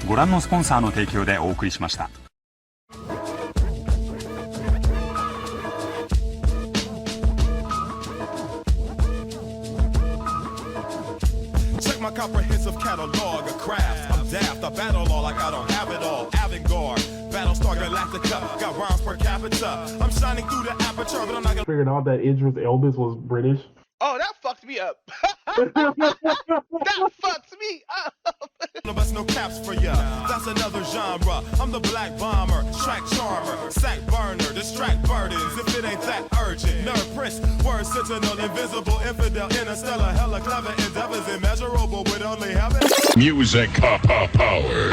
ご覧のスポンサーの提供でお送りしました。Check my comprehensive catalog of craft. I'm daft, I battle all like I don't have it all. Avant-garde, Battlestar Galactica, got rhymes per capita. I'm shining through the aperture, but I'm not gonna. Figured out that Idris Elba was British. Oh, that fucked me up. That fucks me up. No bust no caps for ya. That's another genre. I'm the black bomber, track charmer, sack burner, distract burdens. If it ain't that urgent, nerd prince, word sentinel, invisible infidel, interstellar, hella clever endeavors, immeasurable with only heaven. Music power.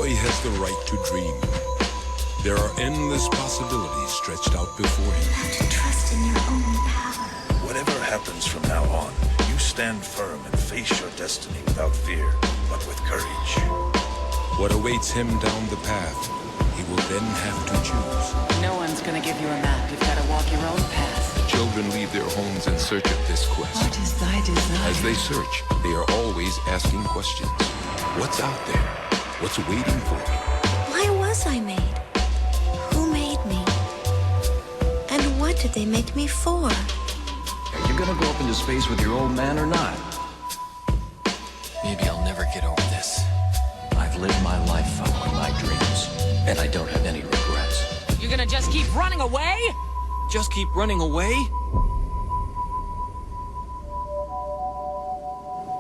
Has the right to dream. There are endless possibilities stretched out before him. You have to trust in your own power. Whatever happens from now on, you stand firm and face your destiny without fear, but with courage. What awaits him down the path, he will then have to choose. No one's gonna give you a map. You've got to walk your own path. Children leave their homes in search of this quest. What is thy desire? As they search, they are always asking questions. What's out there? What's waiting for me? Why was I made? Who made me? And what did they make me for? Are you gonna go up into space with your old man or not? Maybe I'll never get over this. I've lived my life following my dreams, and I don't have any regrets. You're gonna just keep running away? Just keep running away?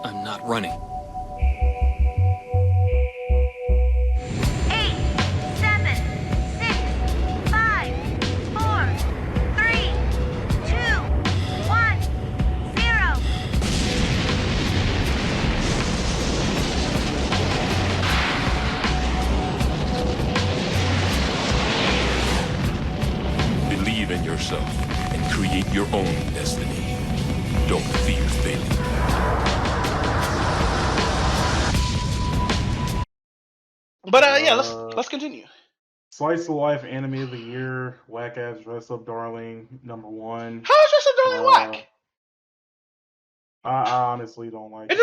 I'm not running. Yourself and create your own destiny. Don't fear failure. But yeah, let's continue. Slice of Life Anime of the Year, Whack Ass Dress Up Darling, #1. How is Dress Up Darling whack? I honestly don't like it.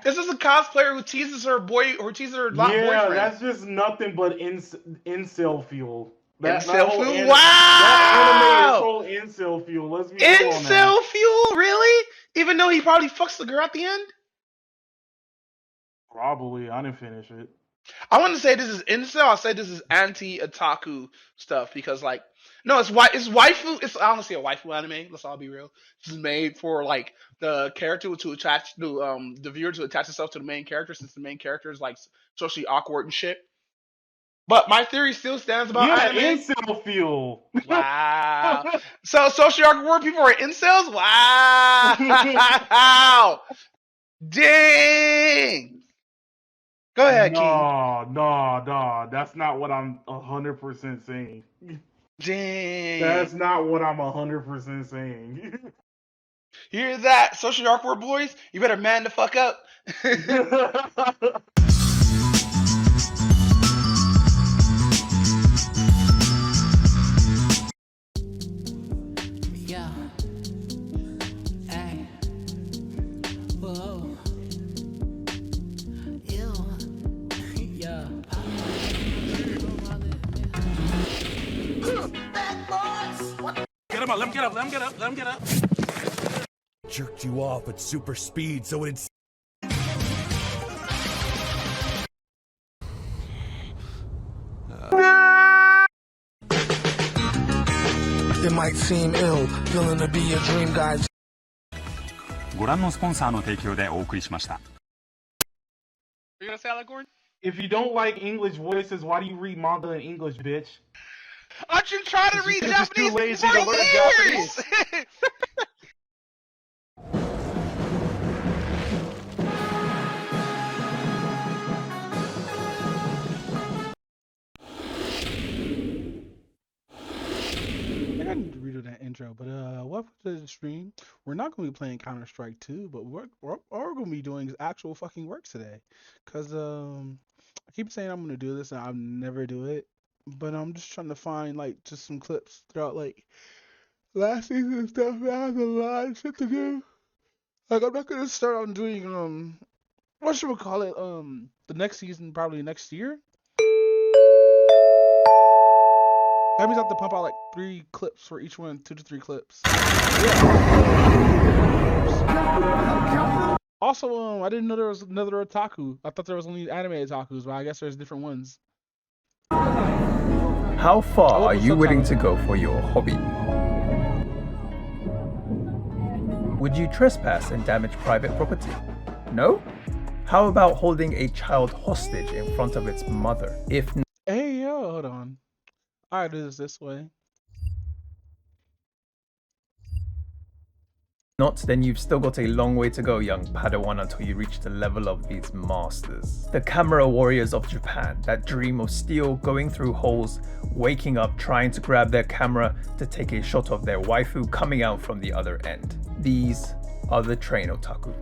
This is a cosplayer who teases her boy or teases her boyfriend. Yeah, that's just nothing but incel fuel. Incel fuel? Wow! That anime is called incel fuel. Let's be real on that. Incel fuel? Really? Even though he probably fucks the girl at the end? Probably. I didn't finish it. I wouldn't say this is incel. I'll say this is anti-otaku stuff because, like, no, it's waifu. It's honestly a waifu anime. Let's all be real. This is made for like the character to attach to the viewer to attach itself to the main character, since the main character is like socially awkward and shit. But my theory still stands about anime. Incel fuel. Wow. So socially awkward people are incels? Wow. Dang. Go ahead, King. No. That's not what I'm 100% saying. Dang. That's not what I'm 100% saying. You hear that, socially awkward boys? You better man the fuck up. Let him get up. Jerked you off at super speed, so it's... It might seem ill, feeling to be a dream guy. ご覧のスポンサーの提供でお送りしました。You gonna say that, Gordon? If you don't like English voices, why do you read manga in English, bitch? Aren't you trying to read Japanese too lazy for to learn years? Japanese. intro. But welcome to the stream. We're not going to be playing Counter-Strike 2, but what we're going to be doing is actual fucking work today. Cause I keep saying I'm gonna do this and I'll never do it. But I'm just trying to find like just some clips throughout like last season and stuff. I have a lot of shit to do. Like I'm not gonna start on doing what should we call it? The next season probably next year. That means I have to pump out like 3 clips for each one, 2 to 3 clips. Also, I didn't know there was another otaku. I thought there was only anime otakus, but I guess there's different ones. How far are you willing to go for your hobby? Would you trespass and damage private property? No? How about holding a child hostage in front of its mother? If Hey, yo, hold on. Alright, do this way. not, then you've still got a long way to go, young Padawan, until you reach the level of these masters. The camera warriors of Japan that dream of steel going through holes, waking up trying to grab their camera to take a shot of their waifu coming out from the other end. These are the train otaku.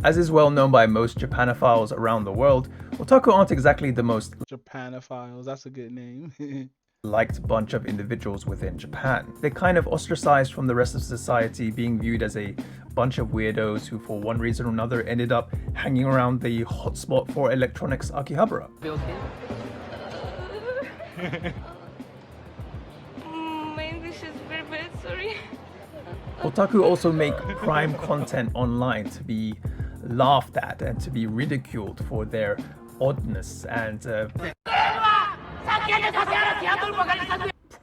As is well known by most Japanophiles around the world, otaku aren't exactly the most Japanophiles, that's a good name. liked bunch of individuals within Japan. They're kind of ostracized from the rest of society, being viewed as a bunch of weirdos who for one reason or another ended up hanging around the hotspot for electronics Akihabara. My English is very bad, sorry. Otaku also make prime content online to be laughed at and to be ridiculed for their oddness and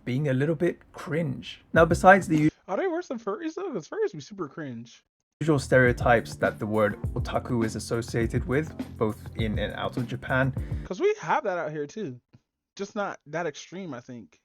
being a little bit cringe. Now, besides the Are they worse than furries though? Because furries be super cringe. usual stereotypes that the word otaku is associated with, both in and out of Japan, Because we have that out here too. Just not that extreme, I think.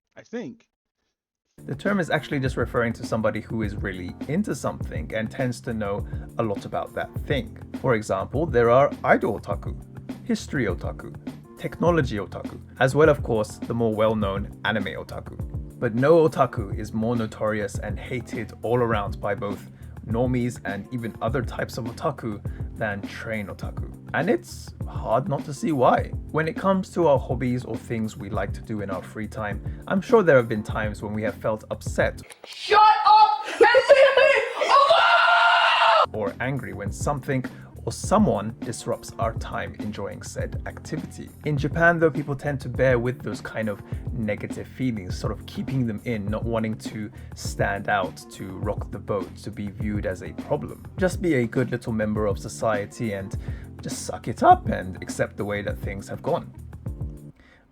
the term is actually just referring to somebody who is really into something and tends to know a lot about that thing. For example, there are idol otaku, history otaku, technology otaku, as well of course the more well-known anime otaku. But no otaku is more notorious and hated all around by both normies and even other types of otaku than train otaku. And it's hard not to see why. When it comes to our hobbies or things we like to do in our free time, I'm sure there have been times when we have felt upset Shut up and leave me alone! or angry when something or someone disrupts our time enjoying said activity. In Japan though, people tend to bear with those kind of negative feelings, sort of keeping them in, not wanting to stand out, to rock the boat, to be viewed as a problem. Just be a good little member of society and just suck it up and accept the way that things have gone.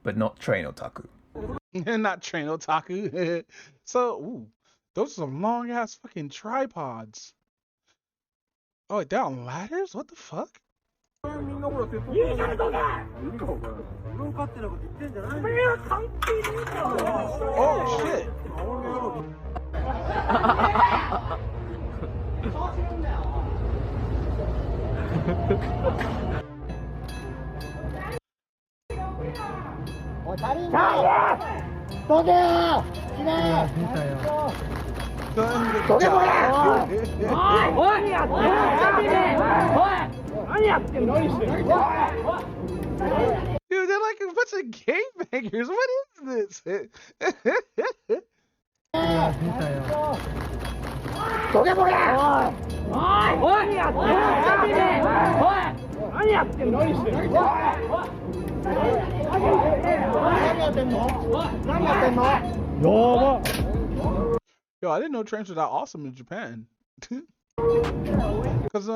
But not train otaku. Not train otaku. So, ooh, those are some long ass fucking tripods. Oh, wait, they're on ladders? What the fuck? Oh shit. Dude, they're like a bunch of gangbangers. What is this? Yo, I didn't know trains were that awesome in Japan. Cause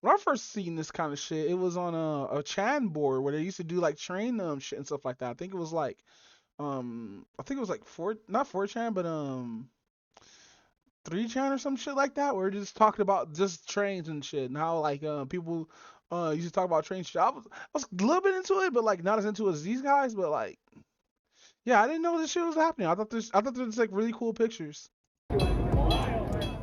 when I first seen this kind of shit, it was on a Chan board where they used to do like train shit and stuff like that. I think it was like not 4chan, but 3chan or some shit like that, where it just talked about just trains and shit and how like people used to talk about train shit. I was a little bit into it, but like not as into it as these guys, but like yeah, I didn't know this shit was happening. I thought there's like really cool pictures.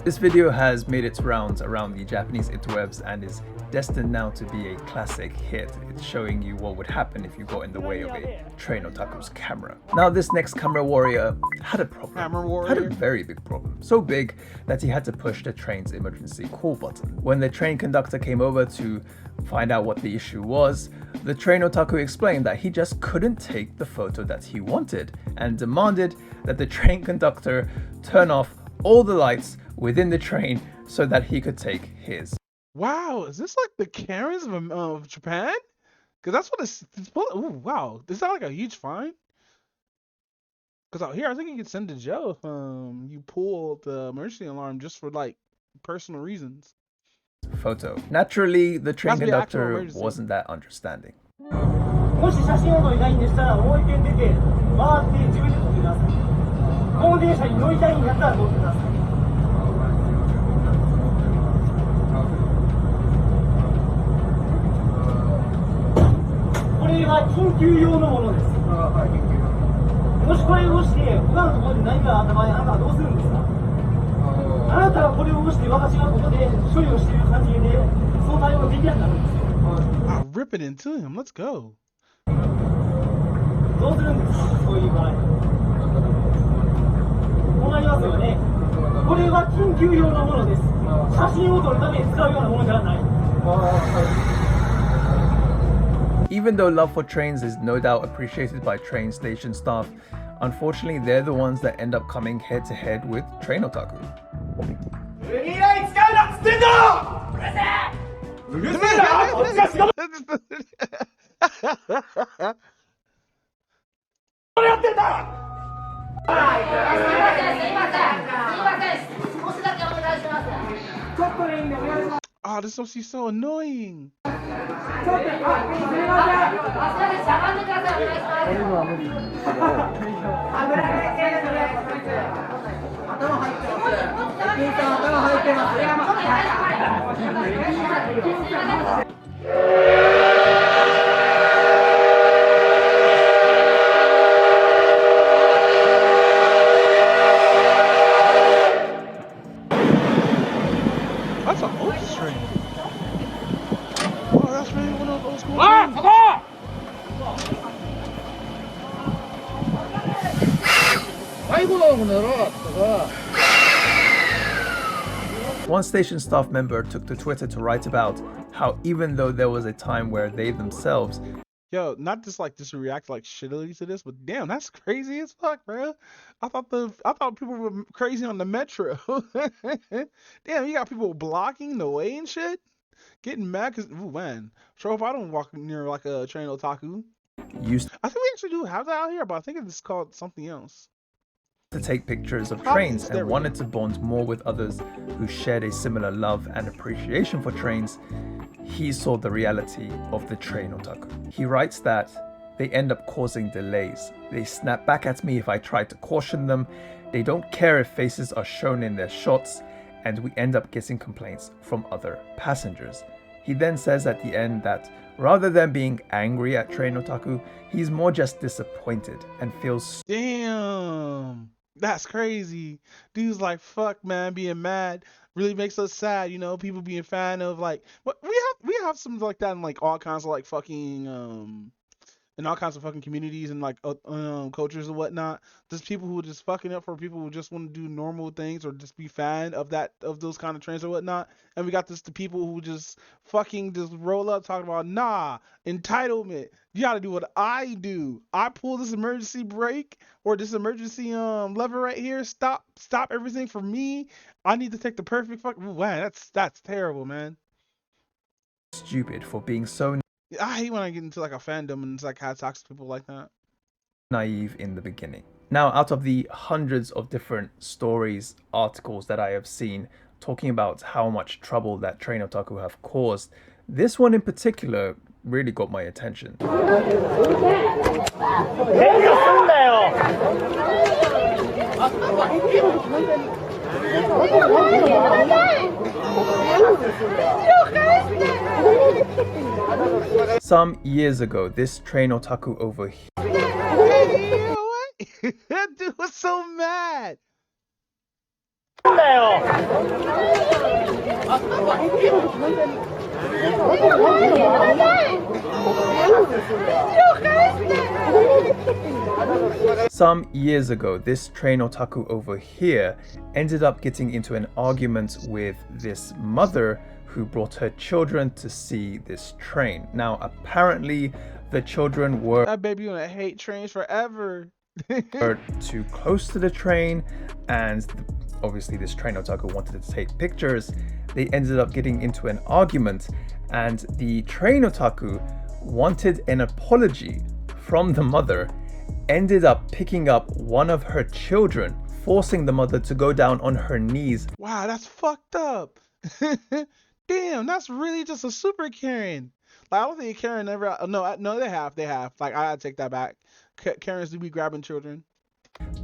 This video has made its rounds around the Japanese interwebs and is destined now to be a classic hit. It's showing you what would happen if you got in the way of a train otaku's camera. Now this next camera warrior had a problem. Had a very big problem. So big that he had to push the train's emergency call button. When the train conductor came over to find out what the issue was, the train otaku explained that he just couldn't take the photo that he wanted and demanded that the train conductor turn off all the lights within the train so that he could take his. Wow, is this like the Karens of Japan? Because that's what it's ooh, wow, is that like a huge fine? Because out here, I think you get sent to jail if you pull the emergency alarm just for like personal reasons. Photo. Naturally, the train conductor wasn't that understanding. もし写真を撮りたいんでしたら、大井店出て、回って自分で撮ってください。この電車に乗りたいんだったら乗ってください。これは緊急用のものです。もしこれを押して、他のところで何かあった場合、あなたはどうするんですか？あなたはこれを押して、私がここで処理をしている過程で、その対応ができなくなるんですよ。I'll rip it into him. Let's go. どうするんですか？そういう場合。こうなりますよね。これは緊急用のものです。写真を撮るために使うようなものではない。Even though love for trains is no doubt appreciated by train station staff, unfortunately they're the ones that end up coming head to head with train otaku. Oh, this must be so annoying. That's an old train. Oh, that's really one of those cool One station staff member took to Twitter to write about how even though there was a time where they themselves not just like just react like shittily to this, but damn, that's crazy as fuck, bro. I thought people were crazy on the metro. Damn, you got people blocking the way and shit, getting mad because man, sure if I don't walk near like a train otaku. I think we actually do have that out here, but I think it's called something else. To take pictures of trains and wanted to bond more with others who shared a similar love and appreciation for trains, he saw the reality of the train otaku. He writes that they end up causing delays. They snap back at me if I try to caution them. They don't care if faces are shown in their shots, and we end up getting complaints from other passengers. He then says at the end that rather than being angry at train otaku, he's more just disappointed and feels damn. That's crazy. Dude's like, fuck, man, being mad really makes us sad, you know, people being fan of like, but we have some like that in like all kinds of like fucking in all kinds of fucking communities and like cultures and whatnot. There's people who are just fucking up for people who just want to do normal things or just be fan of those kind of trends or whatnot. And we got the people who just fucking just roll up talking about entitlement. You gotta do what I do. I pull this emergency brake or this emergency lever right here. Stop everything for me. I need to take the perfect man, that's terrible, man. Stupid for being so I hate when I get into like a fandom and it's like how toxic people like that. Naive in the beginning. Now, out of the hundreds of different stories, articles that I have seen talking about how much trouble that train otaku have caused, this one in particular really got my attention. Some years ago, this train otaku over here. That dude was so mad. Some years ago, this train otaku over here ended up getting into an argument with this mother who brought her children to see this train. Now, apparently, the children were That baby gonna hate trains forever. too close to the train, and obviously this train otaku wanted to take pictures. They ended up getting into an argument, and the train otaku wanted an apology from the mother, ended up picking up one of her children, forcing the mother to go down on her knees. Wow, that's fucked up. Damn, that's really just a super Karen. Like, I don't think Karen ever. No, they have. Like, I gotta take that back. Karens do be grabbing children.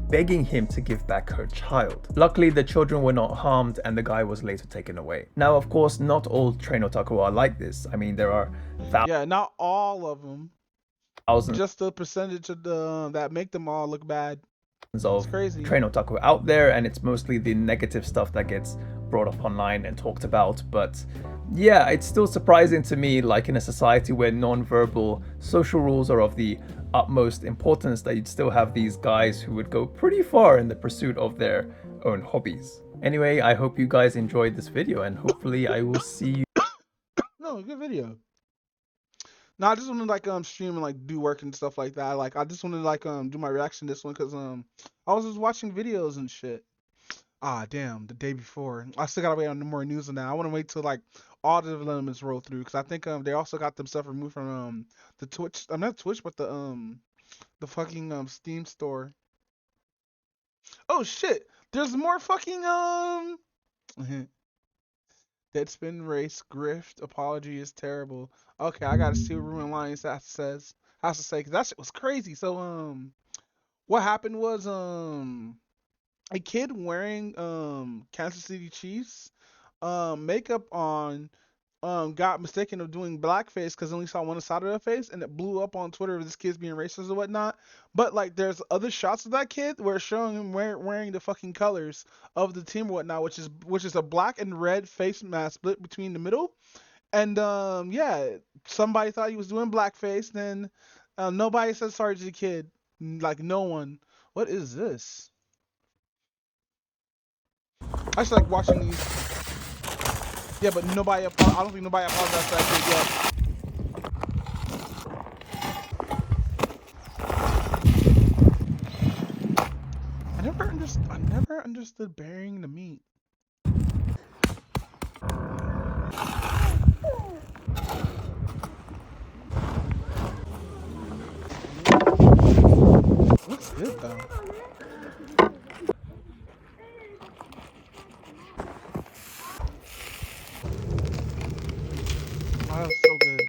Begging him to give back her child. Luckily, the children were not harmed and the guy was later taken away. Now, of course, not all train otaku are like this. I mean, there are Yeah, not all of them. thousands. Just the percentage of the that make them all look bad. Of crazy. train otaku out there, and it's mostly the negative stuff that gets brought up online and talked about. But yeah, it's still surprising to me, like in a society where non-verbal social rules are of the utmost importance, that you'd still have these guys who would go pretty far in the pursuit of their own hobbies. Anyway, I hope you guys enjoyed this video, and hopefully I will see you. No, good video. No, I just want to like stream and like do work and stuff like that. Like I just want to like do my reaction to this one because I was just watching videos and shit. Ah damn, the day before. I still gotta wait on more news on that. I want to wait till like all the developments roll through because I think they also got them stuff removed from the Twitch. I'm not Twitch, but the fucking Steam store. Oh shit, there's more fucking Deadspin race grift apology is terrible. Okay, I gotta see what Ruin Lions has to say because that shit was crazy. So what happened was a kid wearing Kansas City Chiefs makeup on got mistaken of doing blackface because only saw one side of their face, and it blew up on Twitter of this kid's being racist or whatnot. But like there's other shots of that kid where it's showing him wearing the fucking colors of the team or whatnot, which is a black and red face mask split between the middle. And yeah, somebody thought he was doing blackface, then nobody said sorry to the kid. Like no one. What is this? I just like watching these. Yeah, but nobody. I don't think nobody apologized to that kid yet. I never understood burying the meat. Looks good though. Oh, that was so good.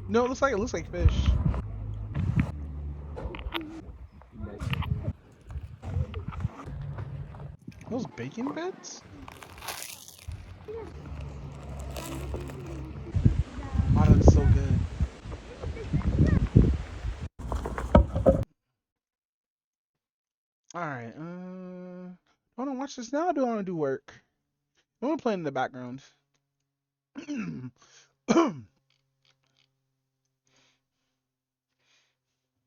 No, it looks like fish. Those bacon bits? Oh, that's so good. Alright, do I want to watch this now or do I want to do work? I'm going to play in the background.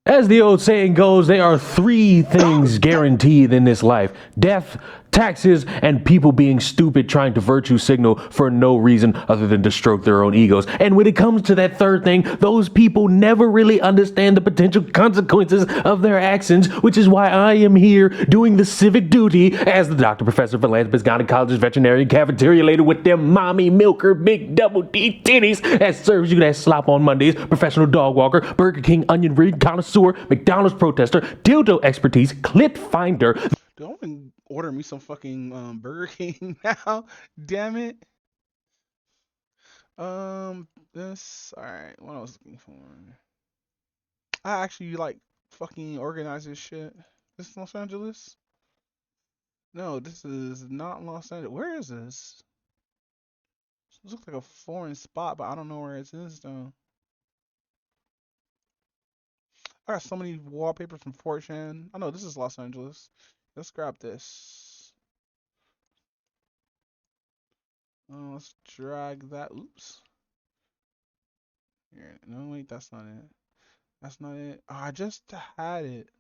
As the old saying goes, there are three things guaranteed in this life: death, taxes, and people being stupid trying to virtue signal for no reason other than to stroke their own egos. And when it comes to that third thing, those people never really understand the potential consequences of their actions, which is why I am here doing the civic duty as the doctor, professor, philanthropist, gynecologist, veterinarian, cafeteria lady with them mommy milker, big double D titties that serves you that slop on Mondays, professional dog walker, Burger King onion ring connoisseur, McDonald's protester, dildo expertise, clit finder. Do I want to order me some fucking Burger King now? Damn it. This. Alright, what I was looking for. I actually like fucking organize this shit. This is Los Angeles? No, this is not Los Angeles. Where is this? This looks like a foreign spot, but I don't know where it is though. I got so many wallpapers from 4chan. I know this is Los Angeles. Let's grab this. Let's drag that. Oops. Here. No, wait, that's not it. That's not it. Oh, I just had it.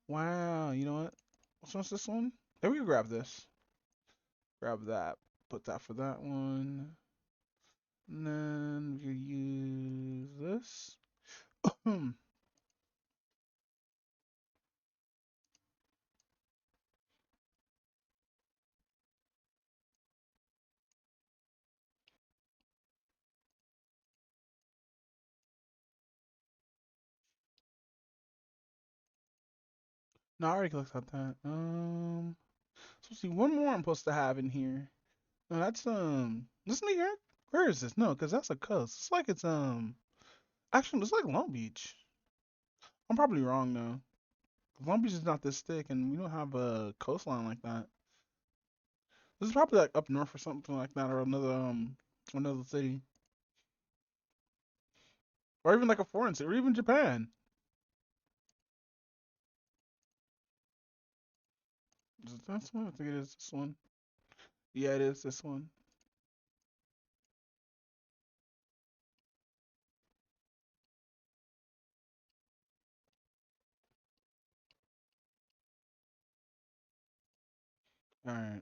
Wow. You know what? Which one's this one? There we go. Grab this. Grab that. Put that for that one. And then we use this. No, I already clicked on that. So let's see, one more I'm supposed to have in here. No, that's this New York? Where is this? No, because that's a coast. It's like it's actually it's like Long Beach. I'm probably wrong though. Long Beach is not this thick, and we don't have a coastline like that. This is probably like up north or something like that, or another city, or even like a foreign city, or even Japan. Is it this one? I think it is this one. Yeah, it is this one. All right.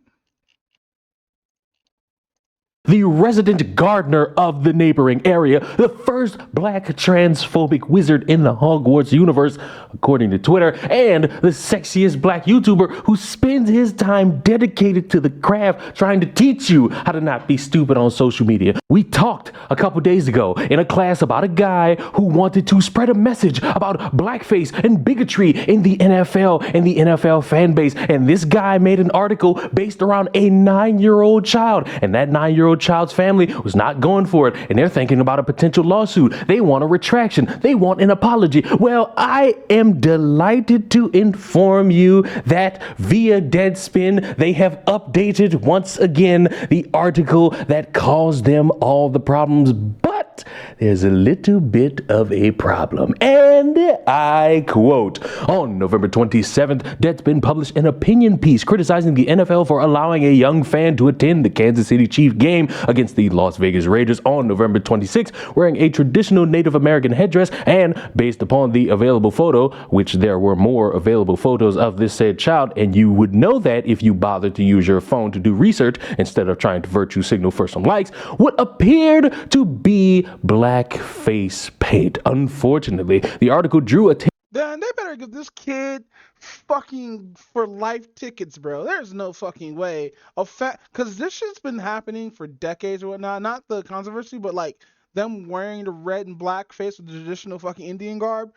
The resident gardener of the neighboring area, the first black transphobic wizard in the Hogwarts universe, according to Twitter, and the sexiest black YouTuber who spends his time dedicated to the craft trying to teach you how to not be stupid on social media. We talked a couple days ago in a class about a guy who wanted to spread a message about blackface and bigotry in the NFL and the NFL fan base, and this guy made an article based around a 9-year-old child, and that 9-year-old child's family was not going for it, and they're thinking about a potential lawsuit. They want a retraction. They want an apology. Well, I am delighted to inform you that via Deadspin, they have updated once again the article that caused them all the problems, but there's a little bit of a problem. And I quote, on November 27th, Deadspin published an opinion piece criticizing the NFL for allowing a young fan to attend the Kansas City Chiefs game against the Las Vegas Raiders on November 26th, wearing a traditional Native American headdress, and based upon the available photo, which there were more available photos of this said child, and you would know that if you bothered to use your phone to do research instead of trying to virtue signal for some likes, what appeared to be black face paint. Unfortunately, the article drew attention. Then they better give this kid fucking for life tickets, bro. There's no fucking way of because this shit's been happening for decades or whatnot. Not the controversy, but like them wearing the red and black face with the traditional fucking Indian garb.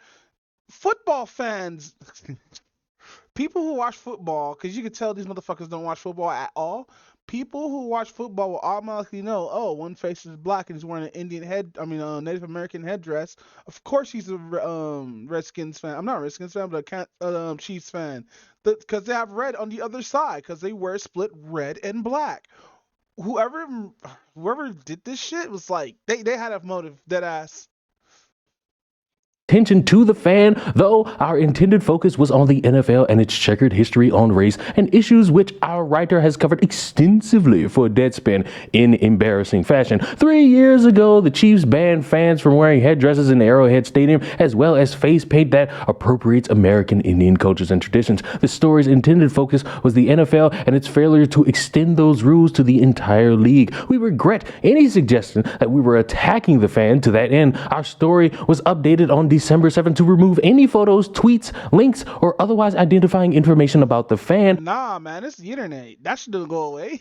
Football fans, people who watch football, because you can tell these motherfuckers don't watch football at all. People who watch football will automatically know, oh, one face is black and he's wearing an Native American headdress. Of course he's a Redskins fan. I'm not a Redskins fan, but a Chiefs fan. Because they have red on the other side, because they wear split red and black. Whoever did this shit was like, they had a motive, dead ass. Attention to the fan, though our intended focus was on the NFL and its checkered history on race and issues which our writer has covered extensively for Deadspin in embarrassing fashion. 3 years ago, the Chiefs banned fans from wearing headdresses in Arrowhead Stadium, as well as face paint that appropriates American Indian cultures and traditions. The story's intended focus was the NFL and its failure to extend those rules to the entire league. We regret any suggestion that we were attacking the fan. To that end, our story was updated on December 7th to remove any photos, tweets, links, or otherwise identifying information about the fan. Nah, man, it's the internet. That shouldn't go away.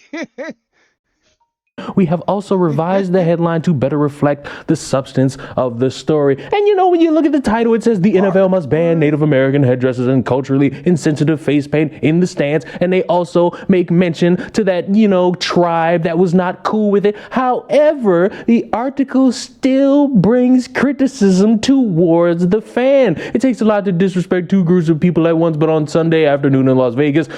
We have also revised the headline to better reflect the substance of the story. And you know, when you look at the title, it says the NFL must ban Native American headdresses and culturally insensitive face paint in the stands. And they also make mention to that, tribe that was not cool with it. However, the article still brings criticism towards the fan. It takes a lot to disrespect two groups of people at once, but on Sunday afternoon in Las Vegas,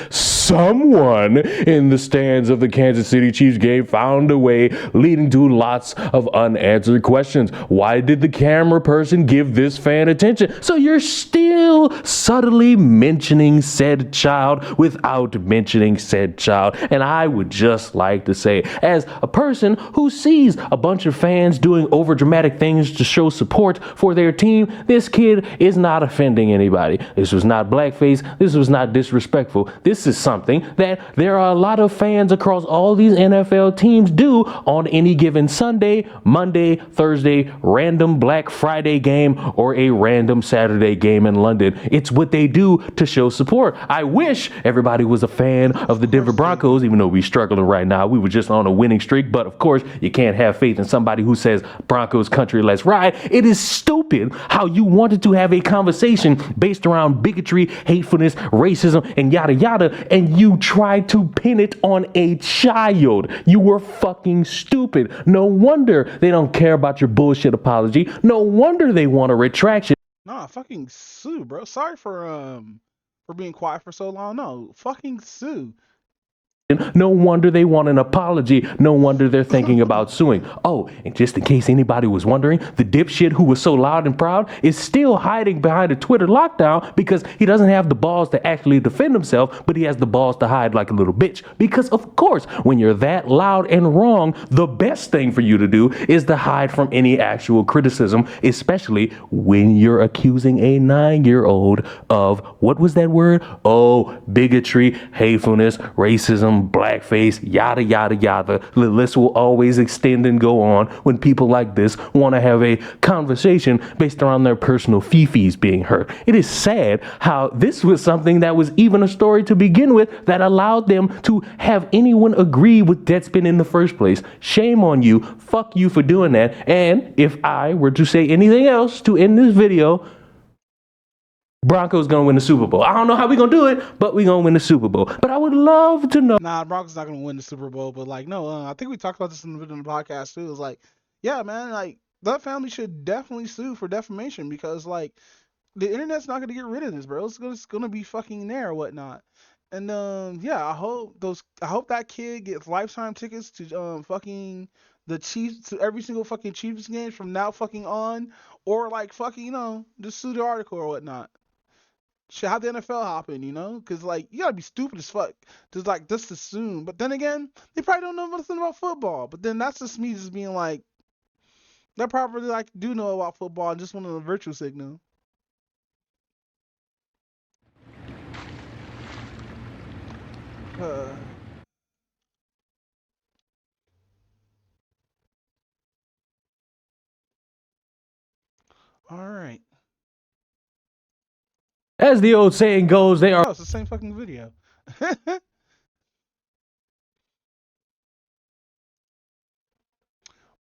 someone in the stands of the Kansas City Chiefs game found a way, leading to lots of unanswered questions. Why did the camera person give this fan attention? So you're still subtly mentioning said child without mentioning said child. And I would just like to say, as a person who sees a bunch of fans doing overdramatic things to show support for their team, this kid is not offending anybody. This was not blackface. This was not disrespectful. This is something that there are a lot of fans across all these NFL teams do on any given Sunday, Monday, Thursday, random Black Friday game, or a random Saturday game in London. It's what they do to show support. I wish everybody was a fan of the Denver Broncos, even though we're struggling right now. We were just on a winning streak, but of course, you can't have faith in somebody who says Broncos country, let's ride. It is stupid how you wanted to have a conversation based around bigotry, hatefulness, racism, and yada yada, and you tried to pin it on a child. You were fucking stupid. No wonder they don't care about your bullshit apology. No wonder they want a retraction. Nah, fucking sue, bro. Sorry for being quiet for so long. No, fucking sue. No wonder they want an apology. No wonder they're thinking about suing. Oh, and just in case anybody was wondering, the dipshit who was so loud and proud is still hiding behind a Twitter lockdown because he doesn't have the balls to actually defend himself, but he has the balls to hide like a little bitch. Because of course, when you're that loud and wrong, the best thing for you to do is to hide from any actual criticism, especially when you're accusing a 9-year-old of, what was that word? Oh, bigotry, hatefulness, racism, blackface, yada, yada, yada. The list will always extend and go on when people like this want to have a conversation based around their personal fifis being hurt. It is sad how this was something that was even a story to begin with that allowed them to have anyone agree with Deadspin in the first place. Shame on you. Fuck you for doing that. And if I were to say anything else to end this video, Broncos gonna win the Super Bowl. I don't know how we gonna do it, but we gonna win the Super Bowl. But I would love to know. Nah, Broncos not gonna win the Super Bowl, but like, no, I think we talked about this in the podcast too. It's like, yeah, man, like that family should definitely sue for defamation because like the internet's not gonna get rid of this, bro. It's gonna be fucking there or whatnot. And yeah, I hope that kid gets lifetime tickets to fucking the Chiefs, to every single fucking Chiefs game from now fucking on, or like fucking just sue the article or whatnot. Should have the NFL hopping, because like you gotta be stupid as fuck to like just assume. But then again, they probably don't know nothing about football. But then that's just me just being like, they probably like do know about football and just want a virtue signal. All right. As the old saying goes, they are. Oh, it's the same fucking video.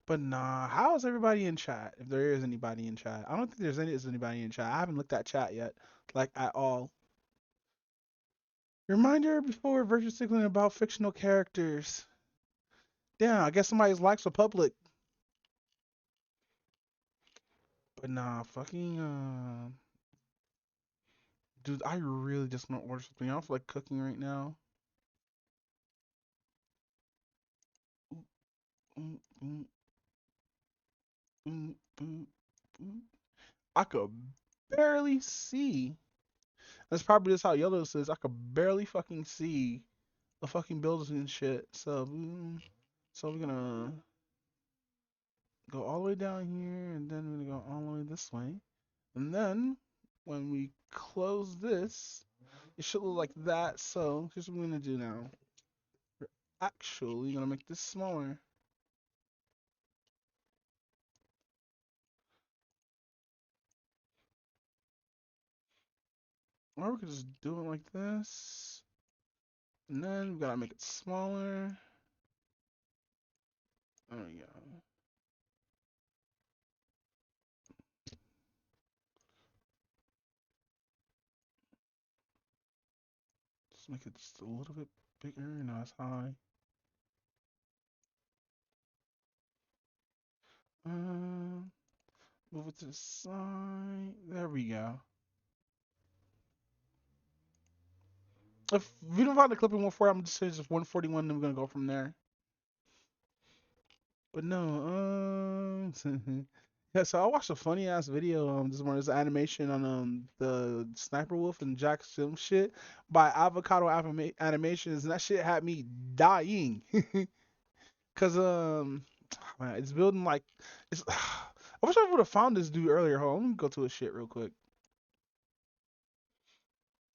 But nah, how is everybody in chat? If there is anybody in chat, I don't think there's anybody in chat. I haven't looked at chat yet, like at all. Reminder before virtue signaling about fictional characters. Damn, I guess somebody's likes are public. But nah, fucking dude, I really just want to order something. I don't feel like cooking right now. I could barely see. That's probably just how yellow says. I could barely fucking see the fucking buildings and shit. So we're gonna go all the way down here, and then we're gonna go all the way this way. And then when we close this, it should look like that. So here's what we're gonna do now. We're actually gonna make this smaller. Or we could just do it like this. And then we gotta make it smaller. There we go. Just make it just a little bit bigger, not as high. Move it to the side. There we go. If we don't find the clip in 140, I'm just saying just 141, and we're gonna go from there. But no, yeah. So I watched a funny ass video this morning. It's an animation on the Sniper Wolf and Jack Sim shit by Avocado Animations, and that shit had me dying. Cause man, it's building like it's. I wish I would have found this dude earlier. Hold on, let me go to his shit real quick.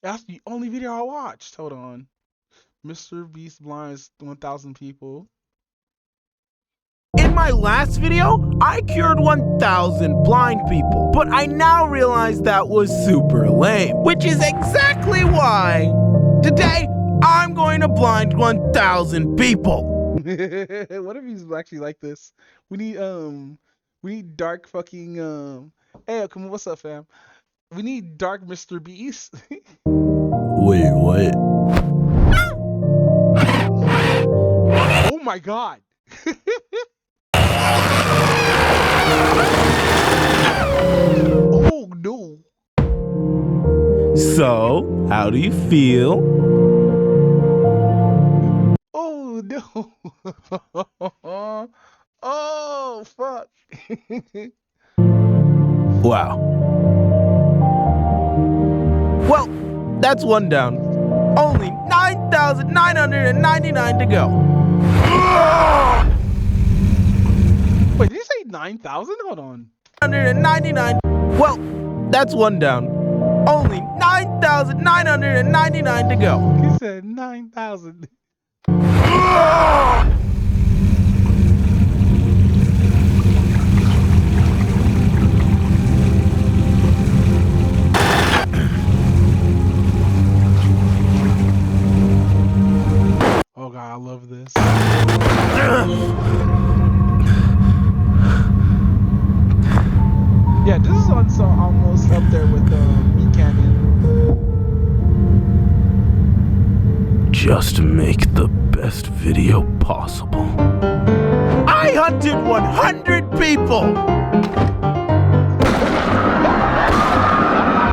That's the only video I watched. Hold on. Mr. Beast blinds 1,000 people. In my last video, I cured 1,000 blind people, but I now realize that was super lame, which is exactly why today I'm going to blind 1,000 people. What if he's actually like this? We need dark fucking Hey, come on, what's up, fam? We need dark Mr. Beast. Wait, what? Oh my god. Oh no. So, how do you feel? Oh no. Oh fuck. Wow. Well, that's one down. Only 9,999 to go. Wait, did you say 9,000? Hold on. 199. Well, that's one down. Only 9,999 to go. He said 9,000. Oh god, I love this. Yeah, this is on so almost up there with Meat Canyon. Just make the best video possible. I hunted 100 people!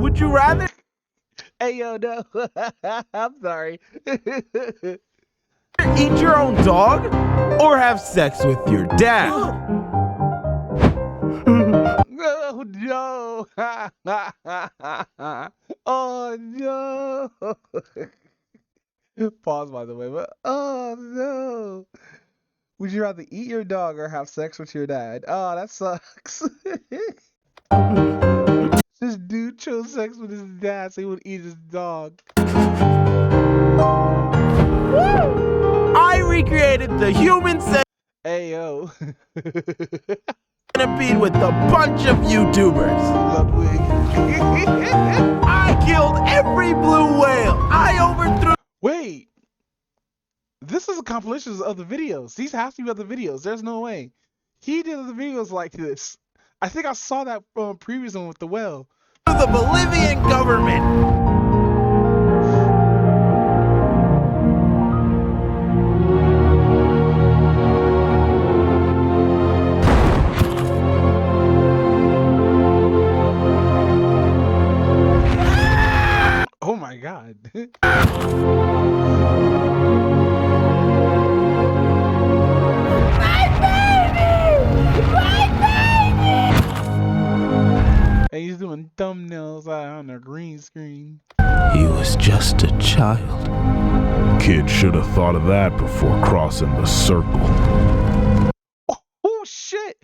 Would you rather? Hey, yo, no. I'm sorry. Eat your own dog or have sex with your dad? Oh, no. Oh, no. Pause, by the way, but oh, no. Would you rather eat your dog or have sex with your dad? Oh, that sucks. This dude chose sex with his dad so he would eat his dog. I recreated the human Hey, yo. centipede with a bunch of YouTubers. Ludwig. I killed every blue whale. I overthrew. Wait. This is a compilation of the videos. These have to be other videos. There's no way. He did other videos like this. I think I saw that previous one with the whale. The Bolivian government. Oh my god. And he's doing thumbnails on a green screen. He was just a child. Kid should have thought of that before crossing the circle. Oh shit.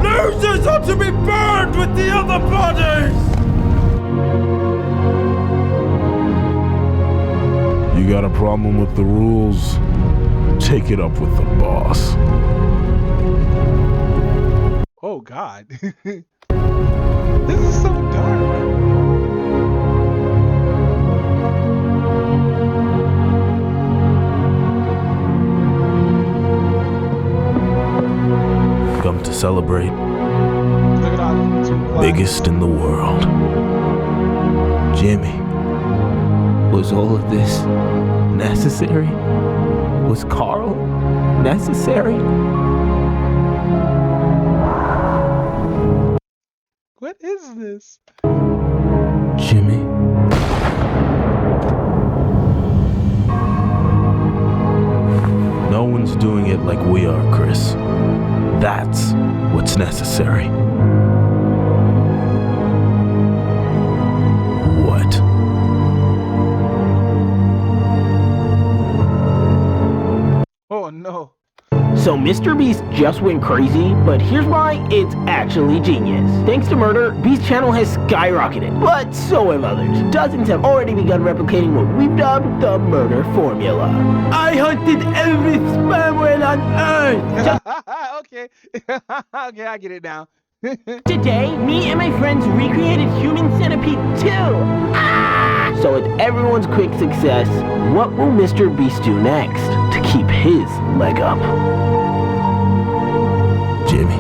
Losers ought to be burned with the other bodies! You got a problem with the rules? Take it up with the boss. Oh god. This is so dark. Come to celebrate. Look at all the two black. Biggest in the world. Jimmy. Was all of this necessary? Was Carl necessary? What is this? Jimmy. No one's doing it like we are, Chris. That's what's necessary. What? Oh no. So Mr. Beast just went crazy, but here's why it's actually genius. Thanks to Murder, Beast's channel has skyrocketed, but so have others. Dozens have already begun replicating what we've dubbed the Murder Formula. I hunted every spam whale on Earth. Okay. Okay, I get it now. Today, me and my friends recreated Human Centipede 2. Ah! So with everyone's quick success, what will Mr. Beast do next to keep his leg up? Jimmy.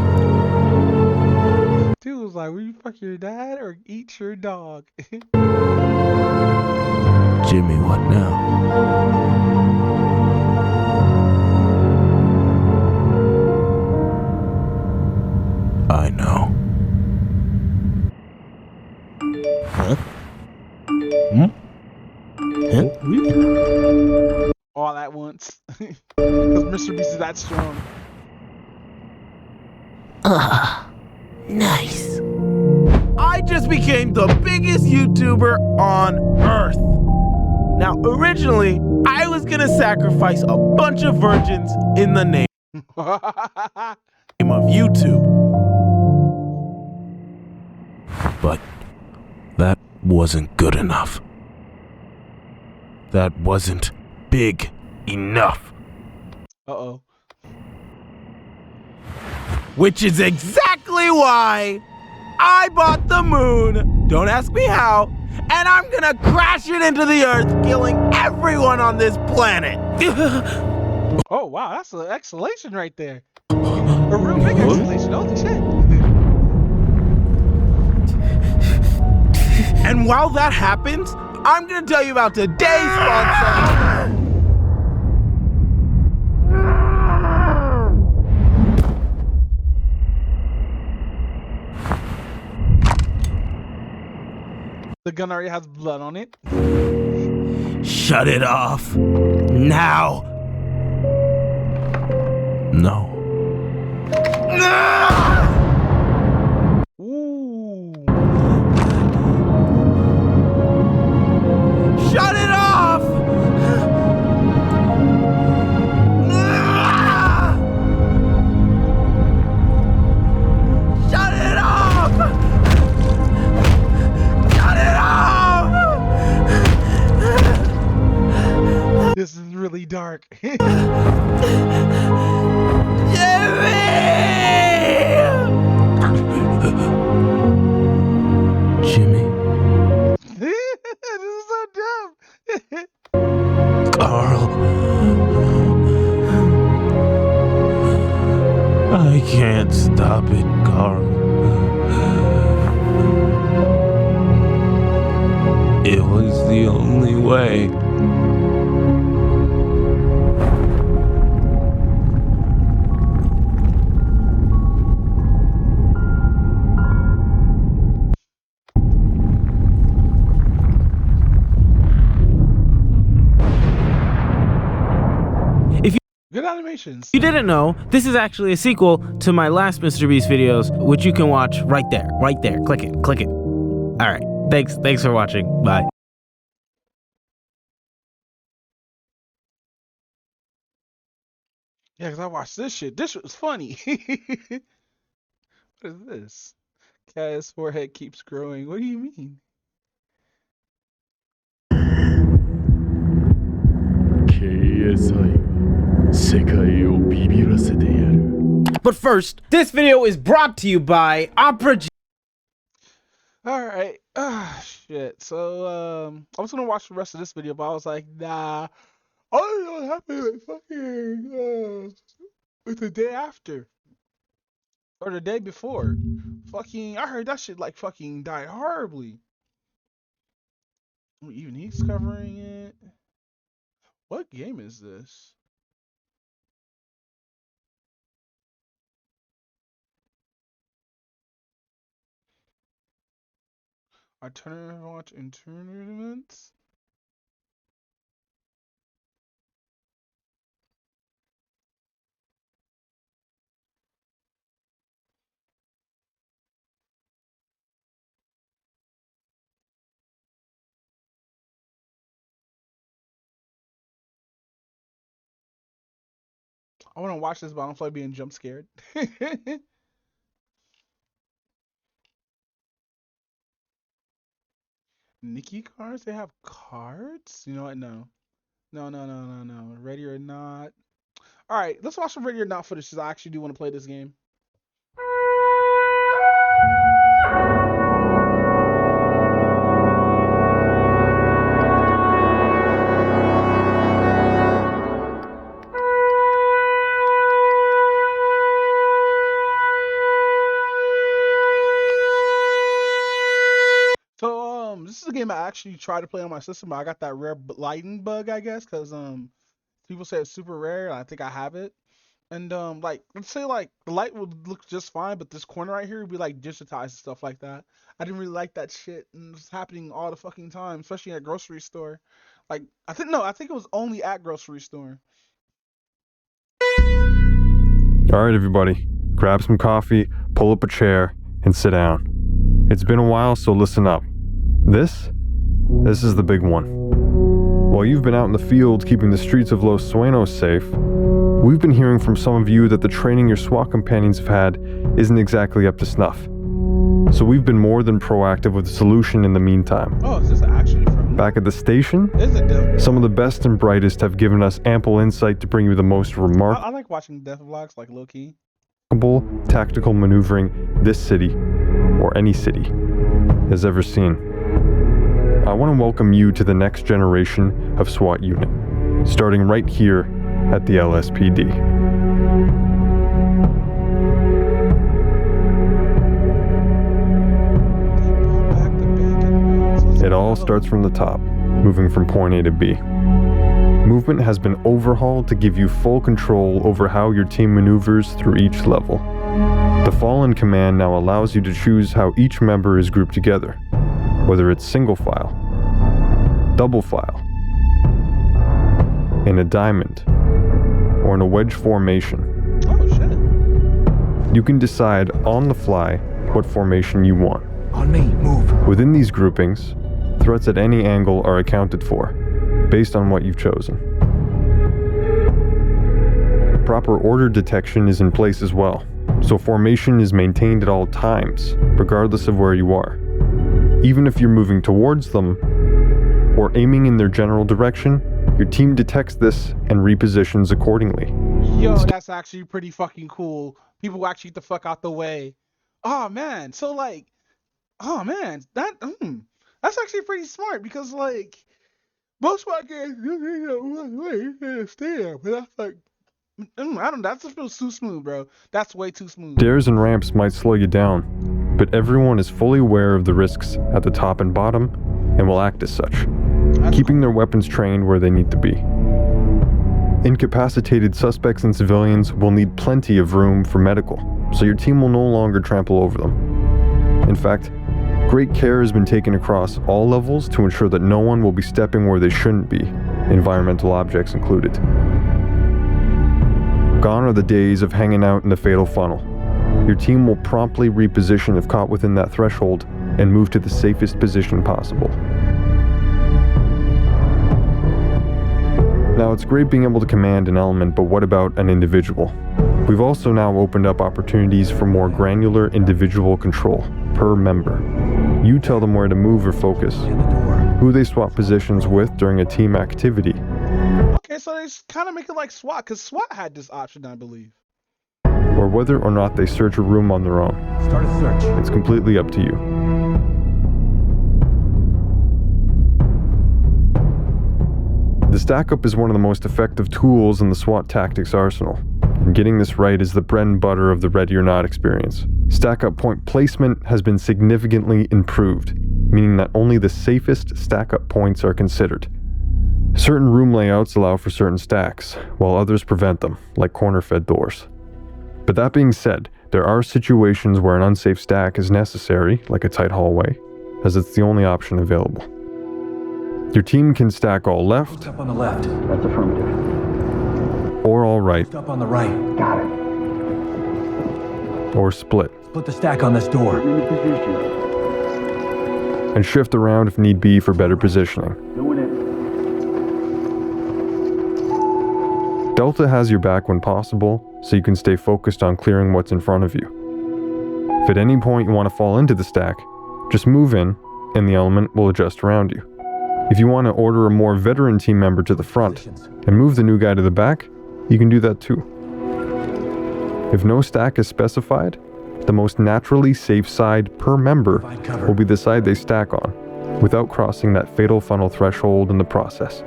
Dude was like, will you fuck your dad or eat your dog? Jimmy, what now? I know. Huh? Hmm? Huh? All at once. Because Mr. Beast is that strong. Nice. I just became the biggest YouTuber on Earth. Now, originally, I was gonna sacrifice a bunch of virgins in the name of YouTube. But that wasn't good enough. That wasn't big enough. Uh-oh. Which is exactly why I bought the moon. Don't ask me how. And I'm gonna crash it into the earth, killing everyone on this planet. Oh, wow. That's an exclamation right there. A real big exclamation. Holy shit. And while that happens, I'm gonna tell you about today's sponsor. The gun already has blood on it. Shut it off. Now. No. Ooh. Shut it off! Shut it off! Shut it off! This is really dark. Jimmy. This is so dumb. Carl. I can't stop it, Carl. It was the only way. Good animations. You didn't know, this is actually a sequel to my last Mr. Beast videos, which you can watch right there. Right there. Click it. Click it. Alright. Thanks for watching. Bye. Yeah, because I watched this shit. This was funny. What is this? Cat's forehead keeps growing. What do you mean? But first, this video is brought to you by Opera. Alright. Shit. So, I was gonna watch the rest of this video, but I was like, nah. I don't know what happened with fucking, with the day after. Or the day before. Fucking, I heard that shit like fucking died horribly. Even he's covering it. What game is this? I turn watch in tournaments. I want to watch this, but I don't feel like being jump scared. Nikki cards? They have cards? You know what? No. No. Ready or Not. All right, let's watch some Ready or Not footage because I actually do want to play this game. So this is a game I actually tried to play on my system, but I got that rare lighting bug, I guess, because people say it's super rare. And I think I have it. And like let's say like the light would look just fine, but this corner right here would be like digitized and stuff like that. I didn't really like that shit, and it's happening all the fucking time, especially at grocery store. Like I think it was only at grocery store. All right, everybody, grab some coffee, pull up a chair, and sit down. It's been a while, so listen up. This is the big one. While you've been out in the field keeping the streets of Los Sueños safe, we've been hearing from some of you that the training your SWAT companions have had isn't exactly up to snuff. So we've been more than proactive with a solution in the meantime. Oh, is this actually from? Back at the station, some of the best and brightest have given us ample insight to bring you the most remarkable. I like watching death vlogs, like low key. Tactical maneuvering this city, or any city, has ever seen. I want to welcome you to the next generation of SWAT unit, starting right here at the LSPD. It all starts from the top, moving from point A to B. Movement has been overhauled to give you full control over how your team maneuvers through each level. The Fallen command now allows you to choose how each member is grouped together, whether it's single file, double file, in a diamond, or in a wedge formation. Oh shit. You can decide on the fly what formation you want. On me, move. Within these groupings, threats at any angle are accounted for, based on what you've chosen. Proper order detection is in place as well, so formation is maintained at all times, regardless of where you are. Even if you're moving towards them, or aiming in their general direction, your team detects this and repositions accordingly. Yo, that's actually pretty fucking cool. People actually get the fuck out the way. Oh man, so like, oh man, that's actually pretty smart because like most podcasts stay there, but that's like I don't. That just feels too smooth, bro. That's way too smooth. Stairs and ramps might slow you down, but everyone is fully aware of the risks at the top and bottom, and will act as such, keeping their weapons trained where they need to be. Incapacitated suspects and civilians will need plenty of room for medical, so your team will no longer trample over them. In fact, great care has been taken across all levels to ensure that no one will be stepping where they shouldn't be, environmental objects included. Gone are the days of hanging out in the fatal funnel. Your team will promptly reposition if caught within that threshold and move to the safest position possible. Now, it's great being able to command an element, but what about an individual? We've also now opened up opportunities for more granular individual control per member. You tell them where to move or focus, who they swap positions with during a team activity. Okay, so they kind of make it like SWAT, because SWAT had this option, I believe. Or whether or not they search a room on their own. Start a search. It's completely up to you. The stack up is one of the most effective tools in the SWAT tactics arsenal, and getting this right is the bread and butter of the Ready or Not experience. Stack up point placement has been significantly improved, meaning that only the safest stack up points are considered. Certain room layouts allow for certain stacks, while others prevent them, like corner-fed doors. But that being said, there are situations where an unsafe stack is necessary, like a tight hallway, as it's the only option available. Your team can stack all left, Up on the left. That's affirmative. or all right, Up on the right. Got it. or split, Put the stack on this door. In position. and shift around if need be for better positioning. Doing it. Delta has your back when possible, so you can stay focused on clearing what's in front of you. If at any point you want to fall into the stack, just move in, and the element will adjust around you. If you want to order a more veteran team member to the front and move the new guy to the back, you can do that too. If no stack is specified, the most naturally safe side per member will be the side they stack on, without crossing that fatal funnel threshold in the process.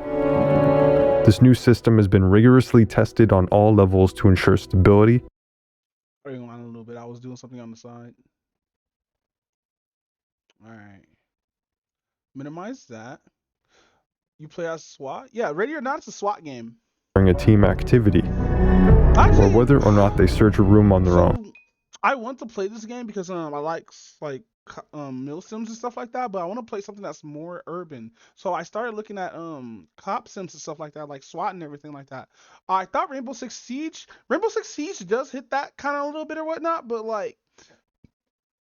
This new system has been rigorously tested on all levels to ensure stability. Hang on a little bit. I was doing something on the side. All right. Minimize that. You play as SWAT? Yeah, Ready or Not is a SWAT game. During a team activity, or whether or not they search a room on their own. I want to play this game because I like mill sims and stuff like that, but I want to play something that's more urban. So I started looking at cop sims and stuff like that, like SWAT and everything like that. I thought Rainbow Six Siege does hit that kind of a little bit or whatnot, but like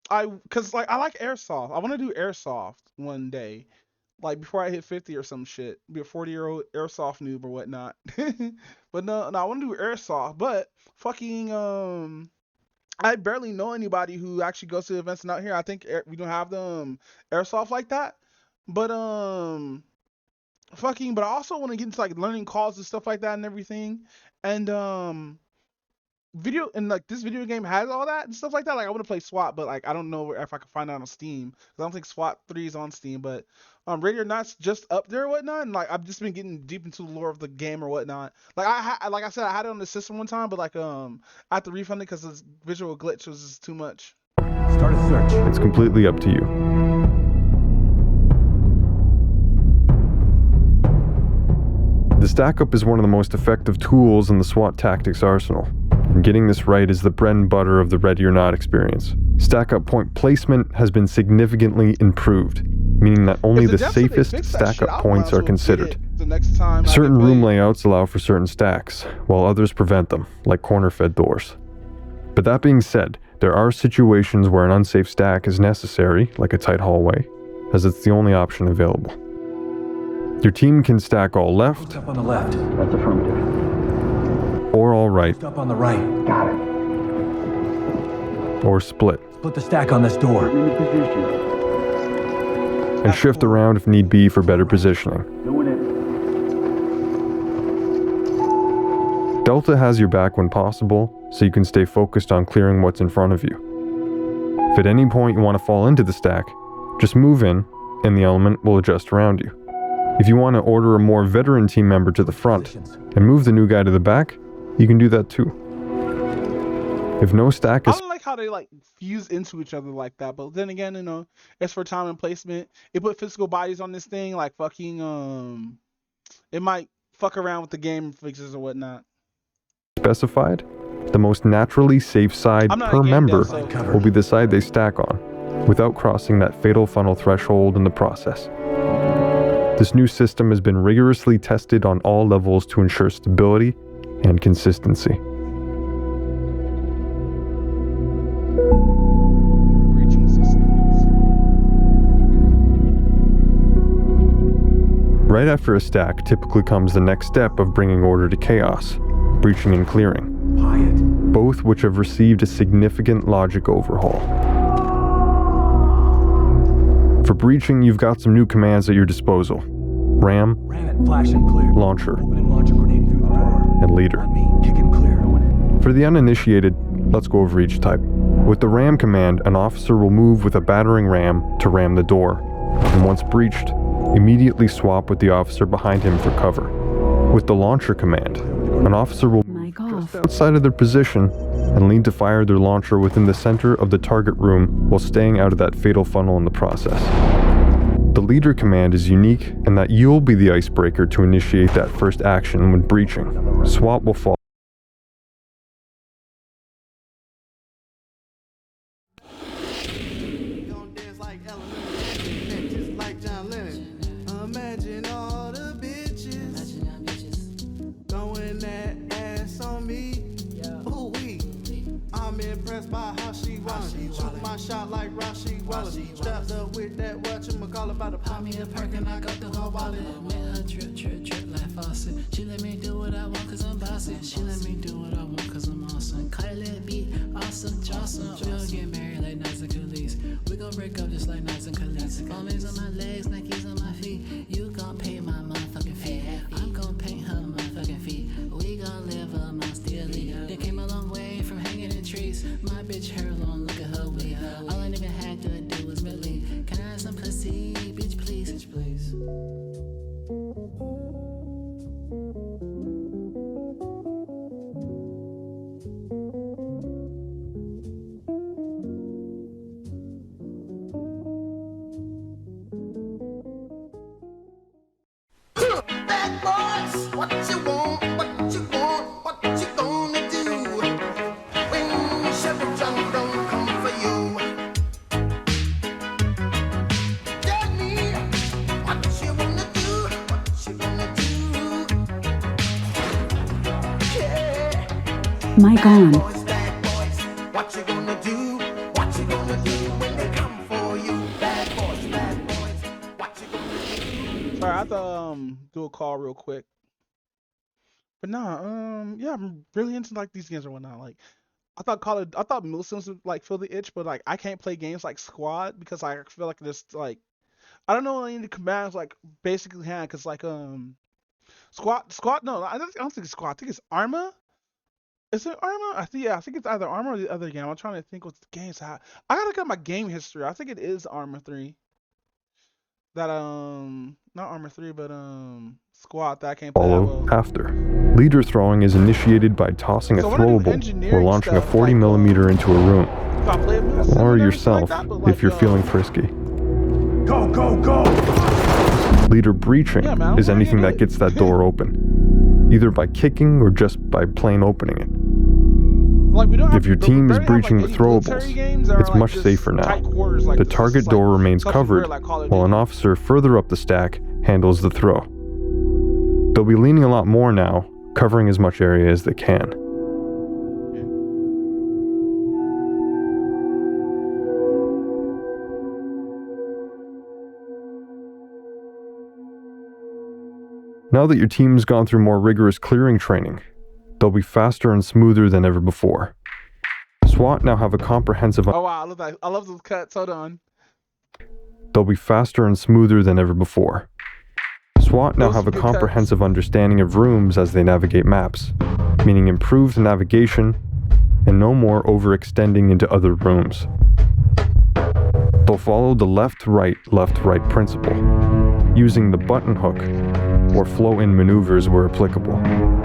I like airsoft. I want to do airsoft one day. Like before I hit 50 or some shit, be a 40-year-old airsoft noob or whatnot. But no, I want to do airsoft. But fucking I barely know anybody who actually goes to events and out here. I think we don't have them airsoft like that. But but I also want to get into like learning calls and stuff like that and everything. And this video game has all that and stuff like that. Like I want to play SWAT, but like I don't know if I can find it on Steam, because I don't think SWAT 3 is on Steam. But Ready or Not's just up there or whatnot, and like I've just been getting deep into the lore of the game or whatnot. Like I said, I had it on the system one time, but like I had to refund it because the visual glitch was just too much. Start a search. It's completely up to you. The stack up is one of the most effective tools in the SWAT tactics arsenal, and getting this right is the bread and butter of the Ready or Not experience. Stack up point placement has been significantly improved, meaning that only the safest stack up points are considered. Certain room layouts allow for certain stacks, while others prevent them, like corner-fed doors. But that being said, there are situations where an unsafe stack is necessary, like a tight hallway, as it's the only option available. Your team can stack all left, Up on the left. That's affirmative. or all right, Up on the right. Got it. or split, Put the stack on this door. In position. and shift around if need be for better positioning. Doing it. Delta has your back when possible, so you can stay focused on clearing what's in front of you. If at any point you want to fall into the stack, just move in, and the element will adjust around you. If you want to order a more veteran team member to the front and move the new guy to the back, you can do that too. If no stack I is don't like how they like fuse into each other like that, but then again, it's for time and placement. It put physical bodies on this thing, like fucking it might fuck around with the game fixes or whatnot. specified, the most naturally safe side per member will be the side they stack on, without crossing that fatal funnel threshold in the process. This new system has been rigorously tested on all levels to ensure stability and consistency. Right after a stack typically comes the next step of bringing order to chaos, breaching and clearing, both which have received a significant logic overhaul. For breaching, you've got some new commands at your disposal: ram, Flash and clear. launcher, Launch a grenade through the door. and leader. Kick and clear. For the uninitiated, let's go over each type. With the ram command, an officer will move with a battering ram to ram the door, and once breached, immediately swap with the officer behind him for cover. With the launcher command, an officer will move just outside of their position and lean to fire their launcher within the center of the target room while staying out of that fatal funnel in the process. The leader command is unique in that you'll be the icebreaker to initiate that first action when breaching. SWAT will follow. impressed by how she wants. Shoot my shot like Rashi Wallace. Strapped up with that whatchamacallit about to pop me a perk and I got the whole wallet. With her drip like faucet. She let me do what I want cause I'm bossy. She let me do what I want cause I'm awesome. Kylie B, awesome, Johnson. We gon' get married like Nice and Khalees. We gon' break up just like Nice and Khalees. Foamings on my legs, Nikes on my feet. You gon' pay my motherfucking fee. I'm gon' paint her motherfucking feet. We gon' live amongst the elite. They came a long way from hanging in trees. My bitch hair long, look at her wig. All I even had to do was Millie. Can I have some pussy, bitch, please? Bitch, please. Bad boys, what you want, what you want, what you gonna do when Chevy John don't come for you? Tell me what you wanna do, what you gonna do. Yeah. My God. Bad boys, what you gonna do, what you gonna do when they come for you? Bad boys, what you gonna do? Sorry, I have to do a call real quick. But nah, yeah, I'm really into like these games or whatnot. Like, I thought Milsims would like feel the itch, but like I can't play games like Squad because I feel like there's like I don't know any of the commands like basically hand because like Squad no I don't think it's Squad. I think it's Arma. Is it Arma? I think it's either Arma or the other game. I'm trying to think what the games have. I gotta look at my game history. I think it is Arma 3. That not Armor 3, but Squad that I can't play. Follow after. Leader throwing is initiated by tossing a throwable or launching a 40mm into a room. Or yourself if you're feeling frisky. Go, go, go! Leader breaching is anything that gets that door open, either by kicking or just by plain opening it. If your team is breaching the throwables, it's much safer now. The target door remains covered, while an officer further up the stack handles the throw. They'll be leaning a lot more now, covering as much area as they can. Now that your team's gone through more rigorous clearing training, they'll be faster and smoother than ever before. SWAT now have a comprehensive... Oh wow, I love those cuts. Hold on. They'll be faster and smoother than ever before. SWAT now have a comprehensive understanding of rooms as they navigate maps, meaning improved navigation and no more overextending into other rooms. They'll follow the left-right principle, using the button hook or flow-in maneuvers where applicable.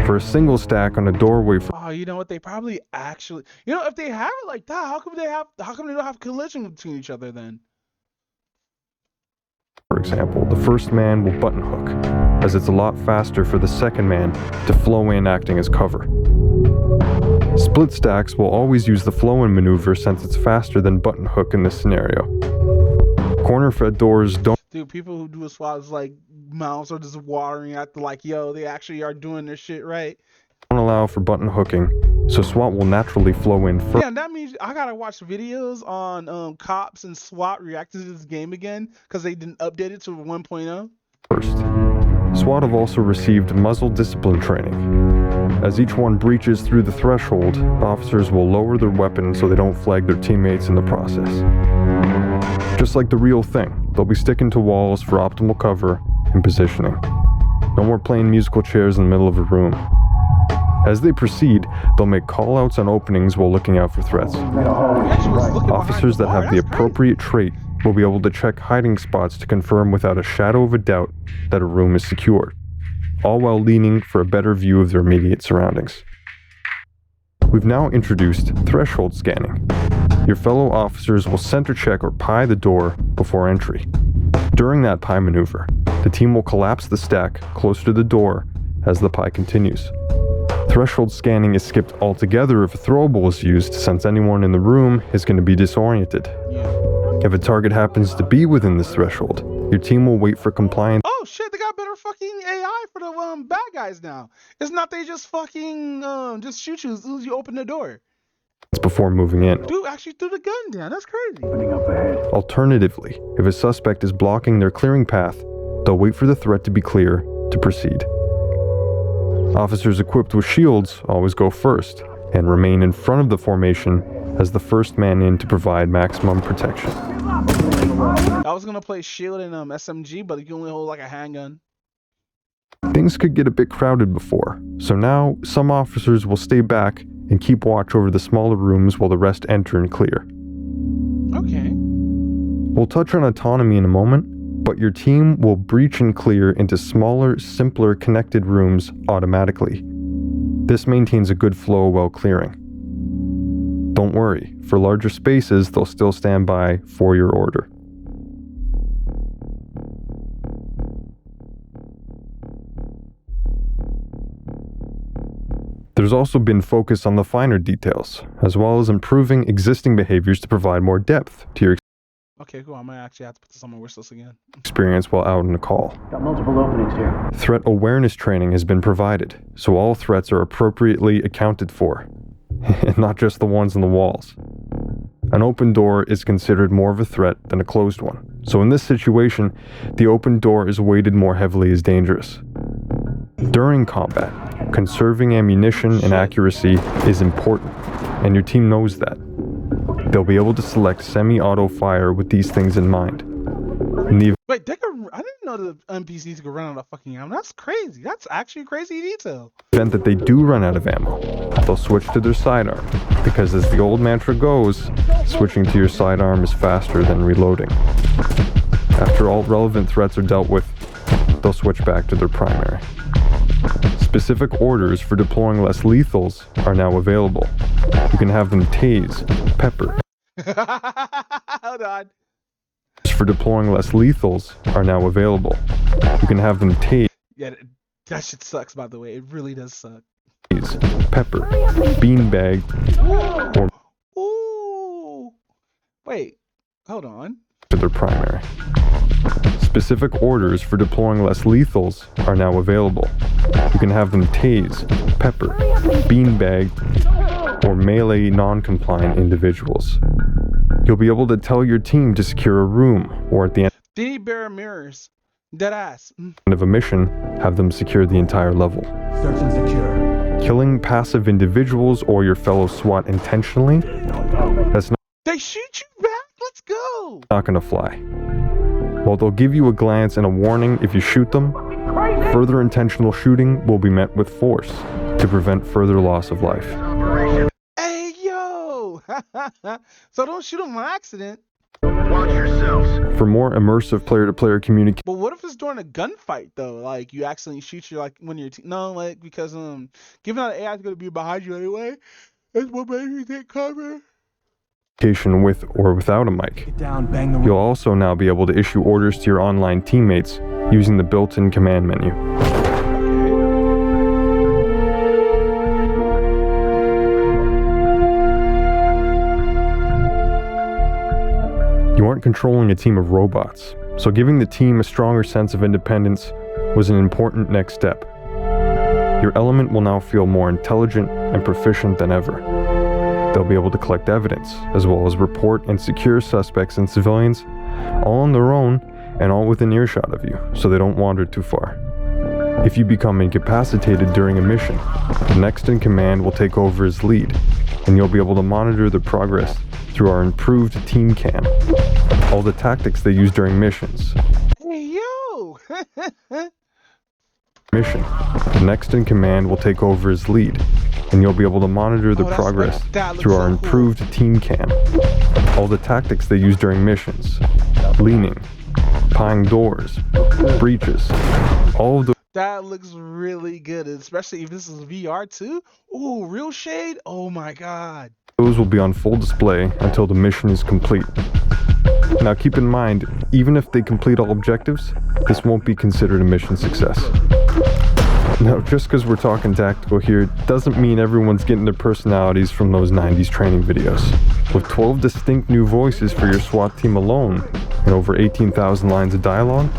For a single stack on a doorway for... Oh, you know what? They probably actually... You know, if they have it like that, how come they don't have collision between each other then? For example, the first man will button hook, as it's a lot faster for the second man to flow in acting as cover. Split stacks will always use the flow-in maneuver since it's faster than button hook in this scenario. Corner-fed doors don't... Dude, people who do a SWAT is like mouths are just watering at the like, yo, they actually are doing their shit right. Don't allow for button hooking, so SWAT will naturally flow in first. Yeah, that means I gotta watch videos on cops and SWAT reacting to this game again because they didn't update it to 1.0. First. SWAT have also received muzzle discipline training. As each one breaches through the threshold, officers will lower their weapon so they don't flag their teammates in the process. Just like the real thing, they'll be sticking to walls for optimal cover and positioning. No more playing musical chairs in the middle of a room. As they proceed, they'll make call-outs on openings while looking out for threats. Officers that have the appropriate trait will be able to check hiding spots to confirm without a shadow of a doubt that a room is secured, all while leaning for a better view of their immediate surroundings. We've now introduced threshold scanning. Your fellow officers will center check or pie the door before entry. During that pie maneuver, the team will collapse the stack closer to the door as the pie continues. Threshold scanning is skipped altogether if a throwable is used, since anyone in the room is going to be disoriented. If a target happens to be within this threshold, your team will wait for compliance. Oh shit, they got better fucking AI for the bad guys now. It's not they just fucking just shoot you as soon as you open the door. before moving in. Dude actually threw the gun down. That's crazy. Alternatively, if a suspect is blocking their clearing path, they'll wait for the threat to be clear to proceed. Officers equipped with shields always go first and remain in front of the formation as the first man in to provide maximum protection. I was gonna play shield and SMG, but you can only hold like a handgun. Things could get a bit crowded before, so now some officers will stay back and keep watch over the smaller rooms while the rest enter and clear. Okay. We'll touch on autonomy in a moment, but your team will breach and clear into smaller, simpler connected rooms automatically. This maintains a good flow while clearing. Don't worry, for larger spaces, they'll still stand by for your order. There's also been focus on the finer details, as well as improving existing behaviors to provide more depth to your Okay, cool. I might actually have to put this on my wish list again. experience while out on a call. Got multiple openings here. Threat awareness training has been provided, so all threats are appropriately accounted for, and not just the ones on the walls. An open door is considered more of a threat than a closed one, so in this situation, the open door is weighted more heavily as dangerous. During combat, conserving ammunition and accuracy is important, and your team knows that. They'll be able to select semi-auto fire with these things in mind. In the Wait, I didn't know the NPCs could run out of fucking ammo. That's crazy. That's actually crazy detail. event that they do run out of ammo, they'll switch to their sidearm, because as the old mantra goes, switching to your sidearm is faster than reloading. After all relevant threats are dealt with, they'll switch back to their primary. Specific orders for deploying less lethals are now available. You can have them tase, pepper. Hold on. For deploying less lethals are now available. You can have them tase, Yeah, that shit sucks, by the way. It really does suck. pepper, beanbag, or Ooh. Wait, hold on. to their primary. Specific orders for deploying less lethals are now available. You can have them tase, pepper, beanbag, or melee non-compliant individuals. You'll be able to tell your team to secure a room, or at the end They need bear mirrors. Dead ass. of a mission, have them secure the entire level. Search and secure. Killing passive individuals or your fellow SWAT intentionally, that's They shoot you back? Let's go. not gonna fly. While they'll give you a glance and a warning if you shoot them, further intentional shooting will be met with force to prevent further loss of life. Hey, yo. So don't shoot them on accident. Watch yourselves. For more immersive player-to-player communication, But what if it's during a gunfight though? Like you accidentally shoot you like when you're no, like because given how the AI is gonna be behind you anyway, that's what makes you take cover. with or without a mic. You'll also now be able to issue orders to your online teammates using the built-in command menu. You aren't controlling a team of robots, so giving the team a stronger sense of independence was an important next step. Your element will now feel more intelligent and proficient than ever. They'll be able to collect evidence, as well as report and secure suspects and civilians, all on their own and all within earshot of you, so they don't wander too far. If you become incapacitated during a mission, the next in command will take over as lead, and you'll be able to monitor their progress through our improved team cam. All the tactics they use during missions. Hey, yo. The next in command will take over as lead, and you'll be able to monitor their progress through our improved team cam. All the tactics they use during missions. Leaning, prying doors, breaches, all of the That looks really good, especially if this is VR too. Ooh, real shade. Oh my god. those will be on full display until the mission is complete. Now keep in mind, even if they complete all objectives, this won't be considered a mission success. Now, just because we're talking tactical here, doesn't mean everyone's getting their personalities from those 90s training videos. With 12 distinct new voices for your SWAT team alone, and over 18,000 lines of dialogue,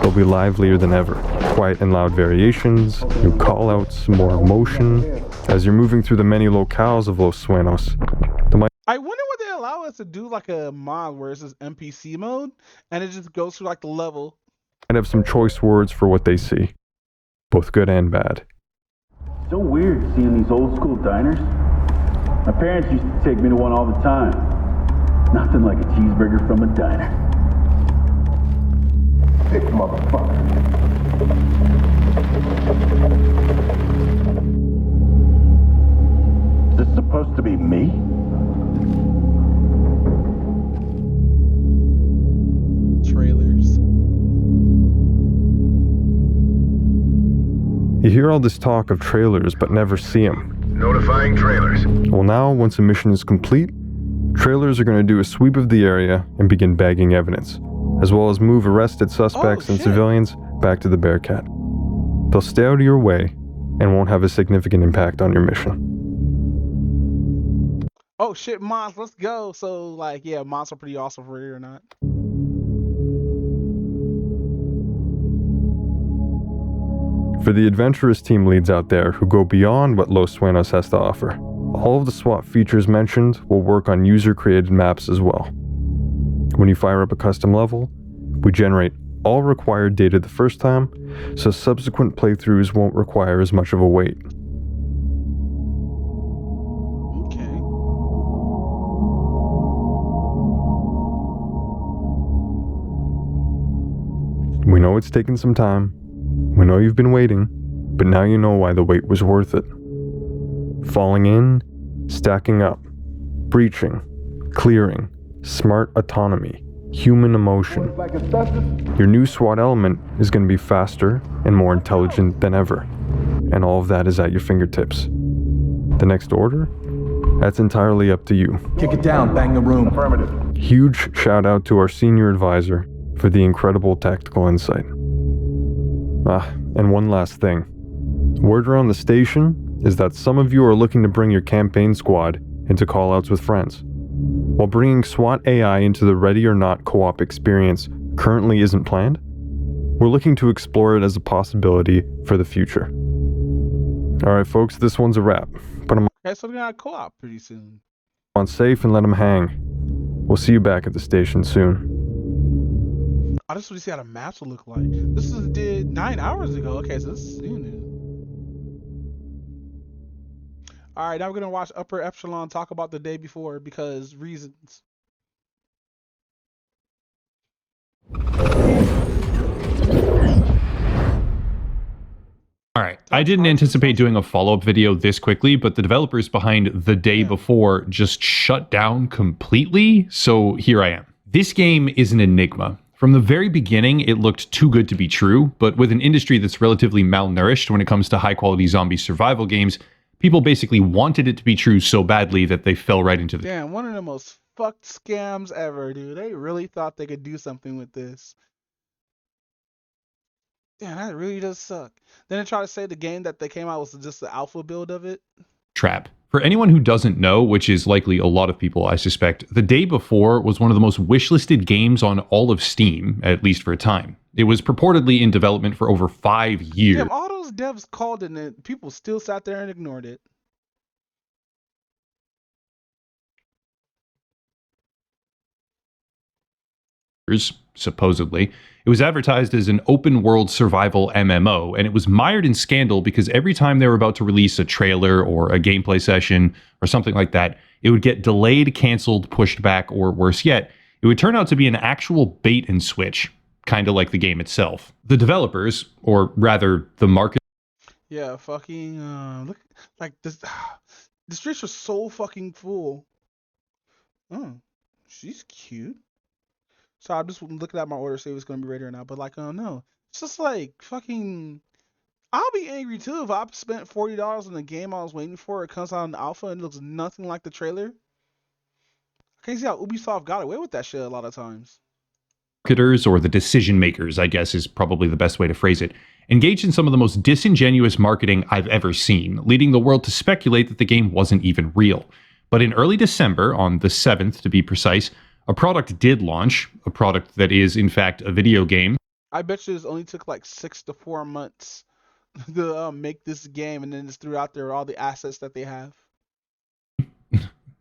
they'll be livelier than ever. Quiet and loud variations, new callouts, more emotion, As you're moving through the many locales of Los Sueños, the I wonder what they allow us to do, like a mod where it says NPC mode, and it just goes through like the level. might have some choice words for what they see, both good and bad. So weird seeing these old school diners. My parents used to take me to one all the time. Nothing like a cheeseburger from a diner. Thick motherfucker. Is this supposed to be me? Trailers. You hear all this talk of trailers but never see them. Notifying trailers. Well, now, once a mission is complete, trailers are going to do a sweep of the area and begin bagging evidence, as well as move arrested suspects and civilians back to the Bearcat. They'll stay out of your way and won't have a significant impact on your mission. Oh shit, mods, let's go. So like, yeah, mods are pretty awesome for it or not. For the adventurous team leads out there who go beyond what Los Sueños has to offer, all of the SWAT features mentioned will work on user-created maps as well. When you fire up a custom level, we generate all required data the first time, so subsequent playthroughs won't require as much of a wait. Okay. We know it's taken some time. We know you've been waiting, but now you know why the wait was worth it. Falling in, stacking up, breaching, clearing, smart autonomy, human emotion. Your new SWAT element is going to be faster and more intelligent than ever, and all of that is at your fingertips. The next order? That's entirely up to you. Kick it down, bang the room. Affirmative. Huge shout out to our senior advisor for the incredible tactical insight. And one last thing. Word around the station is that some of you are looking to bring your campaign squad into callouts with friends. While bringing SWAT AI into the Ready or Not co-op experience currently isn't planned, we're looking to explore it as a possibility for the future. Alright folks, this one's a wrap. Put them Okay, so we're gonna co-op pretty soon. on safe and let them hang. We'll see you back at the station soon. I just want to see how the maps will look like. This is did 9 hours ago. Okay, so this is soon. All right, now we're gonna watch Upper Epsilon talk about the day before because reasons. Alright, I didn't anticipate doing a follow-up video this quickly, but the developers behind The Day Before just shut down completely, so here I am. This game is an enigma. From the very beginning, it looked too good to be true, but with an industry that's relatively malnourished when it comes to high-quality zombie survival games, people basically wanted it to be true so badly that they fell right into the... Damn, one of the most fucked scams ever, dude. They really thought they could do something with this. Damn, that really does suck. Then they try to say the game that they came out was just the alpha build of it. trap. For anyone who doesn't know, which is likely a lot of people, I suspect, The Day Before was one of the most wishlisted games on all of Steam, at least for a time. It was purportedly in development for over 5 years. Damn, all those devs called it and people still sat there and ignored it. Supposedly. It was advertised as an open world survival MMO, and it was mired in scandal because every time they were about to release a trailer or a gameplay session or something like that, it would get delayed, canceled, pushed back, or worse yet, it would turn out to be an actual bait and switch, kind of like the game itself. The developers, or rather the market... Yeah, fucking, look, like, this, the streets are so fucking full. Oh, she's cute. So I'm just looking at my order, see if it's gonna be ready or not. But like, oh no, it's just like fucking. I'll be angry too if I spent $40 on the game I was waiting for. It comes out in alpha and it looks nothing like the trailer. I can't see how Ubisoft got away with that shit a lot of times. Marketers, or the decision makers, I guess is probably the best way to phrase it, engaged in some of the most disingenuous marketing I've ever seen, leading the world to speculate that the game wasn't even real. But in early December, on the 7th to be precise, a product did launch, a product that is, in fact, a video game. I bet you this only took like 6 to 4 months to make this game, and then just threw out there all the assets that they have.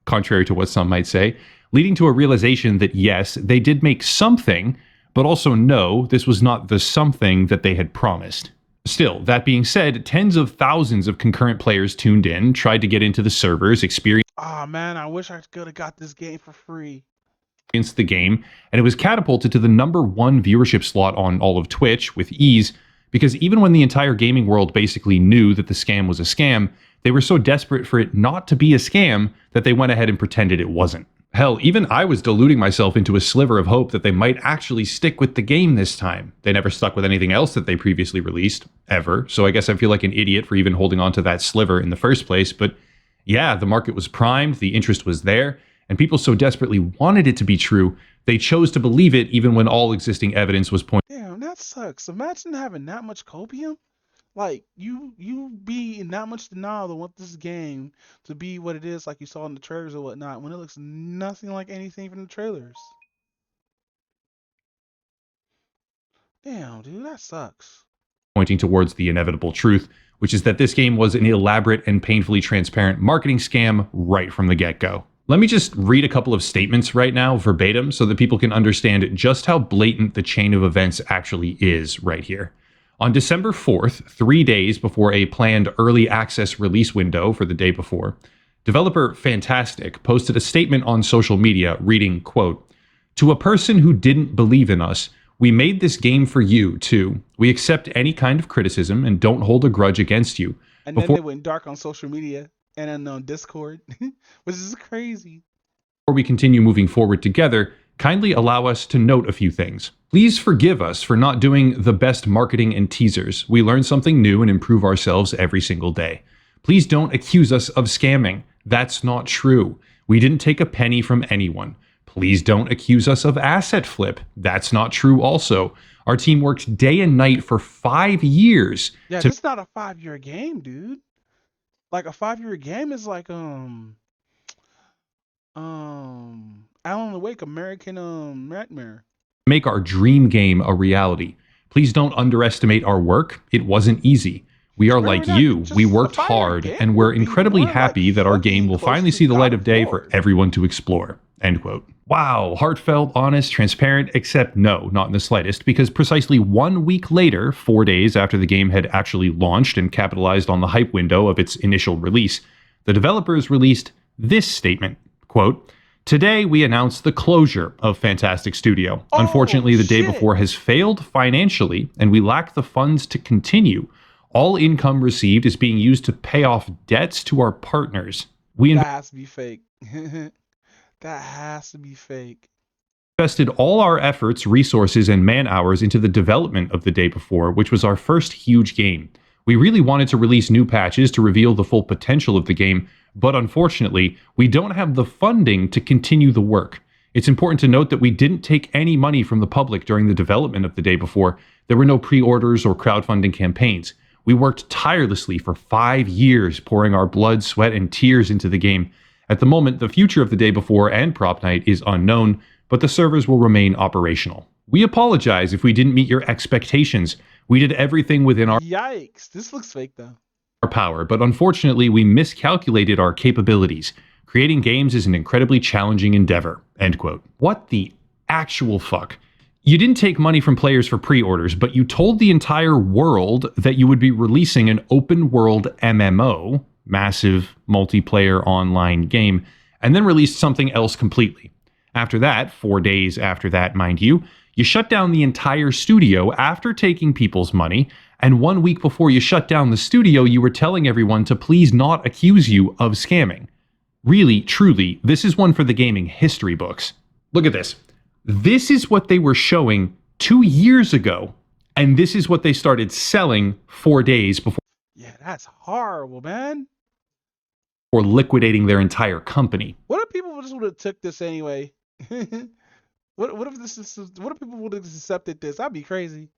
Contrary to what some might say, leading to a realization that yes, they did make something, but also no, this was not the something that they had promised. Still, that being said, tens of thousands of concurrent players tuned in, tried to get into the servers, experienced Oh man, I wish I could have got this game for free. the game, and it was catapulted to the #1 viewership slot on all of Twitch with ease, because even when the entire gaming world basically knew that the scam was a scam, they were so desperate for it not to be a scam that they went ahead and pretended it wasn't. Hell, even I was deluding myself into a sliver of hope that they might actually stick with the game this time. They never stuck with anything else that they previously released, ever, so I guess I feel like an idiot for even holding on to that sliver in the first place, but yeah, the market was primed, the interest was there, and people so desperately wanted it to be true, they chose to believe it even when all existing evidence was pointing. Damn, that sucks. Imagine having that much copium. Like you be in that much denial to want this game to be what it is, like you saw in the trailers or whatnot, when it looks nothing like anything from the trailers. Damn, dude, that sucks. Pointing towards the inevitable truth, which is that this game was an elaborate and painfully transparent marketing scam right from the get-go. Let me just read a couple of statements right now, verbatim, so that people can understand just how blatant the chain of events actually is right here. On December 4th, 3 days before a planned early access release window for the day before, developer Fantastic posted a statement on social media reading, quote, "To a person who didn't believe in us, we made this game for you, too. We accept any kind of criticism and don't hold a grudge against you." And then they went dark on social media and then on Discord, which is crazy. Before we continue moving forward together, kindly allow us to note a few things. Please forgive us for not doing the best marketing and teasers. We learn something new and improve ourselves every single day. Please don't accuse us of scamming. That's not true. We didn't take a penny from anyone. Please don't accuse us of asset flip. That's not true also. Our team worked day and night for 5 years. Yeah, to it's not a 5-year game, dude. Like a 5-year game is like Alan Wake, American Nightmare. make our dream game a reality. Please don't underestimate our work. It wasn't easy. We are like you. We worked hard, and we're incredibly happy that our game will finally see the light of day for everyone to explore. End quote. Wow, heartfelt, honest, transparent, except no, not in the slightest, because precisely 1 week later, 4 days after the game had actually launched and capitalized on the hype window of its initial release, the developers released this statement, quote, "Today we announced the closure of Fantastic Studio. Unfortunately, the day before has failed financially, and we lack the funds to continue. All income received is being used to pay off debts to our partners. We That has to be fake. That has to be fake. invested all our efforts, resources, and man hours into the development of the day before, which was our first huge game. We really wanted to release new patches to reveal the full potential of the game, but unfortunately, we don't have the funding to continue the work. It's important to note that we didn't take any money from the public during the development of the day before. There were no pre-orders or crowdfunding campaigns. We worked tirelessly for 5 years, pouring our blood, sweat, and tears into the game. At the moment, the future of the day before and Prop Night is unknown, but the servers will remain operational. We apologize if we didn't meet your expectations. We did everything within our Yikes. This looks fake, though. power, but unfortunately, we miscalculated our capabilities. Creating games is an incredibly challenging endeavor." End quote. What the actual fuck? You didn't take money from players for pre-orders, but you told the entire world that you would be releasing an open-world MMO, massive multiplayer online game, and then released something else completely. After that, 4 days after that, mind you, you shut down the entire studio after taking people's money, and 1 week before you shut down the studio, you were telling everyone to please not accuse you of scamming. Really, truly, this is one for the gaming history books. Look at this. This is what they were showing 2 years ago, and this is what they started selling 4 days before Yeah, that's horrible, man. liquidating their entire company. What if people just would have took this anyway? What if people would have accepted this? That'd be crazy.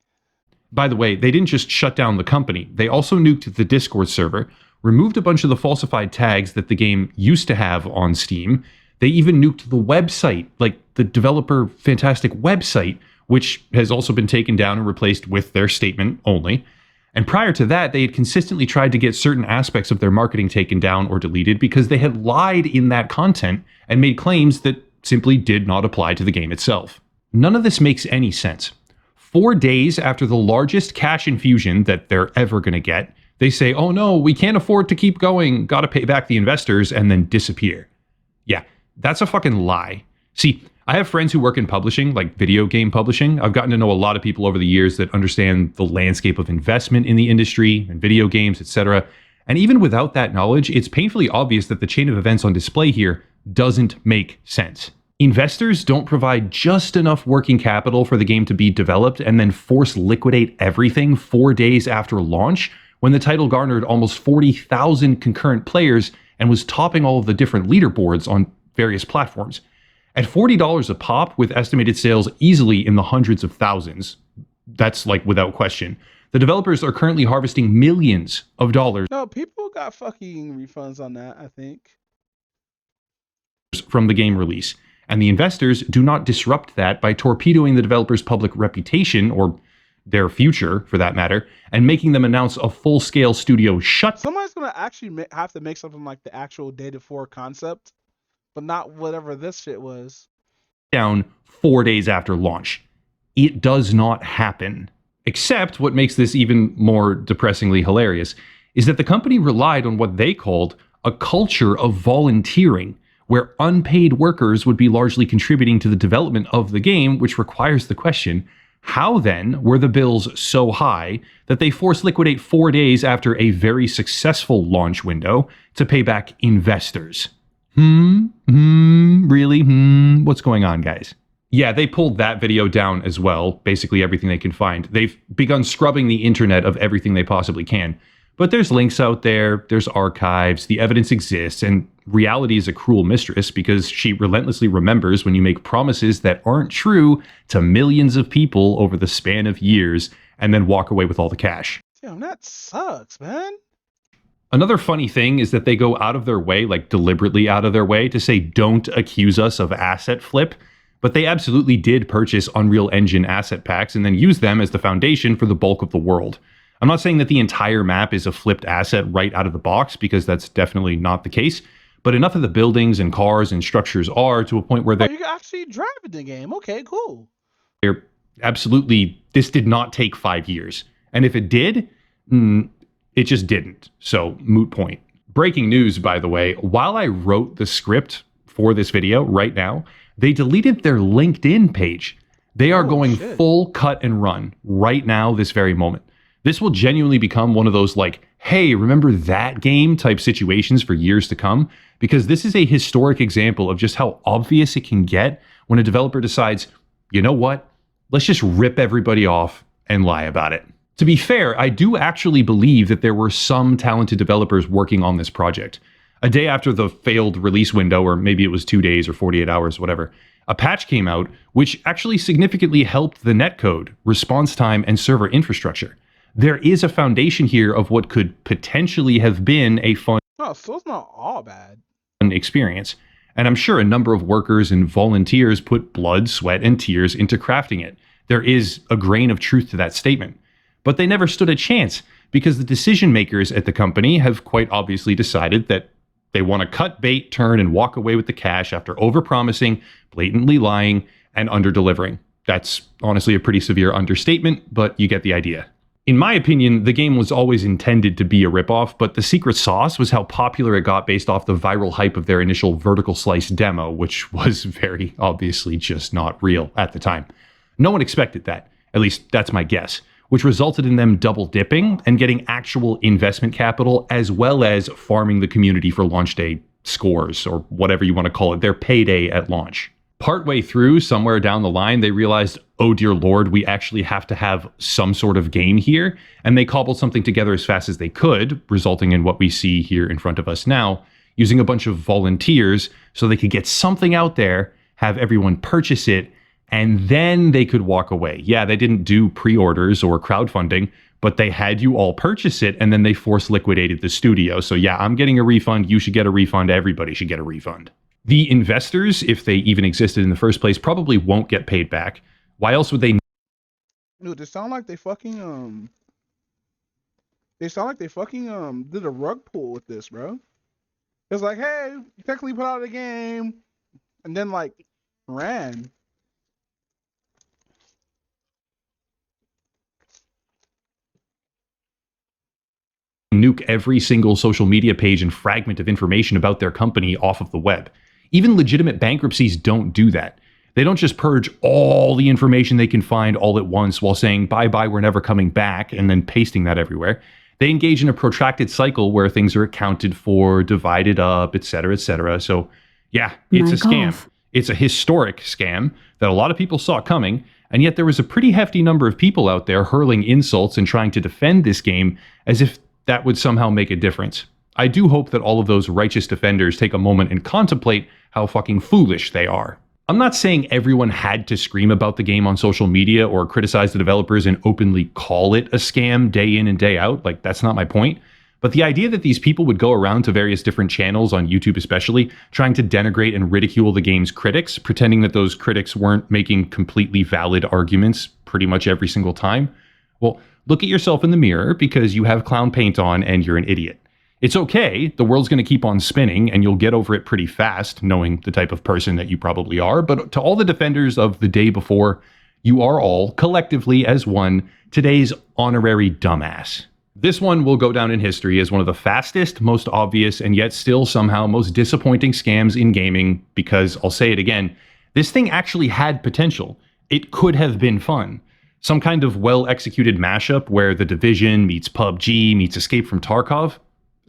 By the way, they didn't just shut down the company. They also nuked the Discord server, removed a bunch of the falsified tags that the game used to have on Steam. They even nuked the website, like the developer Fantastic website, which has also been taken down and replaced with their statement only. And prior to that, they had consistently tried to get certain aspects of their marketing taken down or deleted because they had lied in that content and made claims that simply did not apply to the game itself. None of this makes any sense. 4 days after the largest cash infusion that they're ever going to get, they say, oh no, we can't afford to keep going, gotta pay back the investors, and then disappear. Yeah, that's a fucking lie. See, I have friends who work in publishing, like video game publishing. I've gotten to know a lot of people over the years that understand the landscape of investment in the industry and video games, etc. And even without that knowledge, it's painfully obvious that the chain of events on display here doesn't make sense. Investors don't provide just enough working capital for the game to be developed and then force liquidate everything 4 days after launch when the title garnered almost 40,000 concurrent players and was topping all of the different leaderboards on various platforms. At $40 a pop, with estimated sales easily in the hundreds of thousands, that's like without question, the developers are currently harvesting millions of dollars No, people got fucking refunds on that, I think. from the game release, and the investors do not disrupt that by torpedoing the developer's public reputation, or their future for that matter, and making them announce a full-scale studio shutdown. Somebody's gonna actually have to make something like the actual Data 4 concept, but not whatever this shit was. Down 4 days after launch. It does not happen. Except what makes this even more depressingly hilarious is that the company relied on what they called a culture of volunteering, where unpaid workers would be largely contributing to the development of the game, which requires the question, how then were the bills so high that they forced liquidate 4 days after a very successful launch window to pay back investors? Really? What's going on, guys? Yeah, they pulled that video down as well, basically everything they can find. They've begun scrubbing the internet of everything they possibly can. But there's links out there, there's archives, the evidence exists, and reality is a cruel mistress because she relentlessly remembers when you make promises that aren't true to millions of people over the span of years and then walk away with all the cash. Damn, that sucks, man. Another funny thing is that they go out of their way, like deliberately out of their way, to say don't accuse us of asset flip, but they absolutely did purchase Unreal Engine asset packs and then use them as the foundation for the bulk of the world. I'm not saying that the entire map is a flipped asset right out of the box, because that's definitely not the case, but enough of the buildings and cars and structures are to a point where Oh, you can actually drive in the game. Okay, cool. they're absolutely, this did not take 5 years. And if it did, it just didn't. So, moot point. Breaking news, by the way, while I wrote the script for this video right now, they deleted their LinkedIn page. They are going full cut and run right now, this very moment. This will genuinely become one of those like, hey, remember that game type situations for years to come, because this is a historic example of just how obvious it can get when a developer decides, you know what, let's just rip everybody off and lie about it. To be fair, I do actually believe that there were some talented developers working on this project. A day after the failed release window, or maybe it was 2 days or 48 hours, whatever, a patch came out which actually significantly helped the netcode, response time, and server infrastructure. There is a foundation here of what could potentially have been a fun No, so it's not all bad. experience. And I'm sure a number of workers and volunteers put blood, sweat, and tears into crafting it. There is a grain of truth to that statement. But they never stood a chance, because the decision makers at the company have quite obviously decided that they want to cut bait, turn, and walk away with the cash after overpromising, blatantly lying, and under-delivering. That's honestly a pretty severe understatement, but you get the idea. In my opinion, the game was always intended to be a ripoff, but the secret sauce was how popular it got based off the viral hype of their initial vertical slice demo, which was very obviously just not real at the time. No one expected that, at least that's my guess, which resulted in them double dipping and getting actual investment capital, as well as farming the community for launch day scores, or whatever you want to call it, their payday at launch. Partway through, somewhere down the line, they realized, oh dear lord, we actually have to have some sort of game here, and they cobbled something together as fast as they could, resulting in what we see here in front of us now, using a bunch of volunteers so they could get something out there, have everyone purchase it, and then they could walk away. Yeah, they didn't do pre-orders or crowdfunding, but they had you all purchase it, and then they force liquidated the studio. So yeah, I'm getting a refund, you should get a refund, everybody should get a refund. The investors, if they even existed in the first place, probably won't get paid back. Why else would they? Dude, it sound like they fucking They sound like they fucking did a rug pull with this, bro. It's like, hey, you technically put out a game, and then like ran. Nuke every single social media page and fragment of information about their company off of the web. Even legitimate bankruptcies don't do that. They don't just purge all the information they can find all at once while saying, bye-bye, we're never coming back, and then pasting that everywhere. They engage in a protracted cycle where things are accounted for, divided up, etc., etc. So, yeah, it's a scam. It's a historic scam that a lot of people saw coming, and yet there was a pretty hefty number of people out there hurling insults and trying to defend this game as if that would somehow make a difference. I do hope that all of those righteous defenders take a moment and contemplate how fucking foolish they are. I'm not saying everyone had to scream about the game on social media or criticize the developers and openly call it a scam day in and day out. Like, that's not my point. But the idea that these people would go around to various different channels, on YouTube especially, trying to denigrate and ridicule the game's critics, pretending that those critics weren't making completely valid arguments pretty much every single time. Well, look at yourself in the mirror because you have clown paint on and you're an idiot. It's okay, the world's going to keep on spinning and you'll get over it pretty fast, knowing the type of person that you probably are. But to all the defenders of the day before, you are all, collectively as one, today's honorary dumbass. This one will go down in history as one of the fastest, most obvious, and yet still somehow most disappointing scams in gaming because, I'll say it again, this thing actually had potential. It could have been fun. Some kind of well-executed mashup where The Division meets PUBG meets Escape from Tarkov.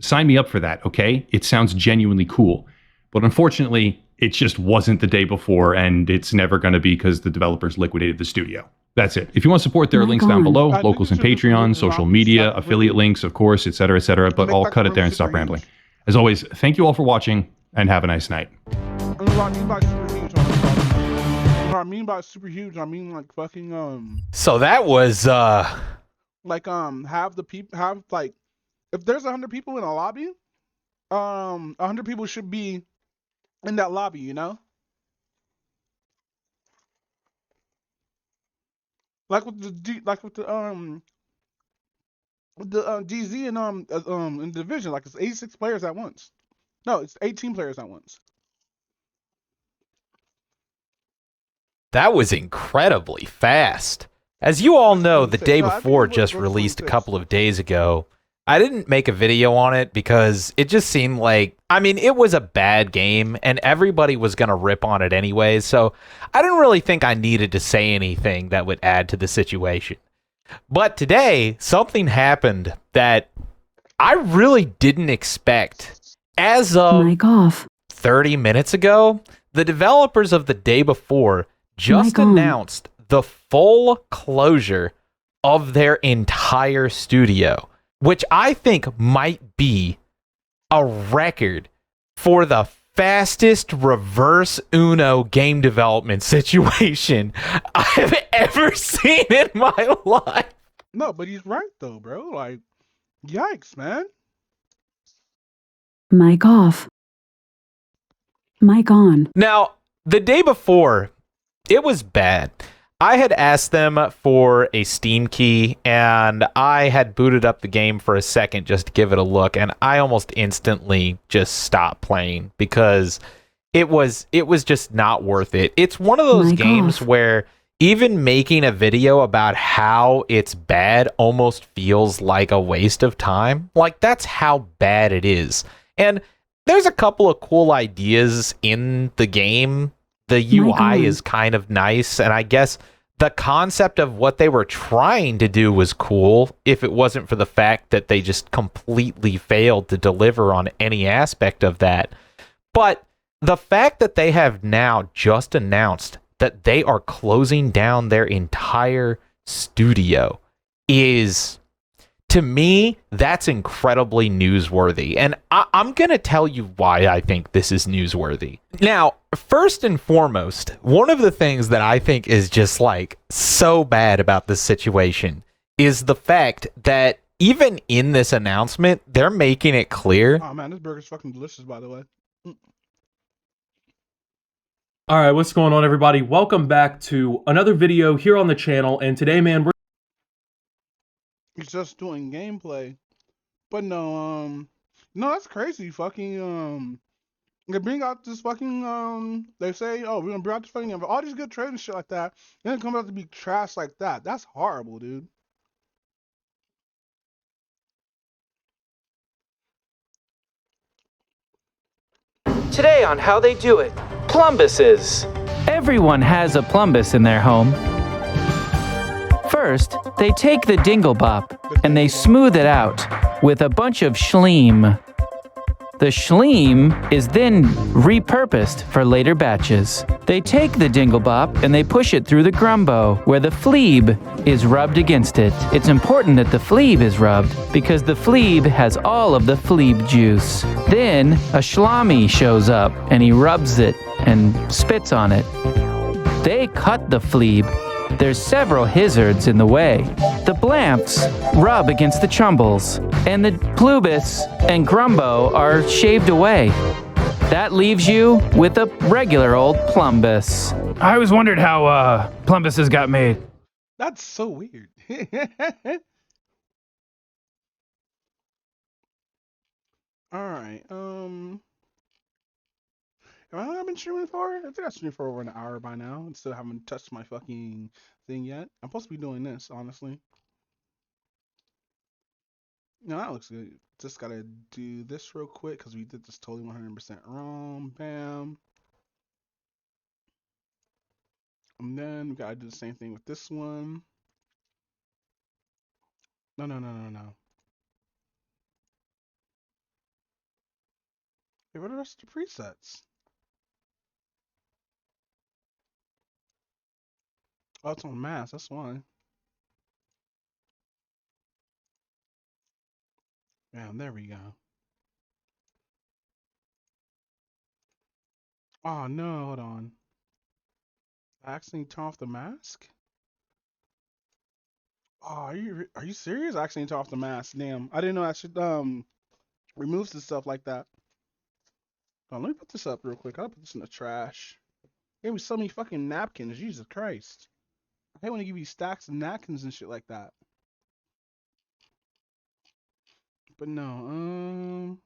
Sign me up for that, okay? It sounds genuinely cool. But unfortunately, it just wasn't the day before, and it's never going to be because the developers liquidated the studio. That's it. If you want to support, there are links down below, locals and Patreon, social media, affiliate links, of course, etc., but I'll cut it there and stop rambling. As always, thank you all for watching, and have a nice night. What I mean by super huge, I mean by super huge, I mean like fucking So that was like have the people have like if there's 100 people in a lobby, 100 people should be in that lobby, you know? Like with the DZ and in Division, like it's 86 players at once. No, it's 18 players at once. That was incredibly fast. As you all know, the day before just released a couple of days ago. I didn't make a video on it because it just seemed like, I mean, it was a bad game and everybody was going to rip on it anyways, so I didn't really think I needed to say anything that would add to the situation. But today, something happened that I really didn't expect. As of 30 minutes ago, the developers of the day before just announced the full closure of their entire studio, which I think might be a record for the fastest reverse Uno game development situation I've ever seen in my life. No, but he's right though, bro. Like, yikes, man. Mic off. Mic on. Now, the day before, it was bad. I had asked them for a Steam key, and I had booted up the game for a second just to give it a look, and I almost instantly just stopped playing because it was just not worth it. It's one of those games where even making a video about how it's bad almost feels like a waste of time. Like, that's how bad it is. And there's a couple of cool ideas in the game. The UI is kind of nice, and I guess the concept of what they were trying to do was cool if it wasn't for the fact that they just completely failed to deliver on any aspect of that. But the fact that they have now just announced that they are closing down their entire studio is, to me, that's incredibly newsworthy. And I'm going to tell you why I think this is newsworthy. Now, first and foremost, one of the things that I think is just like so bad about this situation is the fact that even in this announcement, they're making it clear. Oh man, this burger's fucking delicious, by the way. All right, what's going on, everybody? Welcome back to another video here on the channel. And today, man, He's just doing gameplay But no, that's crazy. Fucking they bring out this fucking they say, oh, we're gonna bring out this fucking all these good trailers and shit like that, and then it comes out to be trash like that. That's horrible, dude. Today on How They Do It, plumbuses. Everyone has a plumbus in their home. First, they take the dinglebop and they smooth it out with a bunch of schleem. The schleem is then repurposed for later batches. They take the dinglebop and they push it through the grumbo, where the fleeb is rubbed against it. It's important that the fleeb is rubbed because the fleeb has all of the fleeb juice. Then a shlami shows up and he rubs it and spits on it. They cut the fleeb. There's several hizzards in the way. The blamps rub against the chumbles, and the plubus and grumbo are shaved away. That leaves you with a regular old plumbus. I always wondered how plumbuses got made. That's so weird. Alright, have I been streaming for? I think I streamed for over an hour by now and still haven't touched my fucking thing yet. I'm supposed to be doing this, honestly. No, that looks good. Just gotta do this real quick because we did this totally 100% wrong. Bam. And then we gotta do the same thing with this one. No. Hey, what are the rest of the presets? Oh, it's on mass, that's why. Yeah, there we go. Oh no, hold on. I accidentally turn off the mask? Oh, are you serious? I accidentally turn off the mask. Damn. I didn't know I should remove some stuff like that. Oh, let me put this up real quick. I'll put this in the trash. Gave me so many fucking napkins, Jesus Christ. I hate when they give you stacks of napkins and shit like that. But no,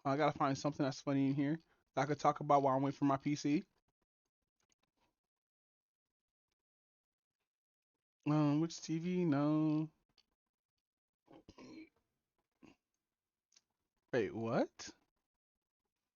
I gotta find something that's funny in here that I could talk about while I'm waiting for my PC. Which TV? No. Wait, what?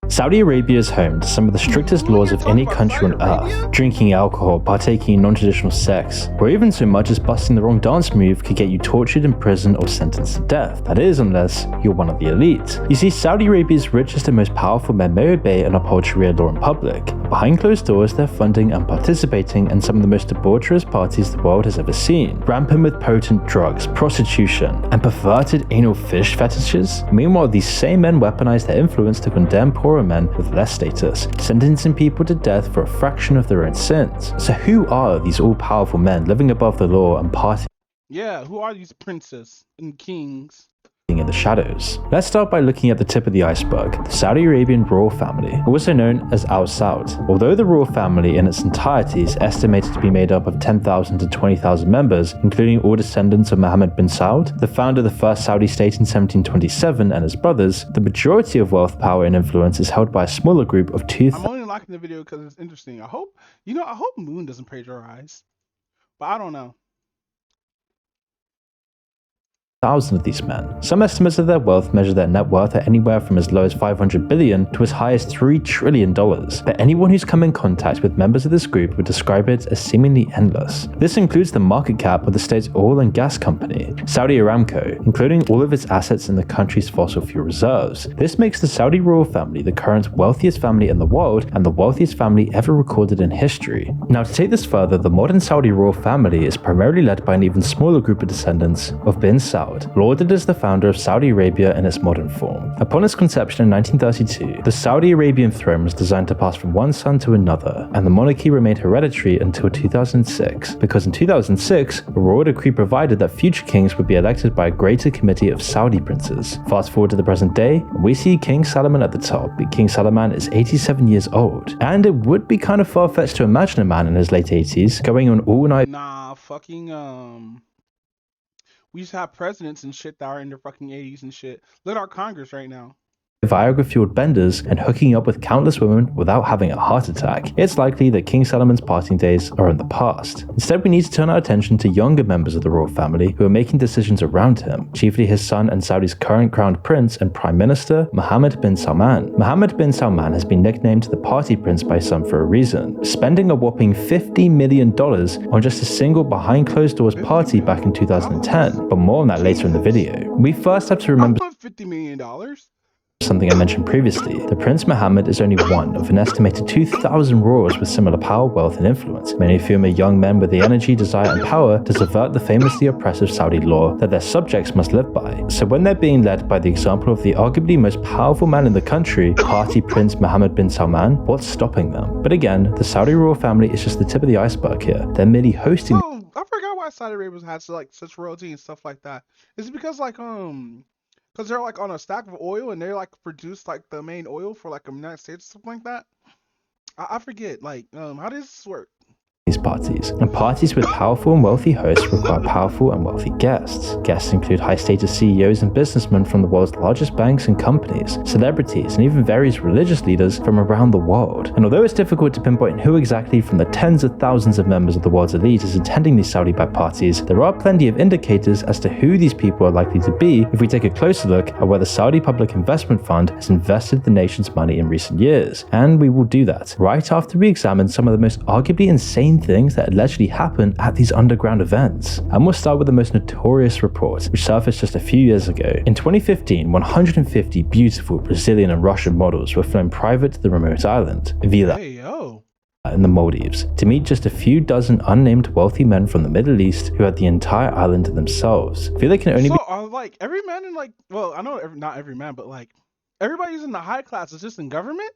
Saudi Arabia is home to some of the strictest laws of any country on earth. Drinking alcohol, partaking in non-traditional sex, or even so much as busting the wrong dance move could get you tortured in prison or sentenced to death. That is, unless you're one of the elite. You see, Saudi Arabia's richest and most powerful men may obey and uphold Sharia law in public. Behind closed doors, they're funding and participating in some of the most debaucherous parties the world has ever seen. Rampant with potent drugs, prostitution, and perverted anal fish fetishes. Meanwhile, these same men weaponize their influence to condemn poorer men with less status, sentencing people to death for a fraction of their own sins. So who are these all-powerful men living above the law and partying? Yeah, who are these princes and kings? In the shadows. Let's start by looking at the tip of the iceberg, the Saudi Arabian royal family, also known as Al Saud. Although the royal family in its entirety is estimated to be made up of 10,000 to 20,000 members, including all descendants of Mohammed bin Saud, the founder of the first Saudi state in 1727, and his brothers, the majority of wealth, power, and influence is held by a smaller group of 2,000. I'm only liking the video because it's interesting. I hope Moon doesn't plagiarize, but I don't know. Of these men. Some estimates of their wealth measure their net worth at anywhere from as low as $500 billion to as high as $3 trillion, but anyone who's come in contact with members of this group would describe it as seemingly endless. This includes the market cap of the state's oil and gas company, Saudi Aramco, including all of its assets in the country's fossil fuel reserves. This makes the Saudi royal family the current wealthiest family in the world and the wealthiest family ever recorded in history. Now, to take this further, the modern Saudi royal family is primarily led by an even smaller group of descendants of bin Saud. proud, lauded as the founder of Saudi Arabia in its modern form. Upon its conception in 1932, the Saudi Arabian throne was designed to pass from one son to another, and the monarchy remained hereditary until 2006, because in 2006, a royal decree provided that future kings would be elected by a greater committee of Saudi princes. Fast forward to the present day, and we see King Salman at the top. King Salman is 87 years old, and it would be kind of far-fetched to imagine a man in his late 80s going on all-night we used to have presidents and shit that are in their fucking 80s and shit. Look at our Congress right now. Viagra-fueled benders and hooking up with countless women without having a heart attack. It's likely that King Salomon's partying days are in the past. Instead, we need to turn our attention to younger members of the royal family who are making decisions around him, chiefly his son and Saudi's current crowned prince and prime minister, Mohammed bin Salman. Mohammed bin Salman has been nicknamed the party prince by some for a reason, spending a whopping $50 million on just a single behind closed doors party back in 2010, but more on that later in the video. We first have to remember $50 million? something I mentioned previously, that Prince Mohammed is only one of an estimated 2,000 royals with similar power, wealth, and influence, many of whom are young men with the energy, desire, and power to subvert the famously oppressive Saudi law that their subjects must live by. So when they're being led by the example of the arguably most powerful man in the country, party Prince Mohammed bin Salman, what's stopping them? But again, the Saudi royal family is just the tip of the iceberg here. They're merely hosting. Oh, I forgot why Saudi Arabia has like such royalty and stuff like that. Is it because because they're like on a stack of oil and they like produce like the main oil for like the United States or something like that? I forget. Like, how does this work? These parties. And parties with powerful and wealthy hosts require powerful and wealthy guests. Guests include high-status CEOs and businessmen from the world's largest banks and companies, celebrities, and even various religious leaders from around the world. And although it's difficult to pinpoint who exactly from the tens of thousands of members of the world's elite is attending these Saudi-backed parties, there are plenty of indicators as to who these people are likely to be if we take a closer look at where the Saudi Public Investment Fund has invested the nation's money in recent years. And we will do that right after we examine some of the most arguably insane things that allegedly happen at these underground events. And we'll start with the most notorious report, which surfaced just a few years ago. In 2015, 150 beautiful Brazilian and Russian models were flown private to the remote island, Vila, in the Maldives, to meet just a few dozen unnamed wealthy men from the Middle East who had the entire island to themselves. Vila can only be are like every man in like, well, I know not every man, but like everybody's in the high class is just in government?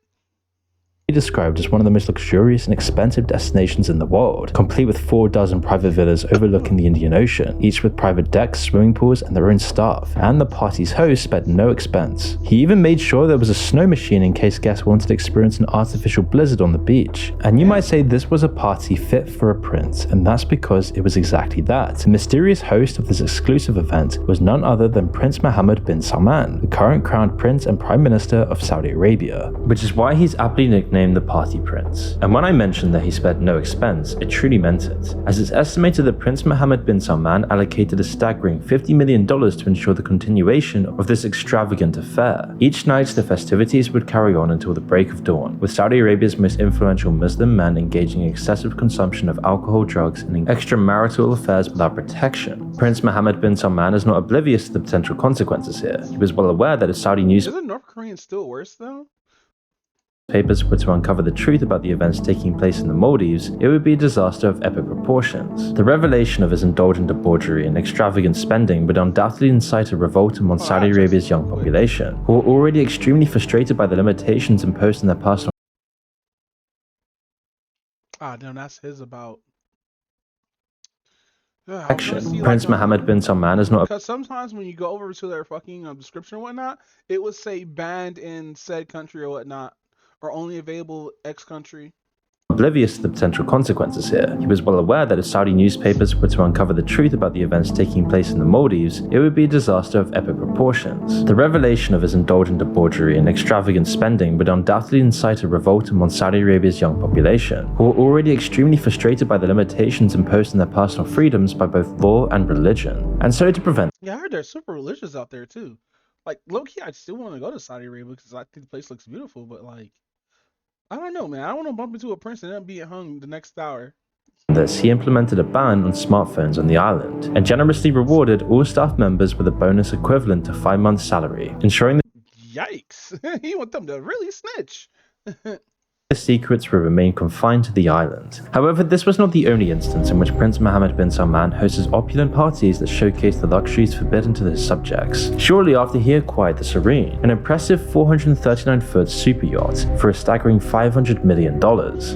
described as one of the most luxurious and expensive destinations in the world, complete with 4 dozen private villas overlooking the Indian Ocean, each with private decks, swimming pools, and their own staff. And the party's host spared no expense. He even made sure there was a snow machine in case guests wanted to experience an artificial blizzard on the beach. And you might say this was a party fit for a prince, and that's because it was exactly that. The mysterious host of this exclusive event was none other than Prince Mohammed bin Salman, the current crowned prince and prime minister of Saudi Arabia, which is why he's aptly nicknamed the Party Prince. And when I mentioned that he spared no expense, it truly meant it, as it's estimated that Prince Mohammed bin Salman allocated a staggering $50 million to ensure the continuation of this extravagant affair. Each night, the festivities would carry on until the break of dawn, with Saudi Arabia's most influential Muslim men engaging in excessive consumption of alcohol, drugs, and extramarital affairs without protection. Prince Mohammed bin Salman is not oblivious to the potential consequences here. He was well aware that if Saudi news Isn't North Korean still worse though? papers were to uncover the truth about the events taking place in the Maldives, it would be a disaster of epic proportions. The revelation of his indulgent debauchery and extravagant spending would undoubtedly incite a revolt among Saudi Arabia's young population, who are already extremely frustrated by the limitations imposed on their personal Damn, that's his about. action. Prince Mohammed bin Salman is not Because sometimes when you go over to their fucking description and whatnot, it would say banned in said country or whatnot, or only available X country. oblivious to the potential consequences here. He was well aware that if Saudi newspapers were to uncover the truth about the events taking place in the Maldives, it would be a disaster of epic proportions. The revelation of his indulgent debauchery and extravagant spending would undoubtedly incite a revolt among Saudi Arabia's young population, who are already extremely frustrated by the limitations imposed on their personal freedoms by both law and religion. And so to prevent Yeah, I heard they're super religious out there too. Like, low-key, I still want to go to Saudi Arabia because I think the place looks beautiful, but like, I don't know, man. I don't want to bump into a prince and then be hung the next hour. this, he implemented a ban on smartphones on the island, and generously rewarded all staff members with a bonus equivalent to 5 months' salary, ensuring that Yikes. He want them to really snitch. secrets would remain confined to the island. However, this was not the only instance in which Prince Mohammed bin Salman hosted opulent parties that showcased the luxuries forbidden to his subjects. Shortly after he acquired the Serene, an impressive 439-foot super yacht for a staggering $500 million.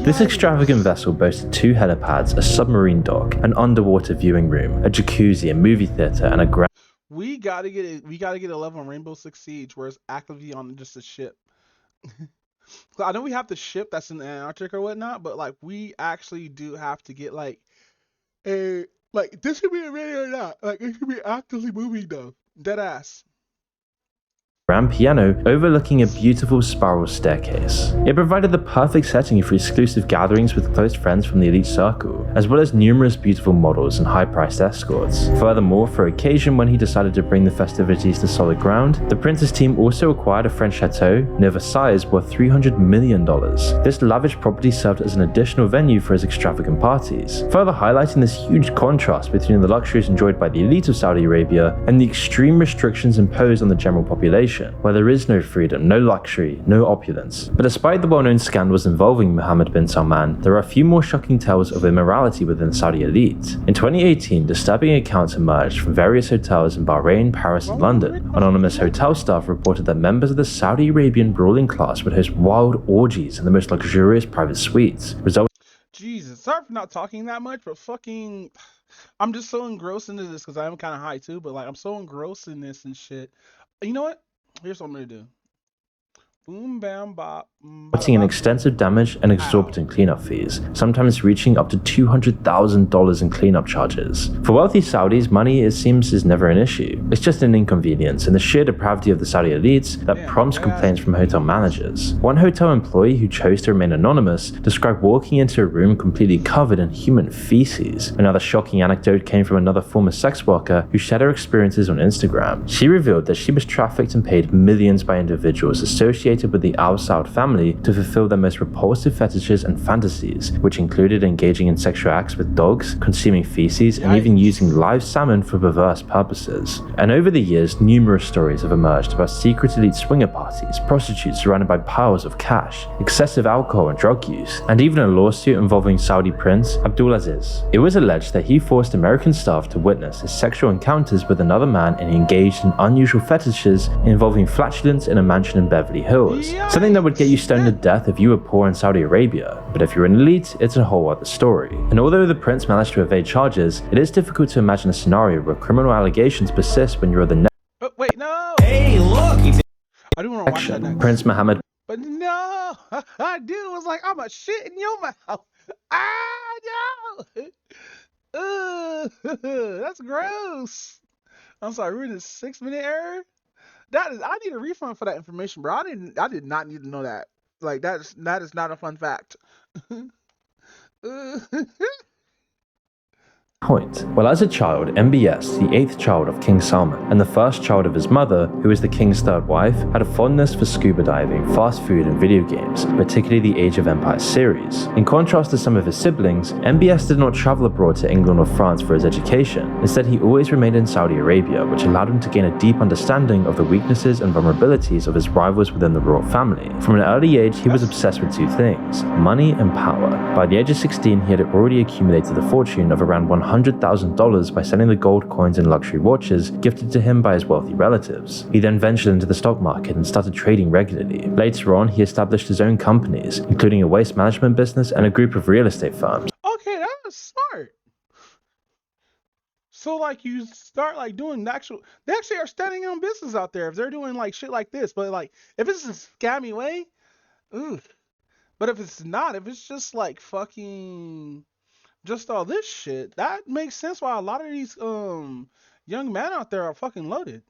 This extravagant vessel boasted 2 helipads, a submarine dock, an underwater viewing room, a jacuzzi, a movie theater, and a grand We gotta get a level on Rainbow Six Siege where it's actively on just a ship. I know we have the ship that's in Antarctica or whatnot, but like we actually do have to get like a this should be a radio or not. Like it should be actively moving though. Dead ass. grand piano overlooking a beautiful spiral staircase. It provided the perfect setting for exclusive gatherings with close friends from the elite circle, as well as numerous beautiful models and high-priced escorts. Furthermore, for occasion when he decided to bring the festivities to solid ground, the prince's team also acquired a French chateau near Versailles worth $300 million. This lavish property served as an additional venue for his extravagant parties, further highlighting this huge contrast between the luxuries enjoyed by the elite of Saudi Arabia and the extreme restrictions imposed on the general population, where there is no freedom, no luxury, no opulence. But despite the well-known scandals involving Mohammed bin Salman, there are a few more shocking tales of immorality within the Saudi elite. In 2018, disturbing accounts emerged from various hotels in Bahrain, Paris, and London. Anonymous hotel staff reported that members of the Saudi Arabian ruling class would host wild orgies in the most luxurious private suites, resulting Jesus, sorry for not talking that much, but fucking, I'm just so engrossed into this because I'm kind of high too, but like I'm so engrossed in this and shit. You know what? Here's what I'm gonna do. Boom, bam, bop. in extensive damage and exorbitant cleanup fees, sometimes reaching up to $200,000 in cleanup charges. For wealthy Saudis, money, it seems, is never an issue. It's just an inconvenience and the sheer depravity of the Saudi elites that prompts complaints from hotel managers. One hotel employee who chose to remain anonymous described walking into a room completely covered in human feces. Another shocking anecdote came from another former sex worker who shared her experiences on Instagram. She revealed that she was trafficked and paid millions by individuals associated with the Al Saud family to fulfill their most repulsive fetishes and fantasies, which included engaging in sexual acts with dogs, consuming feces, and even using live salmon for perverse purposes. And over the years, numerous stories have emerged about secret elite swinger parties, prostitutes surrounded by piles of cash, excessive alcohol and drug use, and even a lawsuit involving Saudi Prince Abdulaziz. It was alleged that he forced American staff to witness his sexual encounters with another man and engaged in unusual fetishes involving flatulence in a mansion in Beverly Hills. Something that would get you stoned to death if you were poor in Saudi Arabia. But if you're an elite, it's a whole other story. And although the prince managed to evade charges, it is difficult to imagine a scenario where criminal allegations persist when you're the next. Wait, no! Hey, look! I do want to watch that next. Prince Mohammed. But no! I dude was like, I'm a shit in your mouth. Ah, no! That's gross. I'm sorry, we're in a 6-minute error. I need a refund for that information, bro. I did not need to know that. Like that is not a fun fact. Well, as a child, MBS, the 8th child of King Salman and the first child of his mother, who was the king's 3rd wife, had a fondness for scuba diving, fast food, and video games, particularly the Age of Empires series. In contrast to some of his siblings, MBS did not travel abroad to England or France for his education. Instead, he always remained in Saudi Arabia, which allowed him to gain a deep understanding of the weaknesses and vulnerabilities of his rivals within the royal family. From an early age, he was obsessed with 2 things: money and power. By the age of 16, he had already accumulated a fortune of around $100,000 by selling the gold coins and luxury watches gifted to him by his wealthy relatives. He then ventured into the stock market and started trading regularly. Later on, he established his own companies, including a waste management business and a group of real estate firms. Okay, that was smart. So like you start like doing they actually are standing on business out there if they're doing like shit like this. But like if it's a scammy way, ooh. But if it's not, if it's just like fucking just all this shit, that makes sense why a lot of these young men out there are fucking loaded.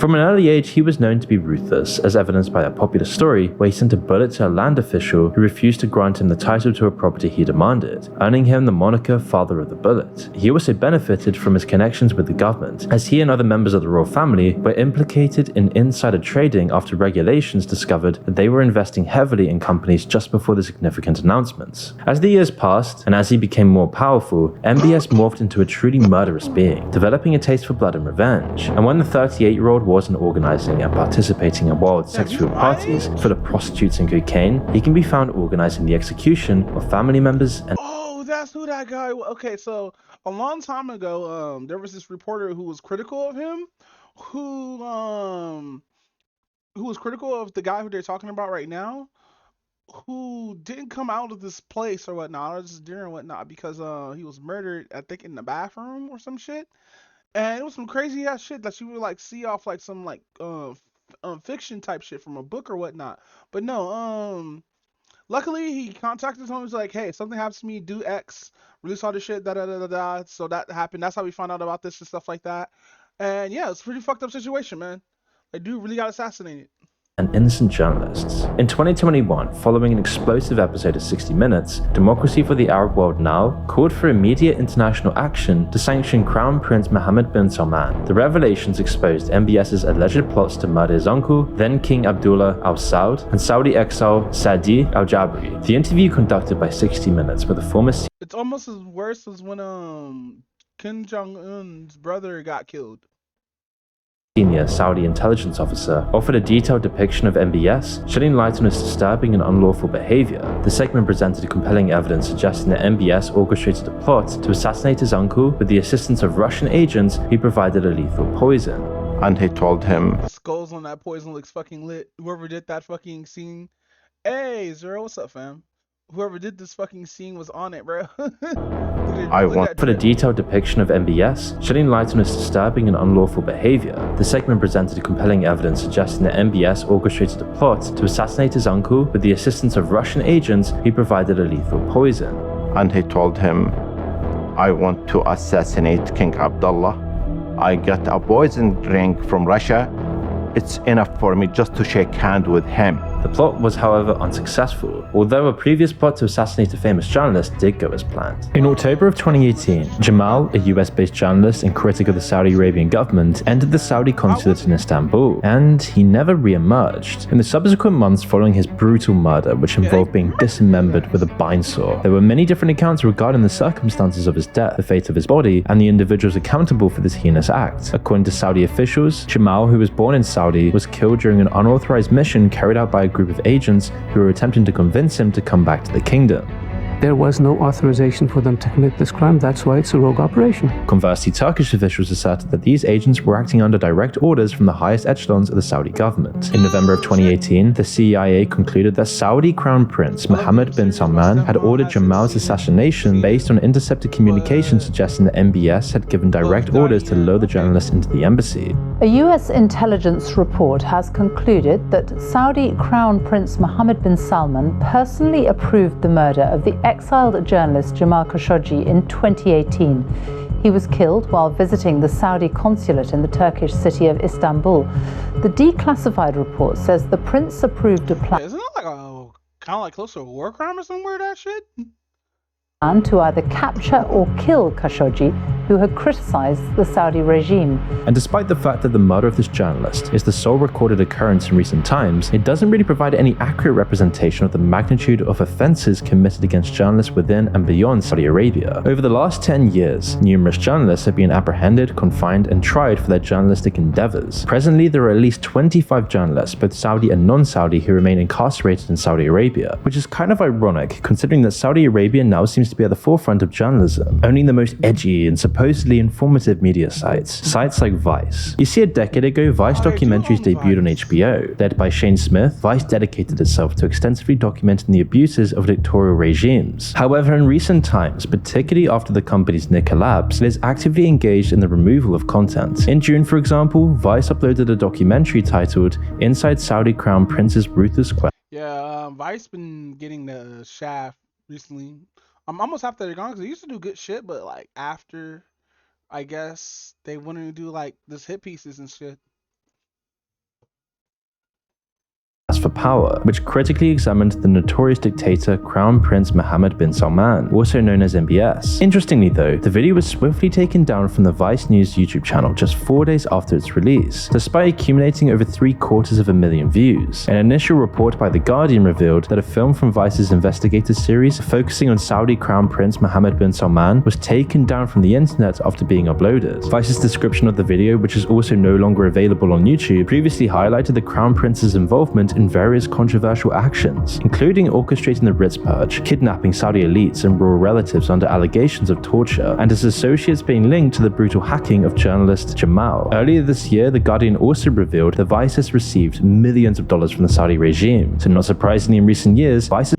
From an early age, he was known to be ruthless, as evidenced by a popular story where he sent a bullet to a land official who refused to grant him the title to a property he demanded, earning him the moniker Father of the Bullet. He also benefited from his connections with the government, as he and other members of the royal family were implicated in insider trading after regulations discovered that they were investing heavily in companies just before the significant announcements. As the years passed, and as he became more powerful, MBS morphed into a truly murderous being, developing a taste for blood and revenge. And when the 38-year-old 20-year-old wasn't organizing and participating in wild sexual parties full of prostitutes and cocaine, he can be found organizing the execution of family members and Oh, that's who that guy was. Okay, so a long time ago, there was this reporter who was critical of him, who was critical of the guy who they're talking about right now, who didn't come out of this place or whatnot, or this dinner and whatnot, because he was murdered, I think, in the bathroom or some shit. And it was some crazy ass shit that you would like see off like some like fiction type shit from a book or whatnot. But no, luckily he contacted him. He was like, hey, something happens to me, do X, release all this shit, da da da da da. So that happened. That's how we found out about this and stuff like that. And yeah, it's a pretty fucked up situation, man. Like, dude really got assassinated. innocent journalists. In 2021, following an explosive episode of 60 Minutes, Democracy for the Arab World Now called for immediate international action to sanction Crown Prince Mohammed bin Salman. The revelations exposed MBS's alleged plots to murder his uncle, then King Abdullah Al Saud, and Saudi exile Saadi Al Jabri. The interview conducted by 60 Minutes with a former It's almost as worse as when Kim Jong-un's brother got killed. senior Saudi intelligence officer offered a detailed depiction of MBS, shedding light on his disturbing and unlawful behavior. The segment presented compelling evidence suggesting that MBS orchestrated a plot to assassinate his uncle with the assistance of Russian agents who provided a lethal poison. And he told him, The skulls on that poison looks fucking lit. Whoever did that fucking scene. Hey, Zero, what's up, fam? Whoever did this fucking scene was on it, bro. I want for the detailed depiction of MBS, shedding light on his disturbing and unlawful behavior. The segment presented compelling evidence suggesting that MBS orchestrated a plot to assassinate his uncle with the assistance of Russian agents who provided a lethal poison. And he told him, I want to assassinate King Abdullah. I got a poison drink from Russia. It's enough for me just to shake hands with him. The plot was, however, unsuccessful, although a previous plot to assassinate a famous journalist did go as planned. In October of 2018, Jamal, a US-based journalist and critic of the Saudi Arabian government, entered the Saudi consulate in Istanbul, and he never re-emerged. In the subsequent months following his brutal murder, which involved being dismembered with a bindsaw, there were many different accounts regarding the circumstances of his death, the fate of his body, and the individuals accountable for this heinous act. According to Saudi officials, Jamal, who was born in Saudi, was killed during an unauthorized mission carried out by a group of agents who were attempting to convince him to come back to the kingdom. There was no authorization for them to commit this crime. That's why it's a rogue operation. Conversely, Turkish officials asserted that these agents were acting under direct orders from the highest echelons of the Saudi government. In November of 2018, the CIA concluded that Saudi Crown Prince Mohammed bin Salman had ordered Jamal's assassination based on intercepted communications suggesting that MBS had given direct orders to lure the journalist into the embassy. A US intelligence report has concluded that Saudi Crown Prince Mohammed bin Salman personally approved the murder of the exiled journalist Jamal Khashoggi in 2018. He was killed while visiting the Saudi consulate in the Turkish city of Istanbul. The declassified report says the prince approved a plan. Isn't that like a kind of like close to a war crime or somewhere, that shit? And to either capture or kill Khashoggi, who had criticized the Saudi regime. And despite the fact that the murder of this journalist is the sole recorded occurrence in recent times, it doesn't really provide any accurate representation of the magnitude of offenses committed against journalists within and beyond Saudi Arabia. Over the last 10 years, numerous journalists have been apprehended, confined, and tried for their journalistic endeavors. Presently, there are at least 25 journalists, both Saudi and non-Saudi, who remain incarcerated in Saudi Arabia, which is kind of ironic considering that Saudi Arabia now seems to be at the forefront of journalism, owning the most edgy and supposedly informative media sites like Vice. You see, a decade ago, Vice documentaries debuted on HBO. Led by Shane Smith, Vice dedicated itself to extensively documenting the abuses of dictatorial regimes. However, in recent times, particularly after the company's Nika Labs, it is actively engaged in the removal of content. In June, for example, Vice uploaded a documentary titled Inside Saudi Crown Prince's Ruthless Quest. Yeah, Vice been getting the shaft recently. I'm almost after they're gone because they used to do good shit, but like after, I guess they wanted to do like this hit pieces and shit. Lust for Power, which critically examined the notorious dictator Crown Prince Mohammed bin Salman, also known as MBS. Interestingly though, the video was swiftly taken down from the Vice News YouTube channel just 4 days after its release, despite accumulating over 750,000 views. An initial report by The Guardian revealed that a film from Vice's Investigators series focusing on Saudi Crown Prince Mohammed bin Salman was taken down from the internet after being uploaded. Vice's description of the video, which is also no longer available on YouTube, previously highlighted the Crown Prince's involvement in various controversial actions, including orchestrating the Ritz Purge, kidnapping Saudi elites and royal relatives under allegations of torture, and his associates being linked to the brutal hacking of journalist Jamal. Earlier this year, The Guardian also revealed that Vice has received millions of dollars from the Saudi regime. So not surprisingly, in recent years, Vice's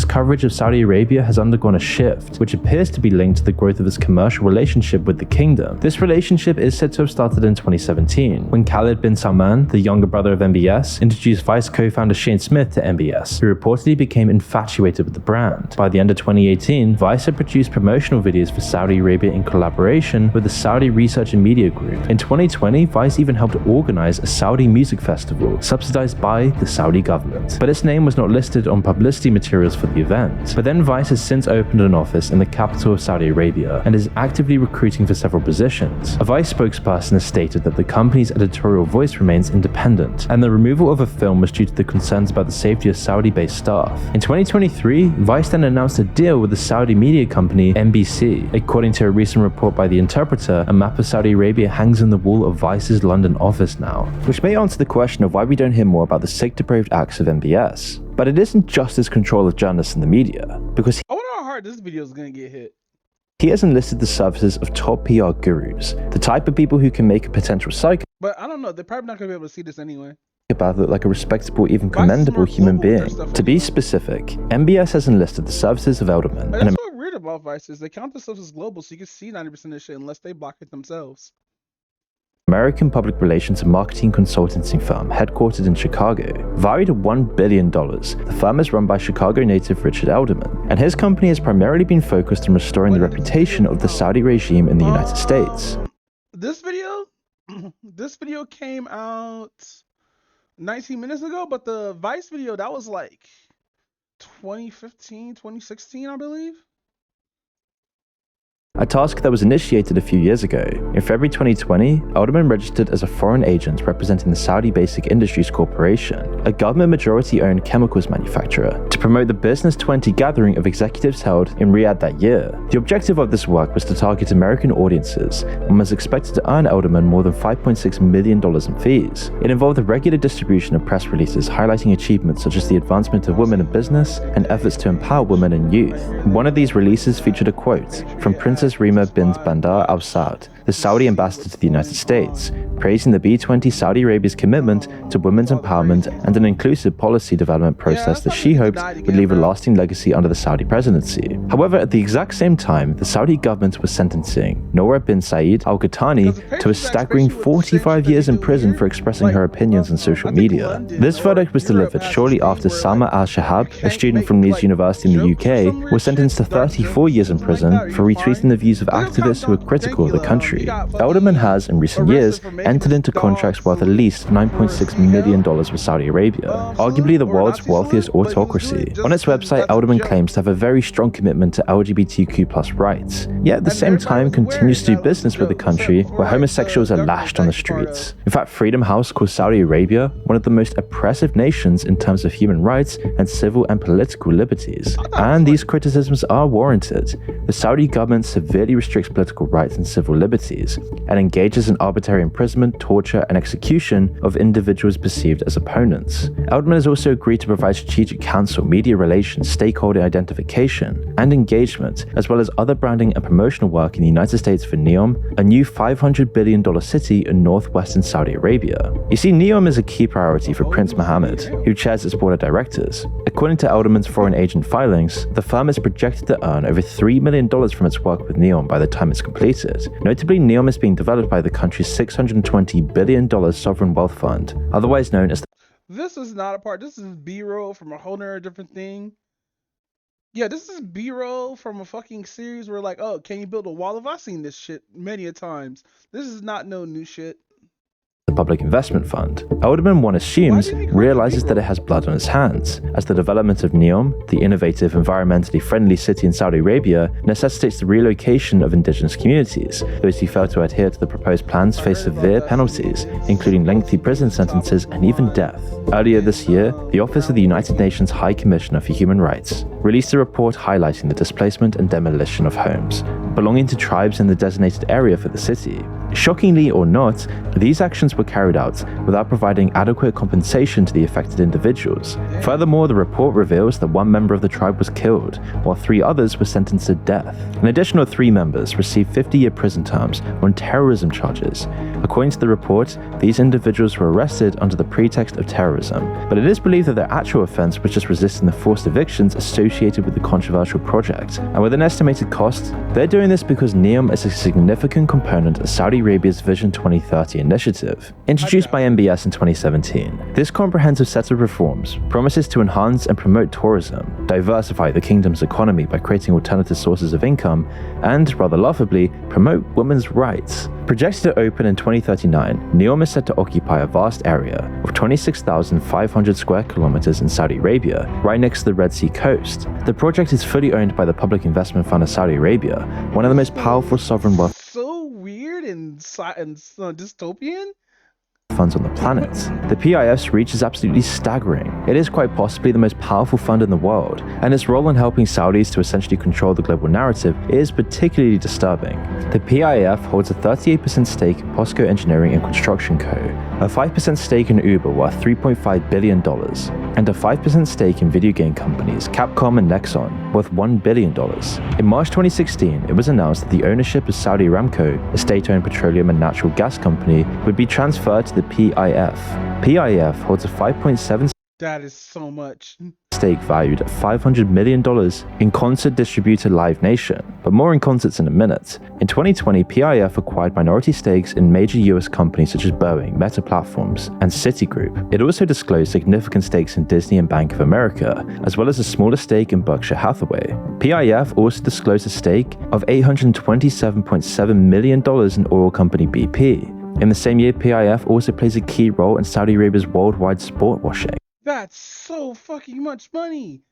coverage of Saudi Arabia has undergone a shift, which appears to be linked to the growth of its commercial relationship with the kingdom. This relationship is said to have started in 2017, when Khalid bin Salman, the younger brother of MBS, introduced Vice co-founder Shane Smith to MBS, who reportedly became infatuated with the brand. By the end of 2018, Vice had produced promotional videos for Saudi Arabia in collaboration with the Saudi Research and Media Group. In 2020, Vice even helped organize a Saudi music festival, subsidized by the Saudi government. But its name was not listed on publicity materials for the event. But then Vice has since opened an office in the capital of Saudi Arabia and is actively recruiting for several positions. A Vice spokesperson has stated that the company's editorial voice remains independent, and the removal of a film was due to the concerns about the safety of Saudi-based staff. In 2023, Vice then announced a deal with the Saudi media company NBC. According to a recent report by The Interpreter, a map of Saudi Arabia hangs on the wall of Vice's London office now, which may answer the question of why we don't hear more about the sick depraved acts of MBS. But it isn't just his control of journalists in the media, because I wonder how hard this video is gonna get hit. he has enlisted the services of top PR gurus, the type of people who can make a potential psychopath But I don't know, they're probably not gonna be able to see this anyway. look like a respectable, even commendable human being. To be specific, MBS has enlisted the services of Elderman, That's so weird about Vice is they count themselves as global, so you can see 90% of this shit unless they block it themselves. American public relations and marketing consultancy firm headquartered in Chicago. Valued at $1 billion, the firm is run by Chicago native Richard Elderman, and his company has primarily been focused on restoring the reputation of the Saudi regime in the United States. This video came out 19 minutes ago, but the Vice video, that was like 2015, 2016, I believe. A task that was initiated a few years ago. In February 2020, Elderman registered as a foreign agent representing the Saudi Basic Industries Corporation, a government majority-owned chemicals manufacturer, to promote the Business 20 gathering of executives held in Riyadh that year. The objective of this work was to target American audiences and was expected to earn Elderman more than $5.6 million in fees. It involved a regular distribution of press releases highlighting achievements such as the advancement of women in business and efforts to empower women and youth. One of these releases featured a quote from Princess Rima bint Bandar Al Saud, the Saudi ambassador to the United States, praising the B20 Saudi Arabia's commitment to women's empowerment and an inclusive policy development process that she hoped would leave a lasting legacy under the Saudi presidency. However, at the exact same time, the Saudi government was sentencing Noura bin Saeed Al Qahtani to a staggering 45 years in prison for expressing her opinions on social media. This verdict was delivered shortly after Salma Al Shahab, a student from Leeds University in the UK, was sentenced to 34 years in prison for retweeting the views of activists who were critical of the country. Elderman has, in recent years, entered into contracts worth at least $9.6 million with Saudi Arabia, arguably the world's wealthiest autocracy. On its website, Elderman claims to have a very strong commitment to LGBTQ+ rights, yet at the same time continues to do business with a country where homosexuals are lashed on the streets. In fact, Freedom House calls Saudi Arabia one of the most oppressive nations in terms of human rights and civil and political liberties. And these criticisms are warranted. The Saudi government severely restricts political rights and civil liberties, and engages in arbitrary imprisonment, torture, and execution of individuals perceived as opponents. Elderman has also agreed to provide strategic counsel, media relations, stakeholder identification, and engagement, as well as other branding and promotional work in the United States for NEOM, a new $500 billion city in northwestern Saudi Arabia. You see, NEOM is a key priority for Prince Mohammed, who chairs its board of directors. According to Elderman's foreign agent filings, the firm is projected to earn over $3 million from its work with NEOM by the time it's completed. Notably, NEOM is being developed by the country's $620 billion sovereign wealth fund, otherwise known as the This is not a part. This is B-roll from a whole nother different thing. Yeah, this is B-roll from a fucking series where like, oh, can you build a wall? I've seen this shit many a times. This is not no new shit. the Public Investment Fund. Alderman 1 assumes, realizes that it has blood on its hands, as the development of NEOM, the innovative, environmentally friendly city in Saudi Arabia, necessitates the relocation of indigenous communities. Those who fail to adhere to the proposed plans face severe penalties, including lengthy prison sentences and even death. Earlier this year, the Office of the United Nations High Commissioner for Human Rights released a report highlighting the displacement and demolition of homes belonging to tribes in the designated area for the city. Shockingly or not, these actions were carried out without providing adequate compensation to the affected individuals. Furthermore, the report reveals that one member of the tribe was killed, while 3 others were sentenced to death. An additional 3 members received 50-year prison terms on terrorism charges. According to the report, these individuals were arrested under the pretext of terrorism, but it is believed that their actual offense was just resisting the forced evictions associated with the controversial project. And with an estimated cost, they're doing this because NEOM is a significant component of Saudi Arabia's Vision 2030 initiative. Introduced by MBS in 2017, this comprehensive set of reforms promises to enhance and promote tourism, diversify the kingdom's economy by creating alternative sources of income, and, rather laughably, promote women's rights. Projected to open in 2039, NEOM is set to occupy a vast area of 26,500 square kilometers in Saudi Arabia, right next to the Red Sea coast. The project is fully owned by the Public Investment Fund of Saudi Arabia, one of the most powerful sovereign wealth So weird and dystopian. funds on the planet. The PIF's reach is absolutely staggering. It is quite possibly the most powerful fund in the world, and its role in helping Saudis to essentially control the global narrative is particularly disturbing. The PIF holds a 38% stake in POSCO Engineering and Construction Co., a 5% stake in Uber worth $3.5 billion, and a 5% stake in video game companies Capcom and Nexon worth $1 billion. In March 2016, it was announced that the ownership of Saudi Aramco, a state-owned petroleum and natural gas company, would be transferred to the PIF. PIF holds a 5.7% That is so much. stake valued at $500 million in concert distributor Live Nation, but more in concerts in a minute. In 2020, PIF acquired minority stakes in major US companies such as Boeing, Meta Platforms, and Citigroup. It also disclosed significant stakes in Disney and Bank of America, as well as a smaller stake in Berkshire Hathaway. PIF also disclosed a stake of $827.7 million in oil company BP. In the same year, PIF also plays a key role in Saudi Arabia's worldwide sport washing. That's so fucking much money.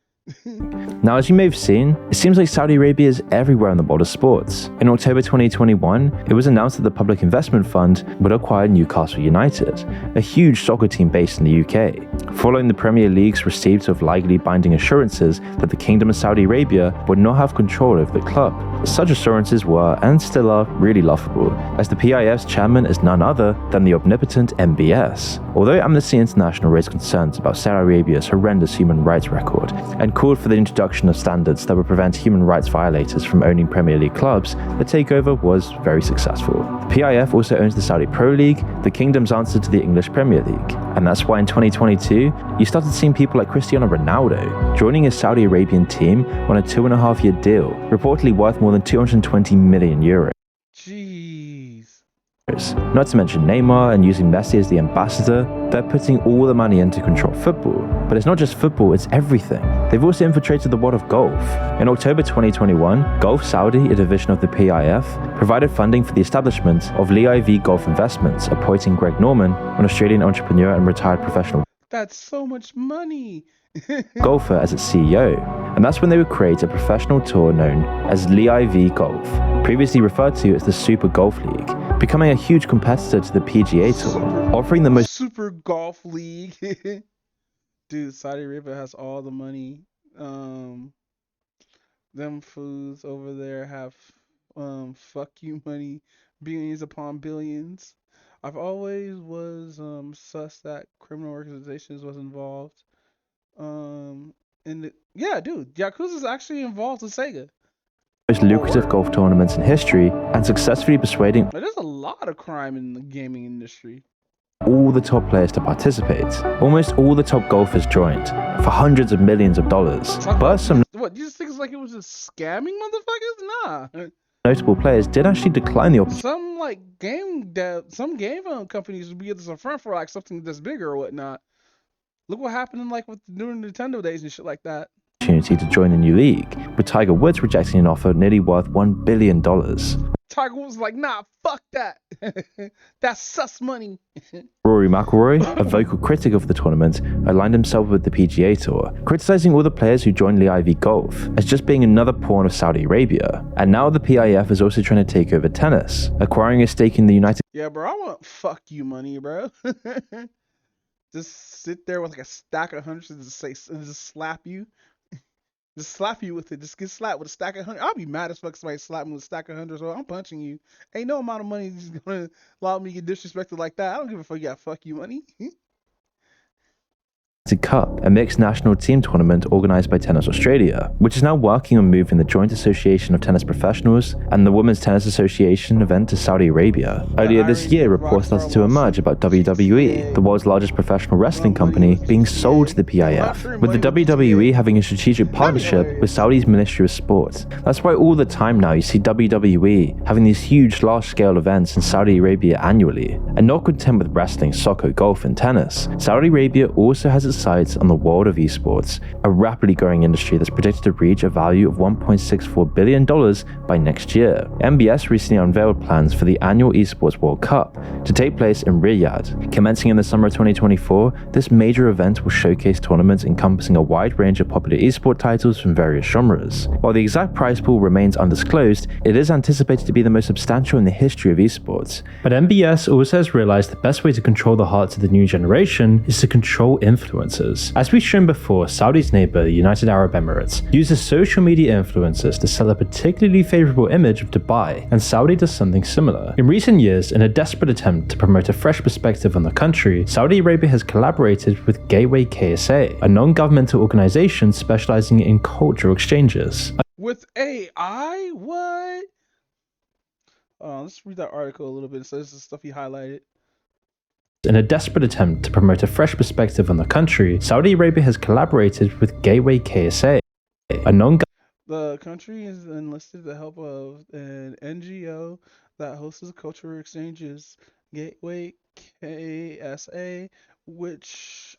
Now, as you may have seen, it seems like Saudi Arabia is everywhere in the world of sports. In October 2021, it was announced that the Public Investment Fund would acquire Newcastle United, a huge soccer team based in the UK, following the Premier League's receipt of legally binding assurances that the Kingdom of Saudi Arabia would not have control over the club. Such assurances were, and still are, really laughable, as the PIF's chairman is none other than the omnipotent MBS. Although Amnesty International raised concerns about Saudi Arabia's horrendous human rights record and called for the introduction of standards that would prevent human rights violators from owning Premier League clubs, the takeover was very successful. The PIF also owns the Saudi Pro League, the kingdom's answer to the English Premier League. And that's why in 2022, you started seeing people like Cristiano Ronaldo joining a Saudi Arabian team on a 2.5-year deal, reportedly worth more than 220 million euros. Not to mention Neymar and using Messi as the ambassador, they're putting all the money in to control football. But it's not just football, it's everything. They've also infiltrated the world of golf. In October 2021, Golf Saudi, a division of the PIF, provided funding for the establishment of LIV Golf Investments, appointing Greg Norman, an Australian entrepreneur and retired professional That's so much money. golfer, as its CEO. And that's when they would create a professional tour known as LIV Golf, previously referred to as the Super Golf League, becoming a huge competitor to the PGA Tour, offering the most Super Golf League. Dude, Saudi Arabia has all the money. Them fools over there have fuck you money, billions upon billions. I've always was sus that criminal organizations was involved. Yeah, dude, Yakuza's actually involved with Sega. most lucrative golf tournaments in history and successfully persuading There's a lot of crime in the gaming industry. all the top players to participate. Almost all the top golfers joined for hundreds of millions of dollars. But some What, you just think it's like it was just scamming motherfuckers? Nah. notable players did actually decline the opportunity Some game companies would be at the front for like something that's bigger or whatnot. Look what happened in, like with during Nintendo days and shit like that. to join the new league, with Tiger Woods rejecting an offer nearly worth $1 billion. Tiger was like, nah, fuck that. That's sus money. Rory McIlroy, a vocal critic of the tournament, aligned himself with the PGA Tour, criticizing all the players who joined Lee Ivy Golf as just being another pawn of Saudi Arabia. And now the PIF is also trying to take over tennis, acquiring a stake in the United. Yeah, bro, I want fuck you money, bro. Just sit there with like a stack of hundreds and just slap you. Just slap you with it. Just get slapped with a stack of hundreds. I'll be mad as fuck if somebody slap me with a stack of hundreds. Or I'm punching you. Ain't no amount of money is gonna allow me to get disrespected like that. I don't give a fuck. You got fuck you money. Cup, a mixed national team tournament organized by Tennis Australia, which is now working on moving the Joint Association of Tennis Professionals and the Women's Tennis Association event to Saudi Arabia. Earlier this year, reports started to emerge about WWE, the world's largest professional wrestling company, being sold to the PIF, with the WWE having a strategic partnership with Saudi's Ministry of Sport. That's why all the time now you see WWE having these huge large-scale events in Saudi Arabia annually. And not content with wrestling, soccer, golf, and tennis, Saudi Arabia also has its sights on the world of esports, a rapidly growing industry that's predicted to reach a value of $1.64 billion by next year. MBS recently unveiled plans for the annual Esports World Cup to take place in Riyadh. Commencing in the summer of 2024, this major event will showcase tournaments encompassing a wide range of popular esport titles from various genres. While the exact prize pool remains undisclosed, it is anticipated to be the most substantial in the history of esports. But MBS also has realized the best way to control the hearts of the new generation is to control influencers. As we've shown before, Saudi's neighbor, the United Arab Emirates, uses social media influencers to sell a particularly favorable image of Dubai, and Saudi does something similar. In recent years, in a desperate attempt to promote a fresh perspective on the country, Saudi Arabia has collaborated with Gateway KSA, a non-governmental organization specializing in cultural exchanges. With AI? What? Let's read that article a little bit. So this is stuff he highlighted. In a desperate attempt to promote a fresh perspective on the country, Saudi Arabia has collaborated with Gateway KSA, a non-governmental. The country is enlisted the help of an NGO that hosts cultural exchanges, Gateway KSA, which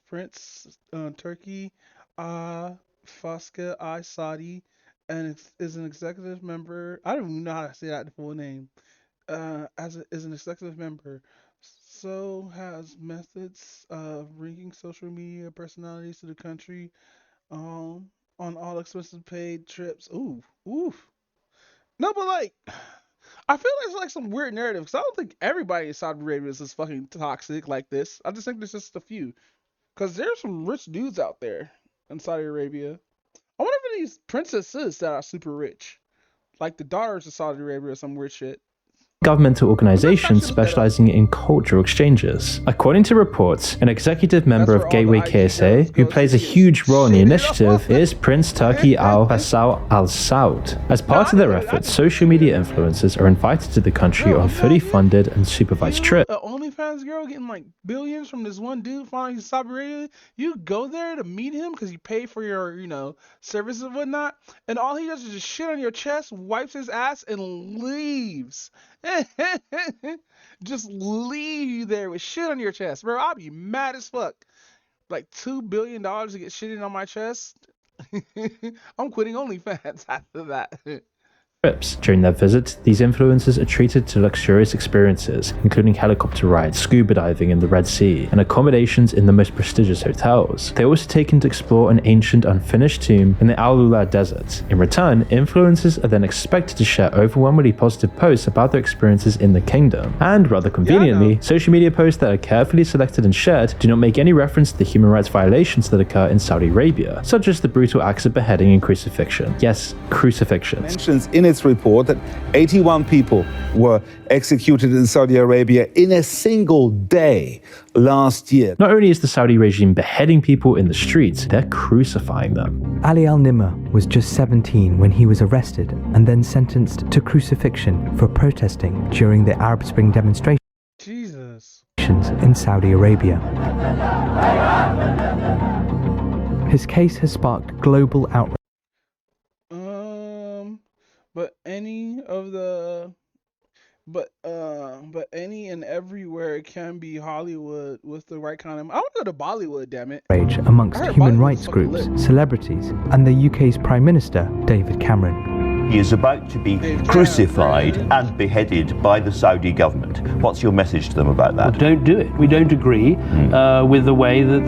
Prince Turki Faska I Saudi, and is an executive member. I don't even know how to say that the full name. Is an executive member. So has methods of bringing social media personalities to the country on all expenses paid trips. Ooh. No, but like, I feel like it's like some weird narrative because I don't think everybody in Saudi Arabia is fucking toxic like this. I just think there's just a few. Because there's some rich dudes out there in Saudi Arabia. I wonder if these princesses that are super rich. Like the daughters of Saudi Arabia or some weird shit. Governmental organization specializing in cultural exchanges. According to reports, an executive member of Gateway KSA, who plays a huge role in the initiative, is Prince Turki Al Faisal Al Saud. As part of their efforts, social media influencers are invited to the country on fully funded and supervised trips. OnlyFans girl getting like billions from this one dude following Saudi Arabia. You go there to meet him because you pay for your, services and whatnot, and all he does is just shit on your chest, wipes his ass, and leaves. Just leave you there with shit on your chest, bro. I'll be mad as fuck. Like $2 billion to get shitting on my chest. I'm quitting OnlyFans after that. During their visit, these influencers are treated to luxurious experiences, including helicopter rides, scuba diving in the Red Sea, and accommodations in the most prestigious hotels. They are also taken to explore an ancient unfinished tomb in the Al Lula Desert. In return, influencers are then expected to share overwhelmingly positive posts about their experiences in the kingdom. And rather conveniently, social media posts that are carefully selected and shared do not make any reference to the human rights violations that occur in Saudi Arabia, such as the brutal acts of beheading and crucifixion. Yes, crucifixion. Mentions in its report that 81 people were executed in Saudi Arabia in a single day last year. Not only is the Saudi regime beheading people in the streets, they're crucifying them. Ali Al-Nimr was just 17 when he was arrested and then sentenced to crucifixion for protesting during the Arab Spring demonstrations in Saudi Arabia. His case has sparked global outrage. But any and everywhere can be Hollywood with the right kind of. I want to go to Bollywood, damn it. Amongst human rights groups, celebrities, and the UK's Prime Minister, David Cameron. He is about to be crucified and beheaded by the Saudi government. What's your message to them about that? Well, don't do it. We don't agree with the way that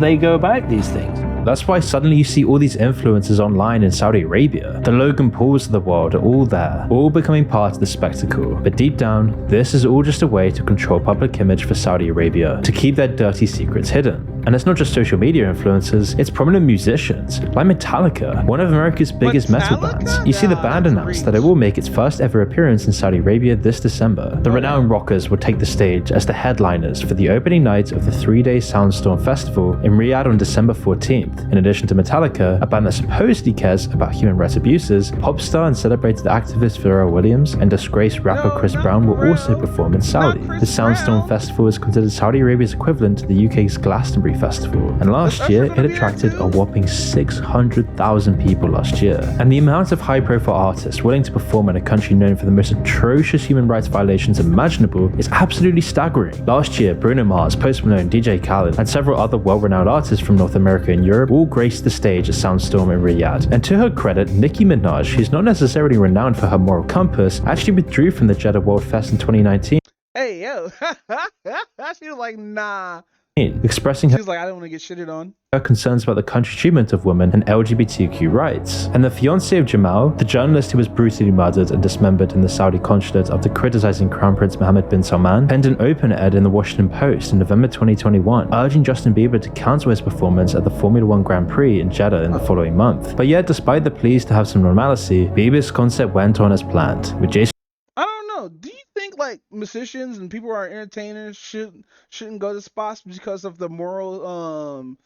they go about these things. That's why suddenly you see all these influencers online in Saudi Arabia. The Logan Pauls of the world are all there, all becoming part of the spectacle. But deep down, this is all just a way to control public image for Saudi Arabia, to keep their dirty secrets hidden. And it's not just social media influencers, it's prominent musicians, like Metallica, one of America's biggest metal bands. You see the band announced that it will make its first ever appearance in Saudi Arabia this December. The renowned rockers will take the stage as the headliners for the opening night of the 3-day Soundstorm Festival in Riyadh on December 14th. In addition to Metallica, a band that supposedly cares about human rights abuses, pop star and celebrated activist Pharrell Williams and disgraced rapper Chris Brown will also perform in Saudi. The Soundstorm Festival is considered Saudi Arabia's equivalent to the UK's Glastonbury Festival, and last year it attracted a whopping 600,000 people last year. And the amount of high-profile artists willing to perform in a country known for the most atrocious human rights violations imaginable is absolutely staggering. Last year, Bruno Mars, Post Malone, DJ Khaled, and several other well-renowned artists from North America and Europe all graced the stage at Soundstorm in Riyadh. And to her credit, Nicki Minaj, who's not necessarily renowned for her moral compass, actually withdrew from the Jeddah World Fest in 2019. Hey, yo. She was like, nah. Expressing She was like, I don't want to get shitted on. her concerns about the country's treatment of women and LGBTQ rights. And the fiancé of Jamal, the journalist who was brutally murdered and dismembered in the Saudi consulate after criticizing Crown Prince Mohammed bin Salman, penned an open ed in the Washington Post in November 2021, urging Justin Bieber to cancel his performance at the Formula One Grand Prix in Jeddah in the following month. But yet, despite the pleas to have some normalcy, Bieber's concert went on as planned, with Jason. I don't know. Do you think like musicians and people who are entertainers shouldn't go to spots because of the moral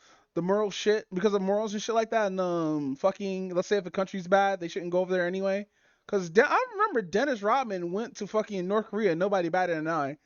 shit, because of morals and shit like that, and fucking, let's say if a country's bad, they shouldn't go over there anyway? Because I remember Dennis Rodman went to fucking North Korea, nobody batted an eye.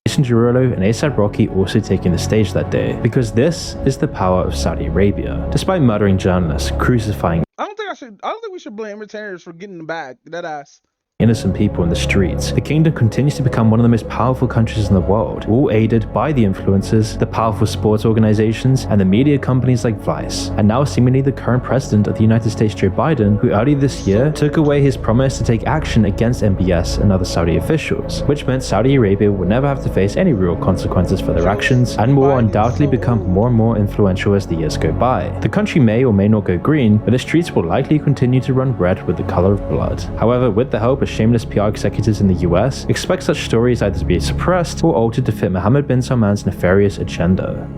Jason Derulo and A$AP Rocky also taking the stage that day, because this is the power of Saudi Arabia. Despite murdering journalists, crucifying I don't think we should blame entertainers for getting the bag. That ass. innocent people in the streets, the kingdom continues to become one of the most powerful countries in the world, all aided by the influencers, the powerful sports organizations, and the media companies like Vice. And now seemingly the current president of the United States, Joe Biden, who earlier this year took away his promise to take action against MBS and other Saudi officials, which meant Saudi Arabia will never have to face any real consequences for their actions, and will undoubtedly become more and more influential as the years go by. The country may or may not go green, but the streets will likely continue to run red with the color of blood. However, with the help of shameless PR executives in the US, expect such stories either to be suppressed or altered to fit Mohammed bin Salman's nefarious agenda.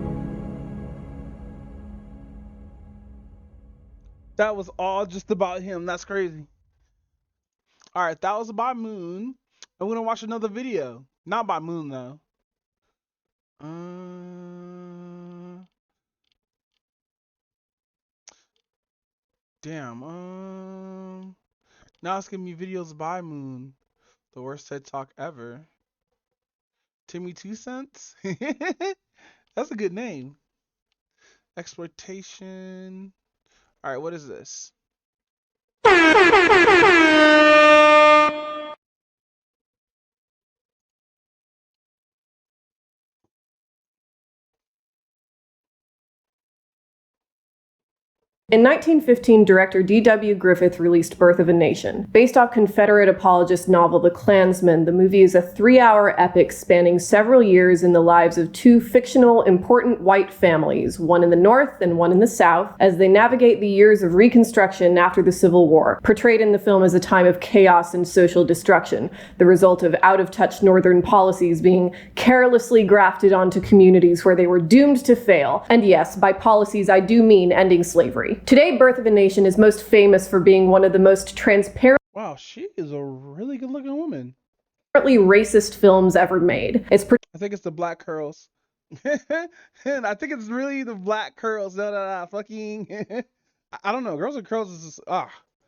That was all just about him. That's crazy. Alright, that was about Moon. I'm gonna watch another video. Not by Moon though. Damn. Now it's giving me videos by Moon. The worst TED Talk ever. Timmy 2 Cents? That's a good name. Exploitation. Alright, what is this? In 1915, director D.W. Griffith released Birth of a Nation. Based off Confederate apologist novel The Klansman, the movie is a 3-hour epic spanning several years in the lives of two fictional, important white families, one in the North and one in the South, as they navigate the years of Reconstruction after the Civil War, portrayed in the film as a time of chaos and social destruction, the result of out-of-touch Northern policies being carelessly grafted onto communities where they were doomed to fail. And yes, by policies I do mean ending slavery. Today, Birth of a Nation is most famous for being one of the most transparent. Wow, she is a really good looking woman. Racist films ever made. I think it's the black curls. I think it's really the black curls. Fucking. I don't know. Girls with curls is just,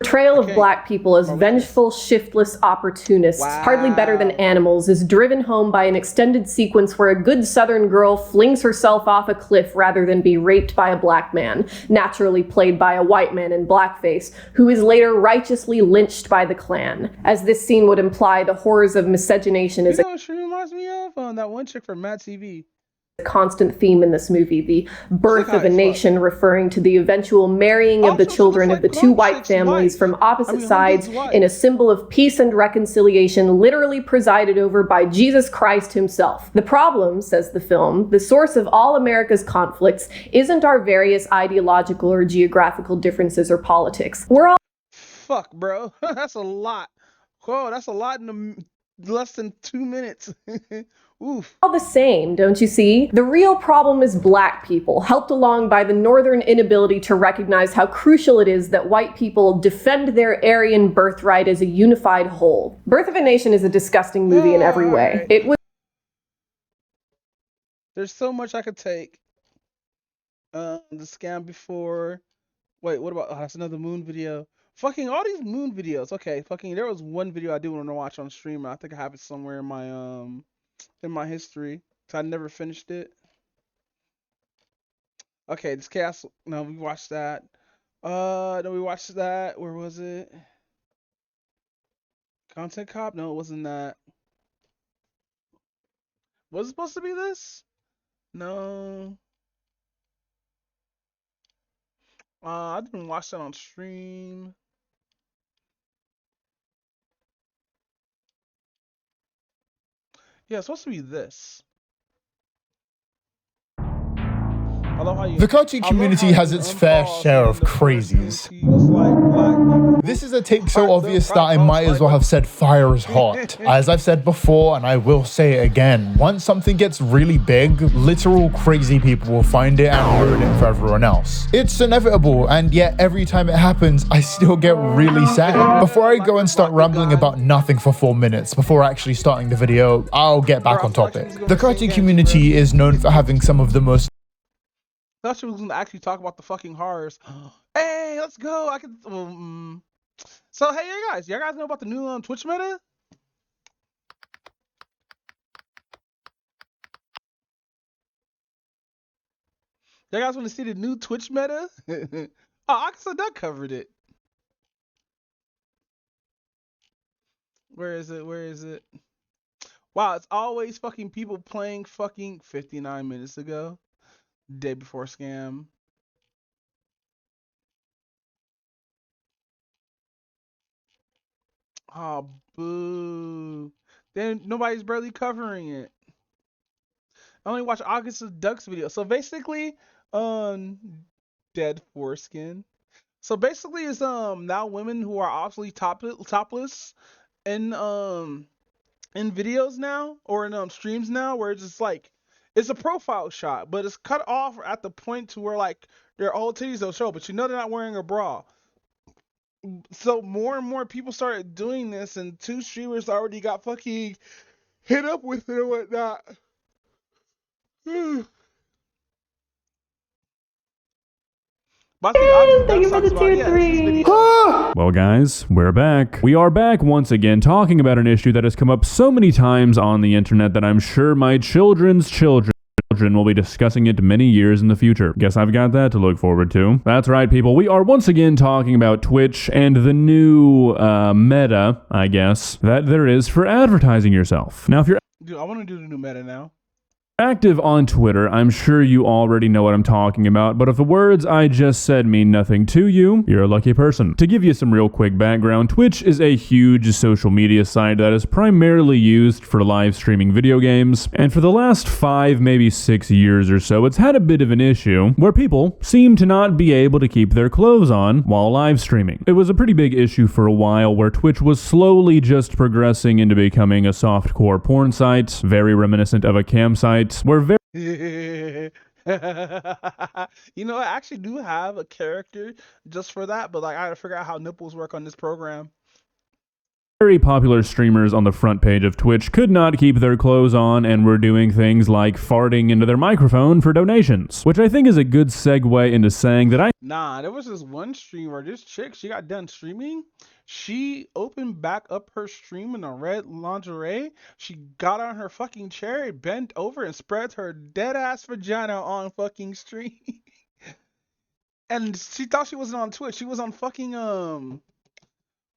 Portrayal of black people as vengeful, shiftless opportunists, hardly better than animals, is driven home by an extended sequence where a good Southern girl flings herself off a cliff rather than be raped by a black man, naturally played by a white man in blackface, who is later righteously lynched by the Klan. As this scene would imply, the horrors of miscegenation is she reminds me of that one chick from Mad TV. constant theme in this movie, the birth of a nation, referring to the eventual marrying of the children of the two white families from opposite sides in a symbol of peace and reconciliation, literally presided over by Jesus Christ himself. The problem, says the film, the source of all America's conflicts isn't our various ideological or geographical differences or politics. We're all fuck, bro. That's a lot. Whoa, that's a lot in less than 2 minutes. Oof. All the same, don't you see? The real problem is black people, helped along by the northern inability to recognize how crucial it is that white people defend their Aryan birthright as a unified whole. Birth of a Nation is a disgusting movie in every way. It was. There's so much I could take. The scam before. Wait, what about? Oh, that's another Moon video. Fucking all these Moon videos. Okay, fucking. There was one video I do want to watch on stream. I think I have it somewhere in my history. So I never finished it. Okay, this castle. No, we watched that. No, we watched that. Where was it? Content Cop? No, it wasn't that. Was it supposed to be this? No. I didn't watch that on stream. Yeah, it's supposed to be this. The Kochi community has its fair share of crazies. This is a take so obvious that I might as well have said fire is hot. As I've said before, and I will say it again, once something gets really big, literal crazy people will find it and ruin it for everyone else. It's inevitable, and yet every time it happens, I still get really sad. Before I go and start rambling about nothing for 4 minutes before actually starting the video, I'll get back on topic. The Kochi community is known for having some of the most I thought she was gonna actually talk about the fucking horrors. Hey, let's go. I can. So hey, you guys know about the new Twitch meta? You guys want to see the new Twitch meta? Oh, Akasa Duck covered it. Where is it? Where is it? Wow, it's always fucking people playing fucking 59 minutes ago. Day before scam. Oh, boo. Then nobody's barely covering it. I only watch August Duck's video. So basically, dead foreskin. So basically, it's now women who are obviously topless in videos now, or in streams now, where it's just like it's a profile shot, but it's cut off at the point to where like their whole titties don't show, but you know they're not wearing a bra. So more and more people started doing this, and 2 streamers already got fucking hit up with it and whatnot. Thank you for the tier 3. Well, guys, we're back. We are back once again talking about an issue that has come up so many times on the internet that I'm sure my children's children will be discussing it many years in the future. Guess I've got that to look forward to. That's right, people. We are once again talking about Twitch and the new meta, I guess, that there is for advertising yourself. Now, if you're Dude, I want to do the new meta now. active on Twitter, I'm sure you already know what I'm talking about, but if the words I just said mean nothing to you, you're a lucky person. To give you some real quick background, Twitch is a huge social media site that is primarily used for live streaming video games, and for the last 5, maybe 6 years or so, it's had a bit of an issue where people seem to not be able to keep their clothes on while live streaming. It was a pretty big issue for a while where Twitch was slowly just progressing into becoming a softcore porn site, very reminiscent of a cam site, where You know, I actually do have a character just for that, but like I gotta figure out how nipples work on this program. very popular streamers on the front page of Twitch could not keep their clothes on and were doing things like farting into their microphone for donations, which I think is a good segue into saying that Nah, there was this one streamer, this chick, she got done streaming. She opened back up her stream in a red lingerie. She got on her fucking chair, bent over, and spread her dead ass vagina on fucking stream. And she thought she wasn't on Twitch. She was on fucking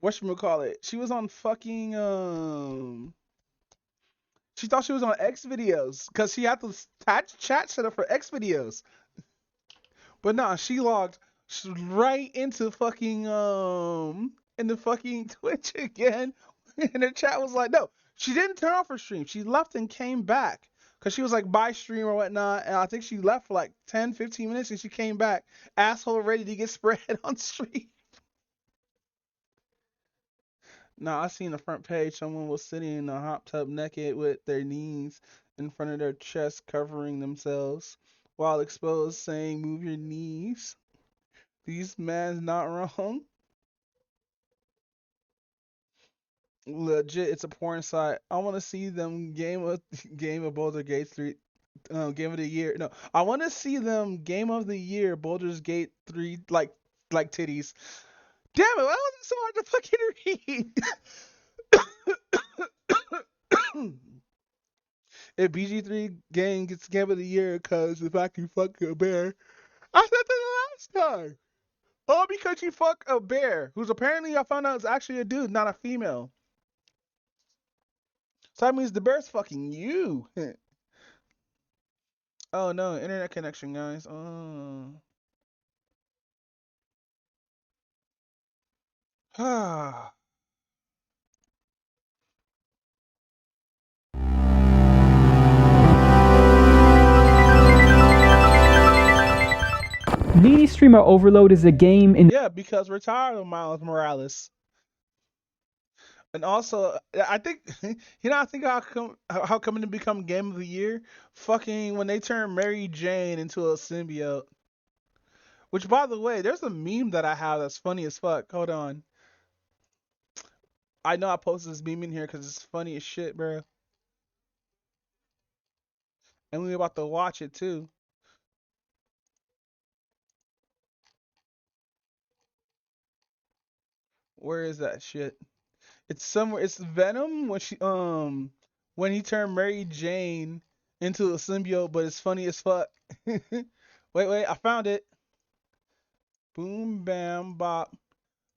whatchamacallit? She was on fucking She thought she was on X videos because she had the chat set up for X videos. But nah, she logged right into fucking into fucking Twitch again, and the chat was like, no, she didn't turn off her stream. She left and came back because she was like, buy stream or whatnot, and I think she left for like 10-15 minutes and she came back, asshole ready to get spread on stream. Nah, I seen the front page. Someone was sitting in a hot tub naked with their knees in front of their chest, covering themselves while exposed, saying, "Move your knees." These man's not wrong. Legit, it's a porn site. I want to see them game of Baldur's Gate 3, game of the year. No, I want to see them game of the year Baldur's Gate 3 like titties. Damn it, why was it so hard to fucking read? If BG3 game gets game of the year, cause if I can fuck a bear, I said that the last time. Oh, because you fuck a bear, who's apparently I found out is actually a dude, not a female. So that means the bear's fucking you. Oh no, internet connection, guys. Oh. Ah. Needy Streamer Overload is a game in... Yeah, because we're tired of Miles Morales. And also, I think, I think how come to become Game of the Year? Fucking when they turn Mary Jane into a symbiote. Which, by the way, there's a meme that I have that's funny as fuck. Hold on. I know I posted this meme in here because it's funny as shit, bro. And we're about to watch it, too. Where is that shit? It's somewhere. It's Venom when he turned Mary Jane into a symbiote, but it's funny as fuck. Wait, I found it. Boom, bam, bop,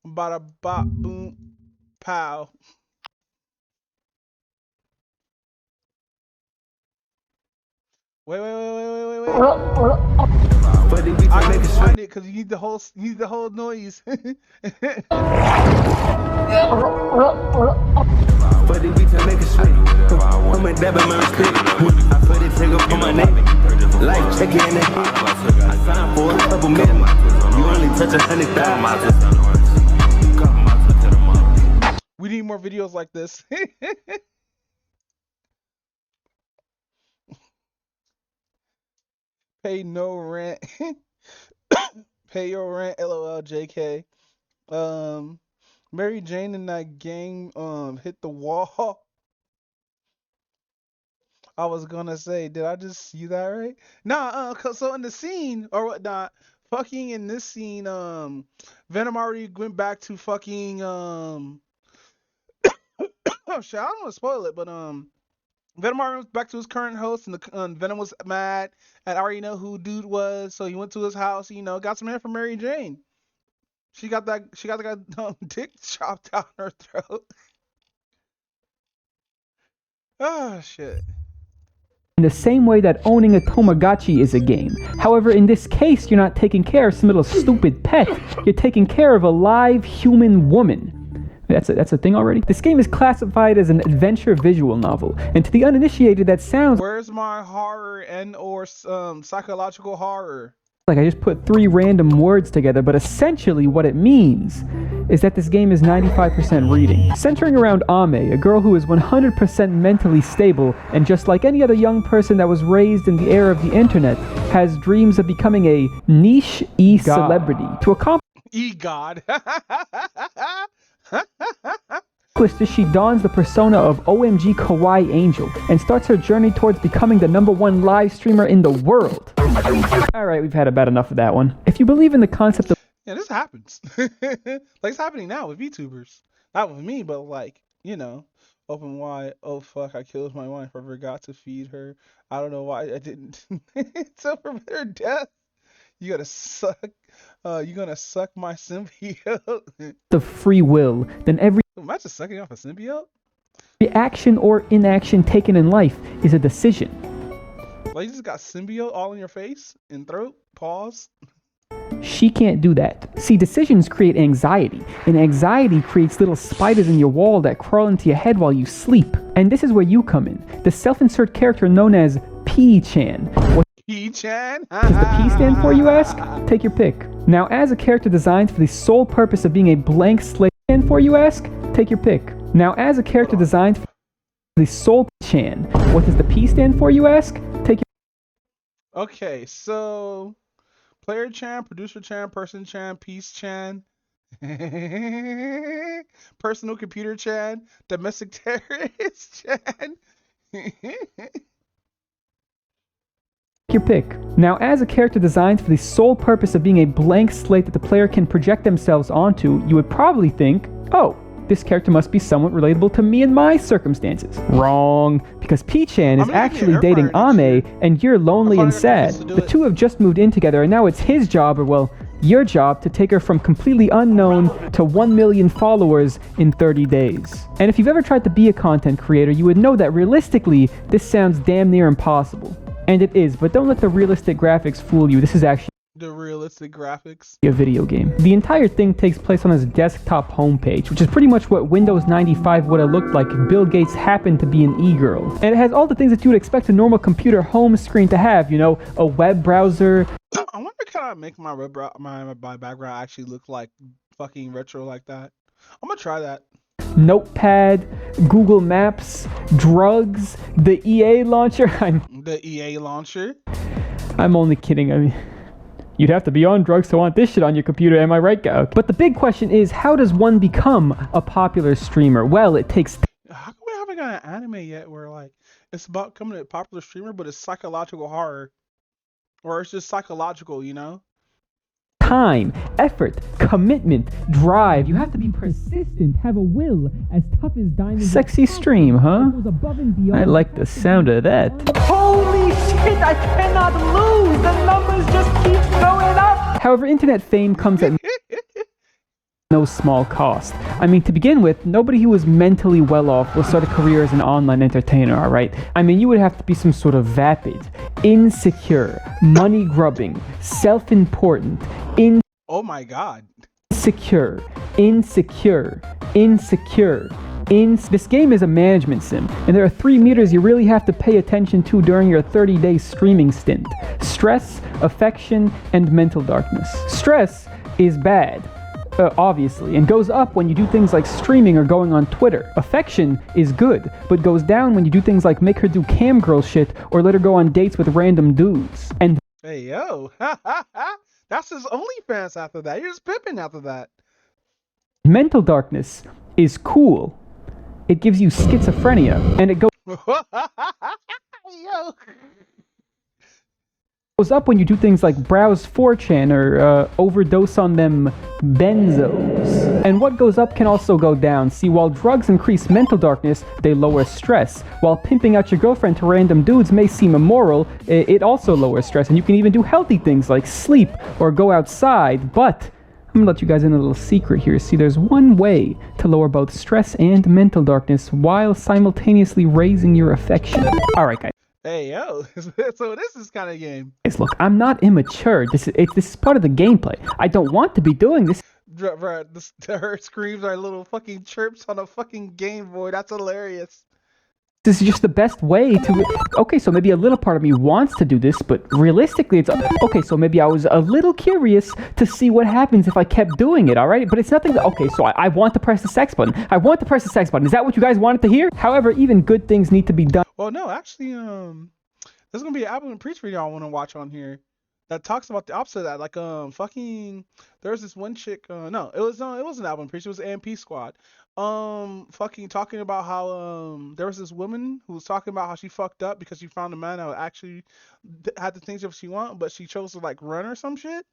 bada, bop, boom, pow. Wait. I can find it because you need the whole noise. Life checking in the I signed for a couple million. You only touch 100,000. We need more videos like this. Pay no rent. Pay your rent, LOL JK. Mary Jane and that gang hit the wall. I was gonna say, did I just see that right? Nah, so in the scene or whatnot, fucking in this scene, Venom already went back to fucking oh shit, I don't want to spoil it, but Venom already went back to his current host, and Venom was mad and I already know who dude was, so he went to his house, got some hair from Mary Jane. She got that dick chopped out her throat. Oh shit. In the same way that owning a Tamagotchi is a game. However, in this case, you're not taking care of some little stupid pet. You're taking care of a live human woman. That's a thing already? This game is classified as an adventure visual novel, and to the uninitiated that sounds... Where's my horror and/or psychological horror? Like I just put 3 random words together, but essentially what it means is that this game is 95% reading. Centering around Ame, a girl who is 100% mentally stable, and just like any other young person that was raised in the era of the internet, has dreams of becoming a niche e-celebrity. To accomplish E-God. this, she dons the persona of OMG Kawaii Angel and starts her journey towards becoming the #1 live streamer in the world. Alright, we've had about enough of that one. If you believe in the concept of... Yeah, this happens. Like, it's happening now with VTubers. Not with me, but like, open wide. Oh fuck, I killed my wife. I forgot to feed her. I don't know why I didn't. It's over her death. You gotta suck. You gonna suck my symbiote. The free will, then every... Imagine sucking off a symbiote. action or inaction taken in life is a decision. Like you just got symbiote all in your face and throat. Pause. She can't do that. See, decisions create anxiety, and anxiety creates little spiders in your wall that crawl into your head while you sleep. And this is where you come in. The self-insert character known as P-chan. What P-chan? does the P stand for, you ask? Take your pick. Now, as a character designed for the sole purpose of being a blank slate, stand for, you ask? Take your pick. Now, as a character designed for the sole Chan, what does the P stand for, you ask? Take your... Okay, so player Chan, producer Chan, person Chan, piece Chan, personal computer Chan, domestic terrorist Chan. Your pick. Now, as a character designed for the sole purpose of being a blank slate that the player can project themselves onto, you would probably think, oh, this character must be somewhat relatable to me and my circumstances. Wrong, because P-chan is actually dating Ame, and you're lonely and sad. The two have just moved in together, and now it's his job, or well, your job, to take her from completely unknown to 1 million followers in 30 days. And if you've ever tried to be a content creator, you would know that realistically, this sounds damn near impossible. And it is, but don't let the realistic graphics fool you. This is actually the realistic graphics. A video game. The entire thing takes place on his desktop homepage, which is pretty much what Windows 95 would have looked like if Bill Gates happened to be an e-girl. And it has all the things that you would expect a normal computer home screen to have, you know, a web browser. I wonder can I make my my background actually look like fucking retro like that? I'm gonna try that. Notepad, Google Maps, drugs, the EA launcher. The EA launcher? I'm only kidding. I mean, you'd have to be on drugs to want this shit on your computer, am I right, guy? But the big question is, how does one become a popular streamer? Well, it takes... How come we haven't got an anime yet where, like, it's about becoming a popular streamer, but it's psychological horror? Or it's just psychological, you know? Time, effort, commitment, drive. You have to be persistent, have a will as tough as diamonds. Sexy stream, huh? I like the sound of that. Holy shit, I cannot lose! The numbers just keep going up! However, internet fame comes at no small cost. I mean, to begin with, nobody who is mentally well off will start a career as an online entertainer, alright? I mean, you would have to be some sort of vapid, insecure, money-grubbing, self-important, oh my god. Insecure. This game is a management sim, and there are 3 meters you really have to pay attention to during your 30-day streaming stint. Stress, affection, and mental darkness. Stress is bad. Obviously, and goes up when you do things like streaming or going on Twitter. Affection is good, but goes down when you do things like make her do cam girl shit or let her go on dates with random dudes. And hey yo, that's his OnlyFans after that. You're just pimping after that. Mental darkness is cool. It gives you schizophrenia, and it goes up when you do things like browse 4chan or overdose on them benzos. And what goes up can also go down. See, while drugs increase mental darkness, they lower stress. While pimping out your girlfriend to random dudes may seem immoral, it also lowers stress. And you can even do healthy things like sleep or go outside. But I'm gonna let you guys in a little secret here. See, there's one way to lower both stress and mental darkness while simultaneously raising your affection. Alright, guys. Hey yo, so this is kind of game. Look, I'm not immature. This is part of the gameplay. I don't want to be doing this. Her screams are little fucking chirps on a fucking Game Boy. That's hilarious. This is just the best way to... Okay, so maybe a little part of me wants to do this, but realistically it's... Okay, so maybe I was a little curious to see what happens if I kept doing it, alright? But it's nothing that... Okay, so I want to press the sex button. I want to press the sex button. Is that what you guys wanted to hear? However, even good things need to be done. Well, no, actually, there's gonna be an Apple and Preach video I want to watch on here that talks about the opposite of that. Like, fucking... There's this one chick... No, it wasn't Apple and Preach. It was AMP Squad. Fucking talking about how there was this woman who was talking about how she fucked up because she found a man that actually had the things that she wanted, but she chose to like run or some shit.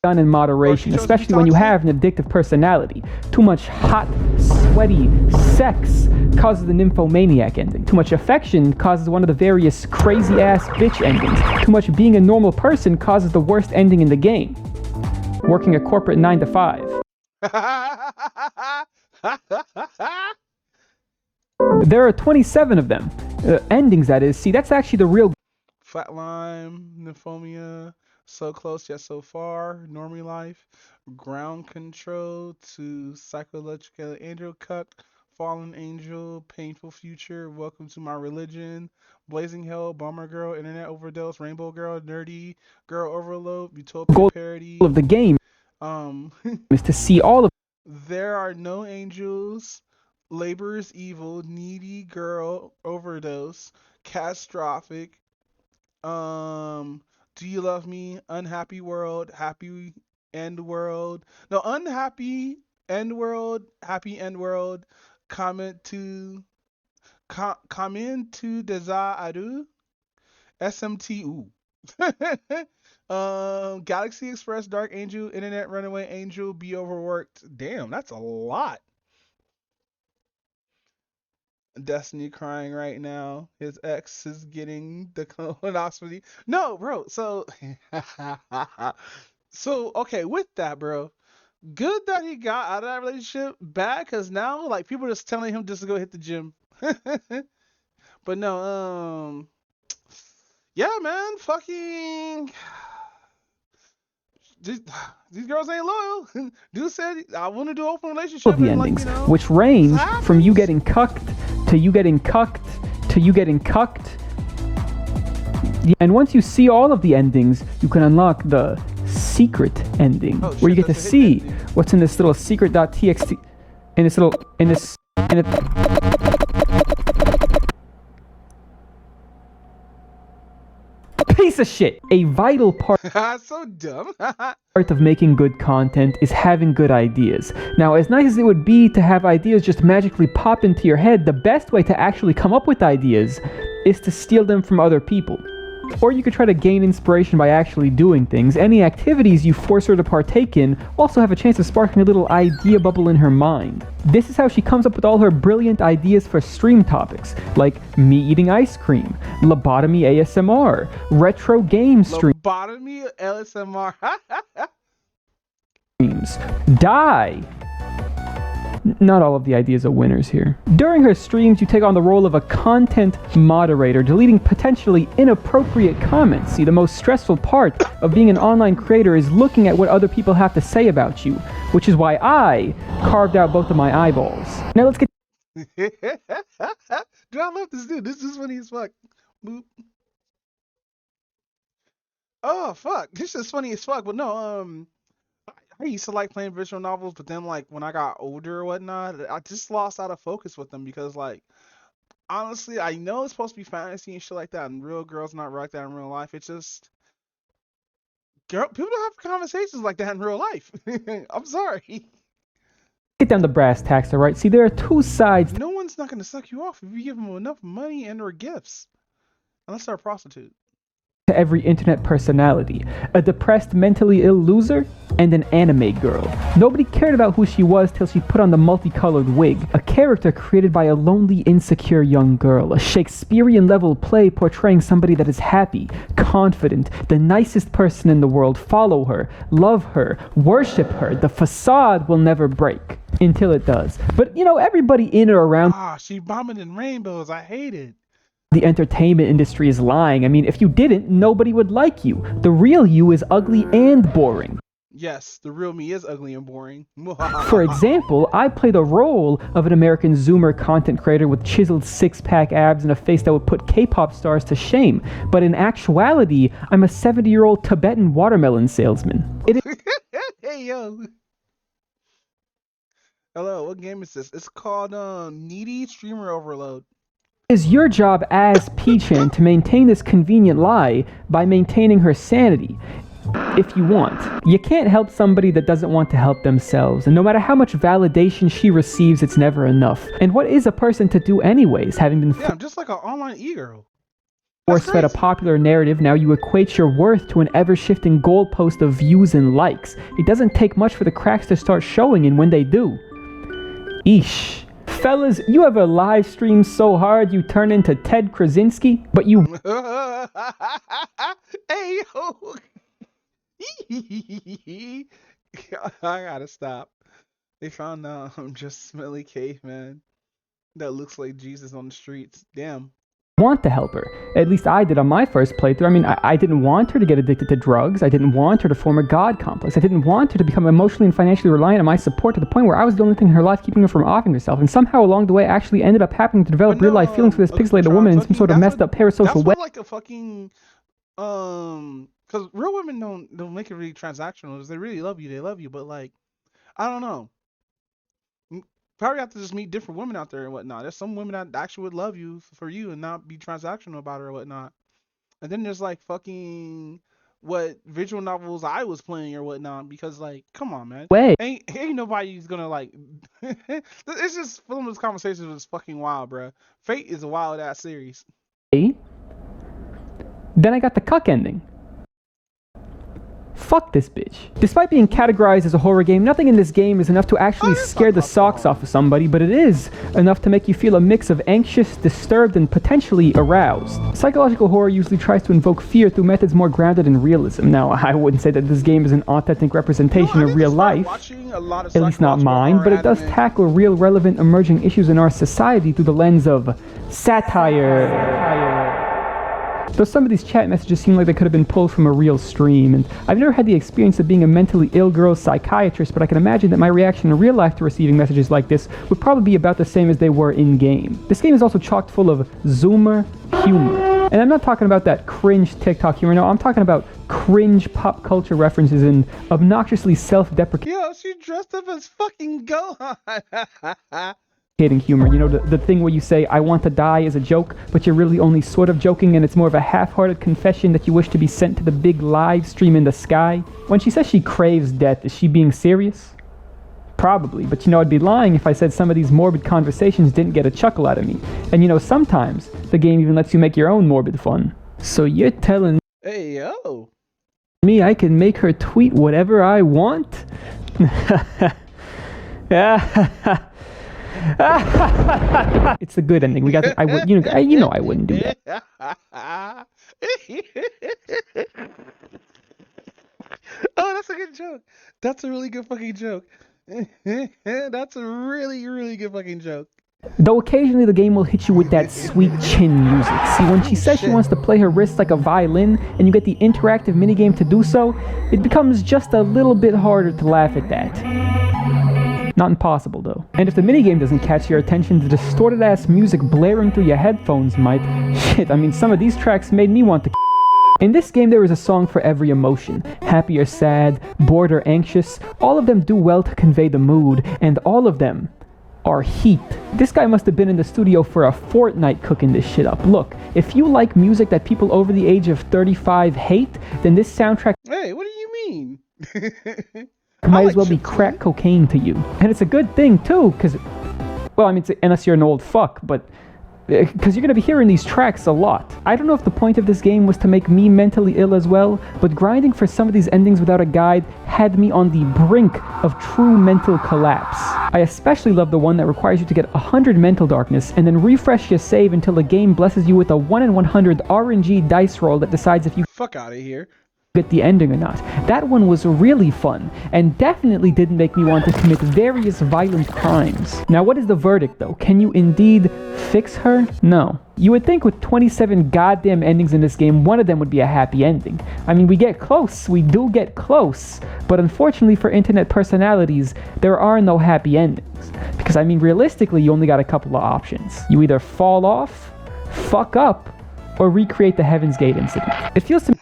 Done in moderation, especially when you have an addictive personality. Too much hot, sweaty sex causes the nymphomaniac ending. Too much affection causes one of the various crazy ass bitch endings. Too much being a normal person causes the worst ending in the game. Working a corporate 9 to 5. There are 27 of them. Endings, that is. See, that's actually the real Flatline, Nymphomia, So Close Yet So Far, Normie Life, Ground Control to Psychological Angel Cuck, Fallen Angel, Painful Future, Welcome to My Religion, Blazing Hell, Bomber Girl, Internet Overdose, Rainbow Girl, Nerdy Girl Overload, Utopia goal Parody. of the game is to see all of There Are No Angels, Labor is Evil, Needy Girl Overdose, Catastrophic, Do You Love Me, Unhappy World, Happy End World, no, Unhappy End World, Happy End World, Comment to Deza Adu, SMT, Galaxy Express, Dark Angel, Internet Runaway Angel, Be Overworked. Damn, that's a lot. Destiny crying right now. His ex is getting the colonoscopy. No, bro. So, okay, with that, bro. Good that he got out of that relationship. Bad, because now, like, people are just telling him just to go hit the gym. But no, yeah, man, fucking. These girls ain't loyal. Dude said, I want to do open relationship. the endings, which range from you getting cucked to you getting cucked to you getting cucked. And once you see all of the endings, you can unlock the secret ending, where you get to see what's in this little secret.txt, piece of shit. A vital part so dumb. of making good content is having good ideas. Now, as nice as it would be to have ideas just magically pop into your head, the best way to actually come up with ideas is to steal them from other people. Or you could try to gain inspiration by actually doing things. Any activities you force her to partake in also have a chance of sparking a little idea bubble in her mind. This is how she comes up with all her brilliant ideas for stream topics, like me eating ice cream, lobotomy ASMR, retro game streams, Lobotomy ASMR. die. Not all of the ideas are winners here. During her streams, you take on the role of a content moderator, deleting potentially inappropriate comments. See, the most stressful part of being an online creator is looking at what other people have to say about you, which is why I carved out both of my eyeballs. Now let's get... Dude, I love this dude. This is funny as fuck. Boop. Oh, fuck. This is funny as fuck, but no, I used to like playing visual novels, but then, like, when I got older or whatnot, I just lost out of focus with them because, like, honestly, I know it's supposed to be fantasy and shit like that, and real girls not like that in real life. It's just, people don't have conversations like that in real life. I'm sorry. Get down to brass tacks, all right? See, there are two sides. No one's not going to suck you off if you give them enough money and or gifts, unless they're a prostitute. To every internet personality, a depressed, mentally ill loser, and an anime girl. Nobody cared about who she was till she put on the multicolored wig. A character created by a lonely, insecure young girl. A Shakespearean-level play portraying somebody that is happy, confident, the nicest person in the world. Follow her, love her, worship her. The facade will never break. Until it does. But, you know, everybody in or around... she bombing in rainbows. I hate it. The entertainment industry is lying. I mean, if you didn't, nobody would like you. The real you is ugly and boring. Yes, the real me is ugly and boring. For example, I play the role of an American Zoomer content creator with chiseled six-pack abs and a face that would put K-pop stars to shame. But in actuality, I'm a 70-year-old Tibetan watermelon salesman. Hey, yo. Hello, what game is this? It's called Needy Streamer Overload. It is your job as P-Chan to maintain this convenient lie by maintaining her sanity, if you want. You can't help somebody that doesn't want to help themselves, and no matter how much validation she receives, it's never enough. And what is a person to do anyways, having been I'm just like an online e-girl. force-fed a popular narrative? Now you equate your worth to an ever-shifting goalpost of views and likes. It doesn't take much for the cracks to start showing, and when they do... Eesh. Fellas, you ever live stream so hard you turn into Ted Krasinski, but you... Hey, yo! I gotta stop. They found out I'm just smelly caveman. That looks like Jesus on the streets. Damn. Want to help her. At least I did on my first playthrough. I mean, I didn't want her to get addicted to drugs. I didn't want her to form a god complex. I didn't want her to become emotionally and financially reliant on my support to the point where I was the only thing in her life keeping her from offing herself. And somehow along the way, I actually ended up happening to develop real-life feelings for this pixelated woman in some sort of messed up parasocial way. That's like a fucking because real women don't make it really transactional. If they really love you, they love you. But like, I don't know. Probably have to just meet different women out there and whatnot. There's some women that actually would love you for you and not be transactional about it or whatnot. And then there's like fucking what visual novels I was playing or whatnot. Because like, come on, man. Ain't nobody's gonna like. It's just some of those conversations was fucking wild, bro. Fate is a wild ass series. Then I got the cuck ending. Fuck this bitch. Despite being categorized as a horror game, nothing in this game is enough to actually scare the socks off of somebody, but it is enough to make you feel a mix of anxious, disturbed, and potentially aroused. Psychological horror usually tries to invoke fear through methods more grounded in realism. Now, I wouldn't say that this game is an authentic representation of real life, at least not mine, but it does tackle real, relevant, emerging issues in our society through the lens of satire. Though some of these chat messages seem like they could have been pulled from a real stream, and I've never had the experience of being a mentally ill girl's psychiatrist, but I can imagine that my reaction in real life to receiving messages like this would probably be about the same as they were in-game. This game is also chock full of Zoomer humor. And I'm not talking about that cringe TikTok humor, no, I'm talking about cringe pop culture references and obnoxiously self-deprecating Yo, she dressed up as fucking Gohan. humor. You know, the thing where you say, I want to die as a joke, but you're really only sort of joking and it's more of a half-hearted confession that you wish to be sent to the big live stream in the sky. When she says she craves death, is she being serious? Probably, but you know, I'd be lying if I said some of these morbid conversations didn't get a chuckle out of me. And you know, sometimes the game even lets you make your own morbid fun. So you're telling me I can make her tweet whatever I want? It's a good ending. We got. I would. You know, I wouldn't do that. Oh, that's a good joke. That's a really good fucking joke. That's a really, really good fucking joke. Though occasionally the game will hit you with that sweet chin music. See, when she says she wants to play her wrist like a violin, and you get the interactive minigame to do so, it becomes just a little bit harder to laugh at that. Not impossible, though. And if the minigame doesn't catch your attention, the distorted-ass music blaring through your headphones might. Shit, I mean, some of these tracks made me want to. In this game, there is a song for every emotion. Happy or sad, bored or anxious, all of them do well to convey the mood, and all of them are heat. This guy must have been in the studio for a fortnight cooking this shit up. Look, if you like music that people over the age of 35 hate, then this soundtrack. Hey, what do you mean? Might as well be crack cocaine to you. And it's a good thing too, because, well, I mean, unless you're an old fuck, but because you're going to be hearing these tracks a lot. I don't know if the point of this game was to make me mentally ill as well, but grinding for some of these endings without a guide had me on the brink of true mental collapse. I especially love the one that requires you to get 100 mental darkness and then refresh your save until the game blesses you with a 1 in 100 RNG dice roll that decides if you fuck out of here get the ending or not. That one was really fun, and definitely didn't make me want to commit various violent crimes. Now, what is the verdict, though? Can you indeed fix her? No. You would think with 27 goddamn endings in this game, one of them would be a happy ending. I mean, we get close, we do get close, but unfortunately for internet personalities, there are no happy endings. Because, I mean, realistically, you only got a couple of options. You either fall off, fuck up, or recreate the Heaven's Gate incident. It feels to me...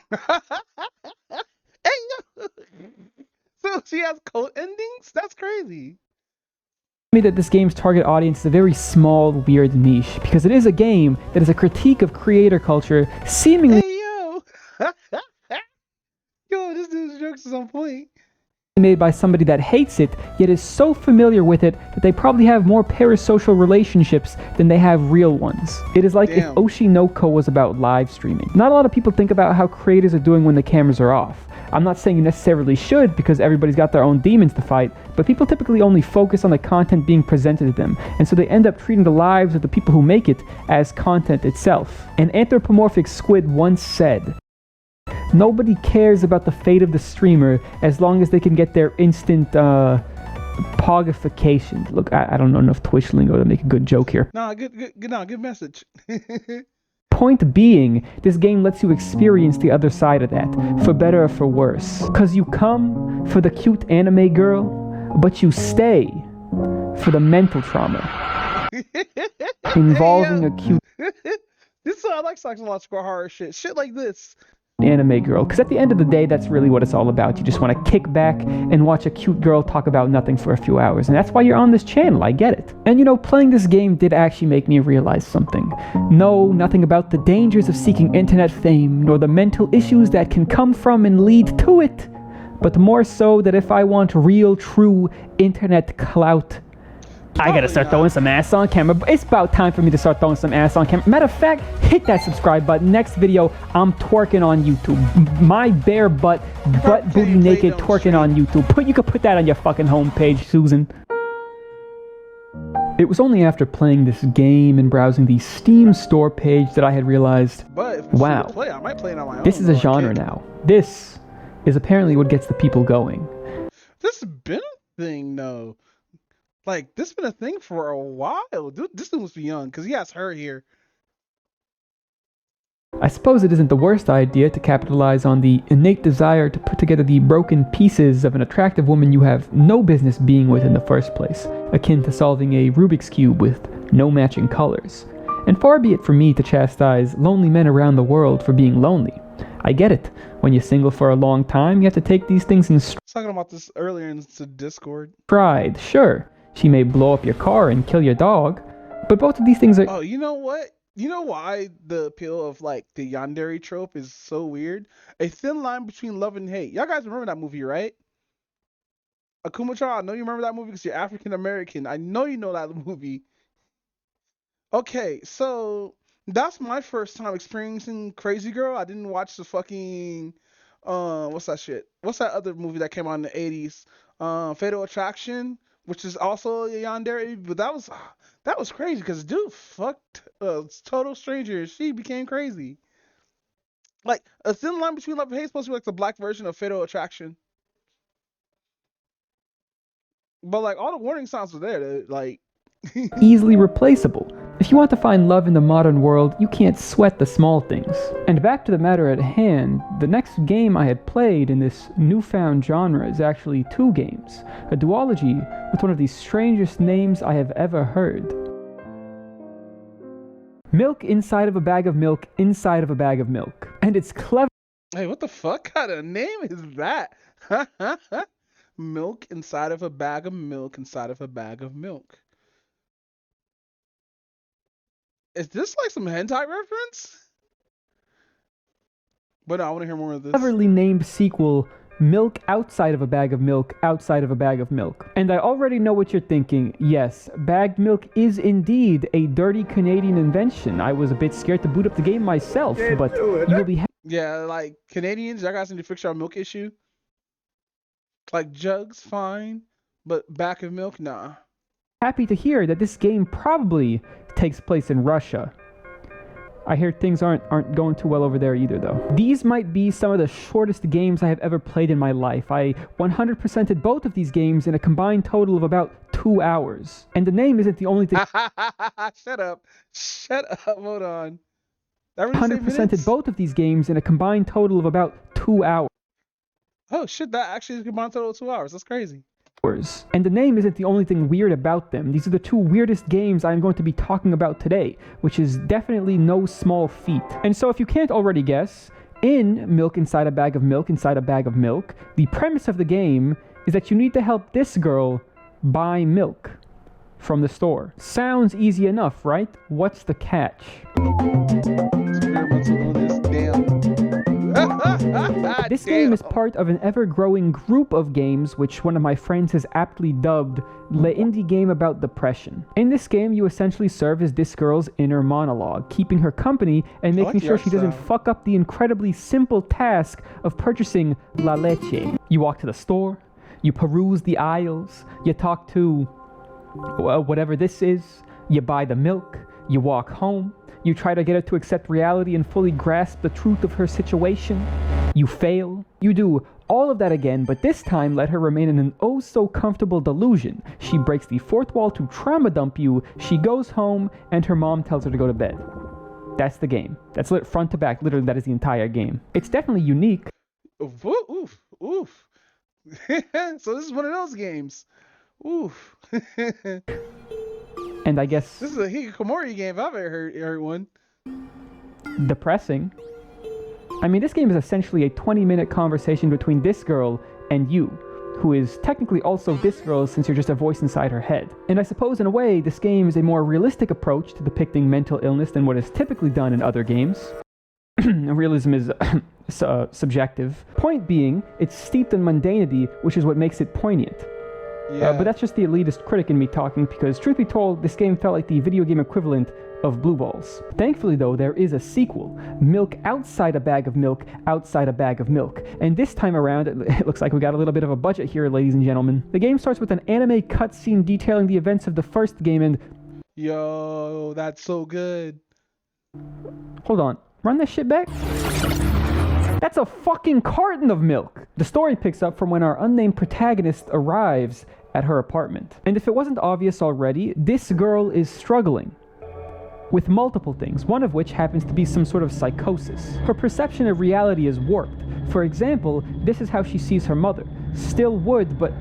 So she has cold endings? That's crazy. That this game's target audience is a very small, weird niche, because it is a game that is a critique of creator culture, seemingly yo, this dude's jokes is on point. Made by somebody that hates it, yet is so familiar with it that they probably have more parasocial relationships than they have real ones. It is like if Oshinoko was about live streaming. Not a lot of people think about how creators are doing when the cameras are off. I'm not saying you necessarily should, because everybody's got their own demons to fight, but people typically only focus on the content being presented to them, and so they end up treating the lives of the people who make it as content itself. An anthropomorphic squid once said, "Nobody cares about the fate of the streamer as long as they can get their instant pogification. Look, I don't know enough Twitch lingo to make a good joke here. Nah, good message. Point being, this game lets you experience the other side of that, for better or for worse. Cause you come for the cute anime girl, but you stay for the mental trauma involving a cute This is why I like psychological horror shit. Shit like this. Anime girl. Because at the end of the day, that's really what it's all about. You just want to kick back and watch a cute girl talk about nothing for a few hours. And that's why you're on this channel. I get it. And you know, playing this game did actually make me realize something. No, nothing about the dangers of seeking internet fame, nor the mental issues that can come from and lead to it. But more so that if I want real, true internet clout, I gotta start throwing some ass on camera. It's about time for me to start throwing some ass on camera. Matter of fact, hit that subscribe button. Next video, I'm twerking on YouTube. My bare butt booty naked twerking on YouTube. You could put that on your fucking homepage, Susan. It was only after playing this game and browsing the Steam store page that I had realized, wow, I might play it on my own. this is a genre now. This is apparently what gets the people going. This has been a thing, though. Like, this has been a thing for a while. This dude must be young, because he has her here. I suppose it isn't the worst idea to capitalize on the innate desire to put together the broken pieces of an attractive woman you have no business being with in the first place, akin to solving a Rubik's Cube with no matching colors. And far be it from me to chastise lonely men around the world for being lonely. I get it. When you're single for a long time, you have to take these things in stride. Talking about this earlier in the Discord. Sure. She may blow up your car and kill your dog, but both of these things are... Oh, you know what? You know why the appeal of, like, the yandere trope is so weird? A thin line between love and hate. Y'all guys remember that movie, right? Akuma-chan, I know you remember that movie because you're African-American. I know you know that movie. Okay, so that's my first time experiencing Crazy Girl. I didn't watch the fucking... what's that shit? What's that other movie that came out in the 80s? Fatal Attraction? Which is also a yandere, but that was crazy because dude fucked a total stranger and she became crazy. Like, a thin line between love and hate is supposed to be like the black version of Fatal Attraction. But like, all the warning signs were there, like... easily replaceable. If you want to find love in the modern world, you can't sweat the small things. And back to the matter at hand, the next game I had played in this newfound genre is actually two games. A duology with one of the strangest names I have ever heard. Milk inside of a bag of milk inside of a bag of milk. And it's clever. Hey, what the fuck kind of name is that? Milk inside of a bag of milk inside of a bag of milk. Is this like some hentai reference? But no, I want to hear more of this. Cleverly named sequel, Milk Outside of a Bag of Milk Outside of a Bag of Milk. And I already know what you're thinking. Yes, bagged milk is indeed a dirty Canadian invention. I was a bit scared to boot up the game myself, but you will be yeah, like Canadians, y'all guys need to fix our milk issue. Like jugs, fine, but bag of milk, nah. Happy to hear that this game probably takes place in Russia. I hear things aren't going too well over there either, though. These might be some of the shortest games I have ever played in my life. I 100%ed both of these games in a combined total of about 2 hours. And the name isn't the only thing... Shut up, hold on. 100%ed both of these games in a combined total of about 2 hours. Oh shit, that actually is a combined total of 2 hours, that's crazy. And the name isn't the only thing weird about them. These are the two weirdest games I'm going to be talking about today, which is definitely no small feat. And so if you can't already guess, in Milk Inside a Bag of Milk Inside a Bag of Milk, the premise of the game is that you need to help this girl buy milk from the store. Sounds easy enough, right? What's the catch? This game is part of an ever-growing group of games which one of my friends has aptly dubbed the indie game about depression. In this game, you essentially serve as this girl's inner monologue, keeping her company and making sure she doesn't fuck up the incredibly simple task of purchasing la leche. You walk to the store, you peruse the aisles, you talk to whatever this is, you buy the milk, you walk home, you try to get her to accept reality and fully grasp the truth of her situation. You fail. You do all of that again, but this time let her remain in an oh-so-comfortable delusion. She breaks the fourth wall to trauma dump you, she goes home, and her mom tells her to go to bed. That's the game. That's front to back. Literally, that is the entire game. It's definitely unique. Oof, oof, oof. So this is one of those games. Oof. And I guess... This is a Hikikomori game if I've ever heard one. Depressing. I mean, this game is essentially a 20-minute conversation between this girl and you, who is technically also this girl since you're just a voice inside her head. And I suppose in a way, this game is a more realistic approach to depicting mental illness than what is typically done in other games. Realism is subjective. Point being, it's steeped in mundanity, which is what makes it poignant. Yeah. But that's just the elitist critic in me talking, because truth be told, this game felt like the video game equivalent of Blue Balls. Thankfully though, there is a sequel, Milk Outside a Bag of Milk, Outside a Bag of Milk. And this time around, it looks like we got a little bit of a budget here, ladies and gentlemen. The game starts with an anime cutscene detailing the events of the first game and... Yo, that's so good. Hold on, run this shit back? That's a fucking carton of milk! The story picks up from when our unnamed protagonist arrives at her apartment. And if it wasn't obvious already, this girl is struggling with multiple things, one of which happens to be some sort of psychosis. Her perception of reality is warped. For example, this is how she sees her mother. Still would, but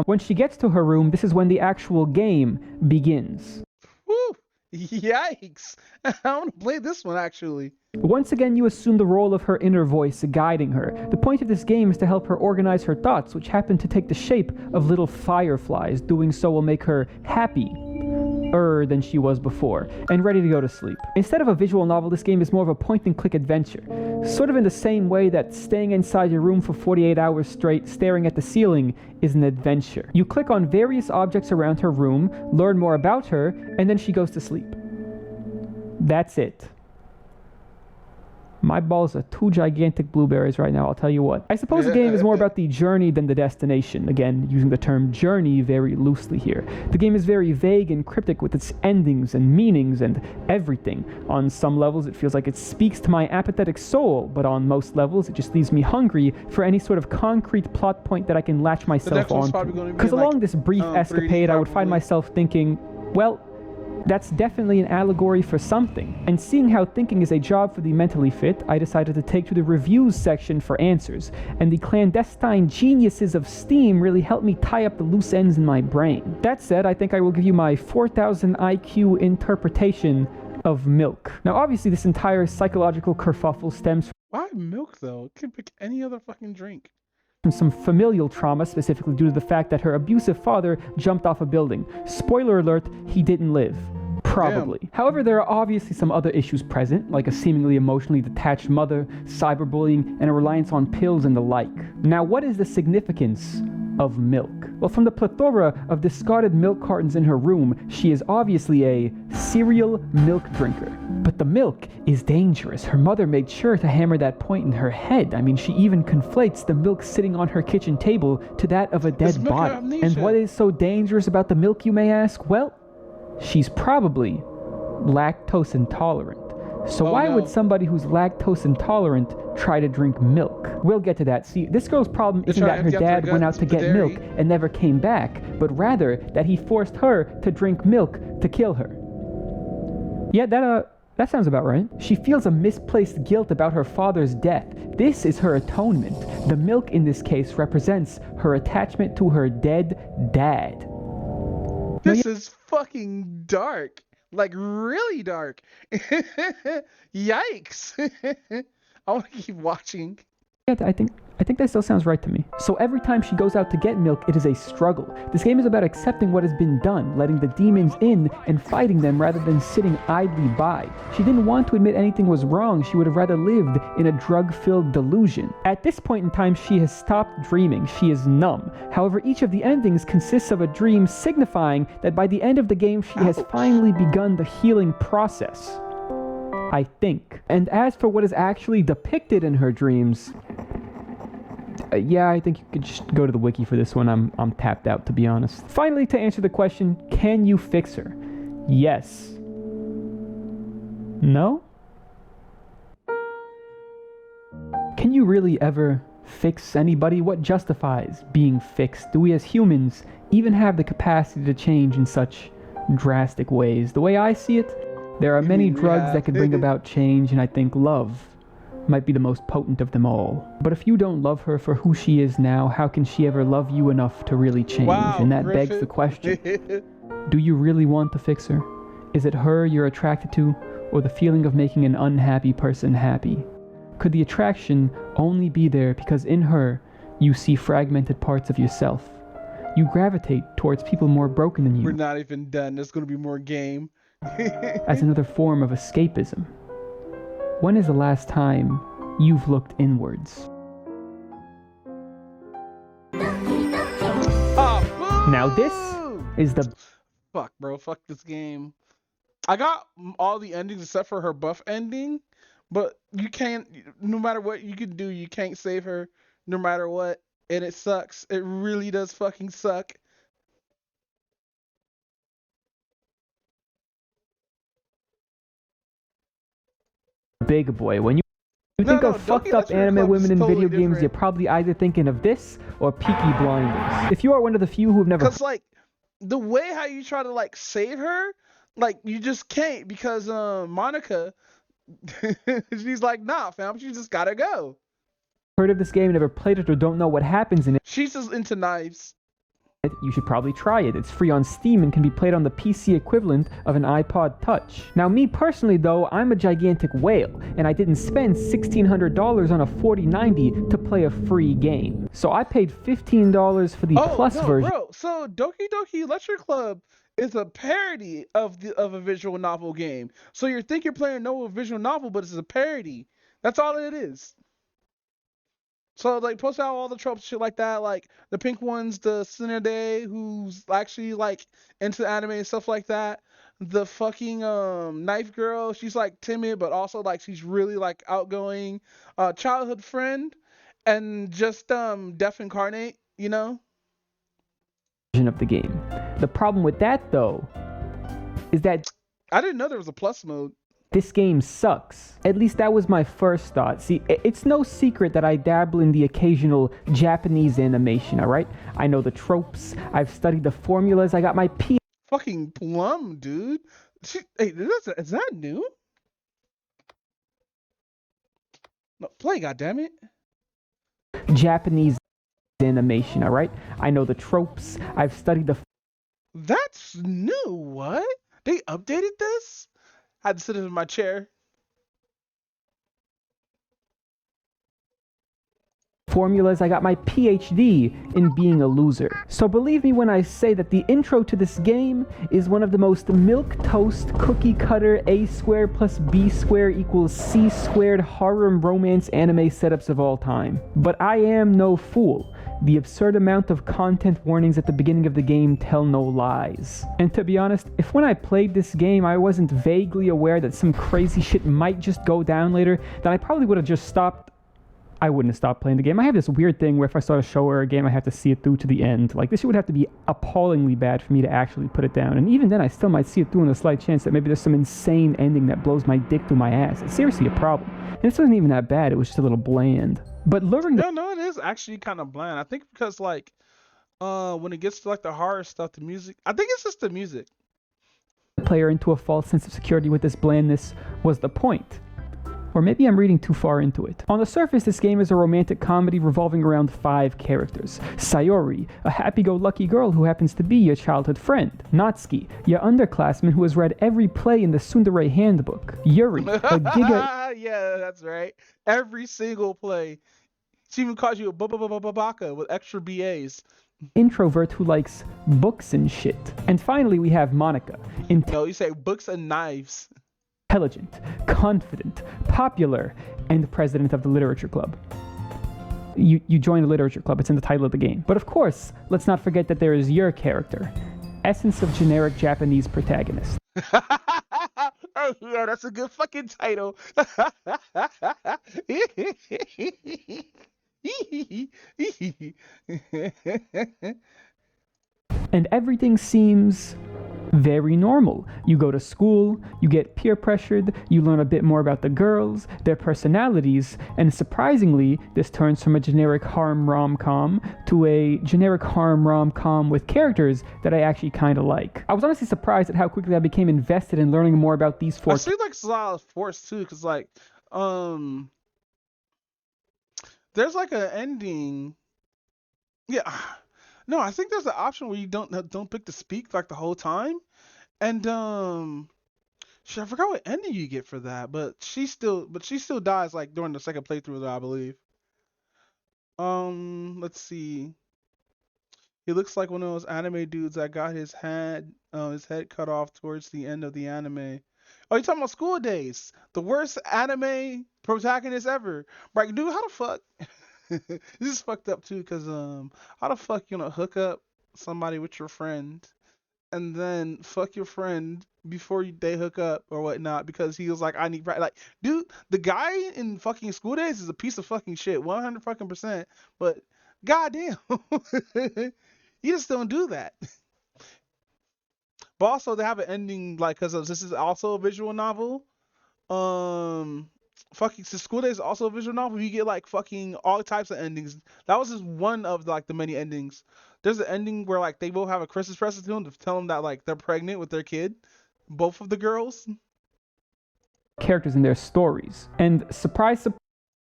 when she gets to her room, this is when the actual game begins. Woo! Yikes! I want to play this one, actually. Once again, you assume the role of her inner voice guiding her. The point of this game is to help her organize her thoughts, which happen to take the shape of little fireflies. Doing so will make her happier than she was before, and ready to go to sleep. Instead of a visual novel, this game is more of a point-and-click adventure. Sort of in the same way that staying inside your room for 48 hours straight, staring at the ceiling, is an adventure. You click on various objects around her room, learn more about her, and then she goes to sleep. That's it. My balls are two gigantic blueberries right now, I'll tell you what. I suppose the game is more about the journey than the destination. Again, using the term journey very loosely here. The game is very vague and cryptic with its endings and meanings and everything. On some levels, it feels like it speaks to my apathetic soul, but on most levels, it just leaves me hungry for any sort of concrete plot point that I can latch myself onto. Because along this brief escapade, I would find myself thinking, well, that's definitely an allegory for something. And seeing how thinking is a job for the mentally fit, I decided to take to the reviews section for answers. And the clandestine geniuses of Steam really helped me tie up the loose ends in my brain. That said, I think I will give you my 4000 IQ interpretation of Milk. Now obviously this entire psychological kerfuffle stems from... Why milk though? You can pick any other fucking drink. Some familial trauma, specifically due to the fact that her abusive father jumped off a building. Spoiler alert, he didn't live. Probably. Damn. However, there are obviously some other issues present, like a seemingly emotionally detached mother, cyberbullying, and a reliance on pills and the like. Now, what is the significance of Milk? Well, from the plethora of discarded milk cartons in her room, she is obviously a serial milk drinker. But the milk is dangerous. Her mother made sure to hammer that point in her head. I mean, she even conflates the milk sitting on her kitchen table to that of a dead body. And what is so dangerous about the milk, you may ask? Well, she's probably lactose intolerant. So why would somebody who's lactose intolerant try to drink milk? We'll get to that. See, this girl's problem isn't that her dad went out to get milk and never came back, but rather that he forced her to drink milk to kill her. Yeah, that sounds about right. She feels a misplaced guilt about her father's death. This is her atonement. The milk in this case represents her attachment to her dead dad. This is fucking dark. Like, really dark. Yikes. I want to keep watching. Yeah, I think that still sounds right to me. So every time she goes out to get milk, it is a struggle. This game is about accepting what has been done, letting the demons in and fighting them rather than sitting idly by. She didn't want to admit anything was wrong. She would have rather lived in a drug-filled delusion. At this point in time, she has stopped dreaming. She is numb. However, each of the endings consists of a dream signifying that by the end of the game, she has finally begun the healing process. I think. And as for what is actually depicted in her dreams, yeah, I think you could just go to the wiki for this one. I'm tapped out, to be honest. Finally, to answer the question, can you fix her? Yes. No? Can you really ever fix anybody? What justifies being fixed? Do we as humans even have the capacity to change in such drastic ways? The way I see it, there are many drugs that could bring about change, and I think love might be the most potent of them all. But if you don't love her for who she is now, how can she ever love you enough to really change? Wow, and that Griffin. begs the question, do you really want to fix her? Is it her you're attracted to, or the feeling of making an unhappy person happy? Could the attraction only be there because in her, you see fragmented parts of yourself? You gravitate towards people more broken than We're you not even done. There's gonna be more game. as another form of escapism. When is the last time you've looked inwards? Now this is the... Fuck, bro. Fuck this game. I got all the endings except for her buff ending, but you can't, no matter what you can do, you can't save her no matter what, and it sucks. It really does fucking suck. big boy. When you think of fucked up anime women in video games, you're probably either thinking of this or Peaky Blinders. If you are one of the few who have never... Cause like, the way how you try to like save her, like you just can't because Monica, she's like, nah fam, she just gotta go. heard of this game, never played it, or don't know what happens in it, She's just into knives. you should probably try it. It's free on Steam and can be played on the PC equivalent of an iPod Touch. Now me personally though, I'm a gigantic whale, and I didn't spend $1,600 on a 4090 to play a free game. So I paid $15 for the Plus version. Bro, so Doki Doki Electric Club is a parody of a visual novel game. So you think you're playing no visual novel, but it's a parody. That's all it is. So like post out all the tropes, shit like that. Like the pink one's the Tsunade, who's actually like into anime and stuff like that. The fucking knife girl, she's like timid, but also like she's really like outgoing. Childhood friend, and just Death Incarnate, you know. Of the game. The problem with that though is that I didn't know there was a plus mode. This game sucks. At least that was my first thought. See, it's no secret that I dabble in the occasional Japanese animation, alright? I know the tropes, I've studied the formulas, I got my P. Fucking Plum, dude. Hey, is that new? No, play, goddammit. Japanese animation, alright? I know the tropes, I've studied the... That's new, what? They updated this? I had to sit in my chair. Formulas, I got my PhD in being a loser. So believe me when I say that the intro to this game is one of the most milquetoast, cookie cutter, A squared plus B squared equals C squared horror and romance anime setups of all time. But I am no fool. The absurd amount of content warnings at the beginning of the game tell no lies. And to be honest, if when I played this game I wasn't vaguely aware that some crazy shit might just go down later, then I probably would have just stopped. I wouldn't have stopped playing the game. I have this weird thing where if I start a show or a game, I have to see it through to the end. Like, this shit would have to be appallingly bad for me to actually put it down. And even then, I still might see it through in a slight chance that maybe there's some insane ending that blows my dick through my ass. It's seriously a problem. And this wasn't even that bad. It was just a little bland. But luring the... No, it is actually kind of bland. I think because, like, when it gets to, like, the horror stuff, the music... I think it's just the music. Player into a false sense of security with this blandness was the point. Or maybe I'm reading too far into it. On the surface, this game is a romantic comedy revolving around 5 characters. Sayori, a happy-go-lucky girl who happens to be your childhood friend. Natsuki, your underclassman who has read every play in the Tsundere handbook. Yuri, a giga... Yeah, that's right. Every single play. She even calls you a baka with extra BAs. Introvert who likes books and shit. And finally, we have Monica. No, you say books and knives. Intelligent, confident, popular, and president of the literature club. You join the literature club, it's in the title of the game. But of course, let's not forget that there is your character. Essence of generic Japanese protagonist. Oh yeah, that's a good fucking title. And everything seems very normal. You go to school, you get peer pressured, you learn a bit more about the girls, their personalities, and surprisingly, this turns from a generic harem rom-com to a generic harem rom-com with characters that I actually kind of like. I was honestly surprised at how quickly I became invested in learning more about these four. I see like a lot of force too, because like there's like an ending. Yeah. No, I think there's an option where you don't pick to speak like the whole time. And shit, I forgot what ending you get for that, but she still dies like during the second playthrough though, I believe. Let's see. He looks like one of those anime dudes that got his head cut off towards the end of the anime. Oh, you talking about School Days? The worst anime protagonist ever. Like, dude, how the fuck? This is fucked up too, cause how the fuck you gonna hook up somebody with your friend, and then fuck your friend before they hook up or whatnot because he was like, I need like, dude, the guy in fucking School Days is a piece of fucking shit, 100%. But goddamn, you just don't do that. But also they have an ending like, cause this is also a visual novel. Fucking School Days is also a visual novel. You get like fucking all types of endings. That was just one of like the many endings. There's an ending where like they both have a Christmas present to them to tell them that like they're pregnant with their kid, both of the girls. Characters in their stories. And surprise,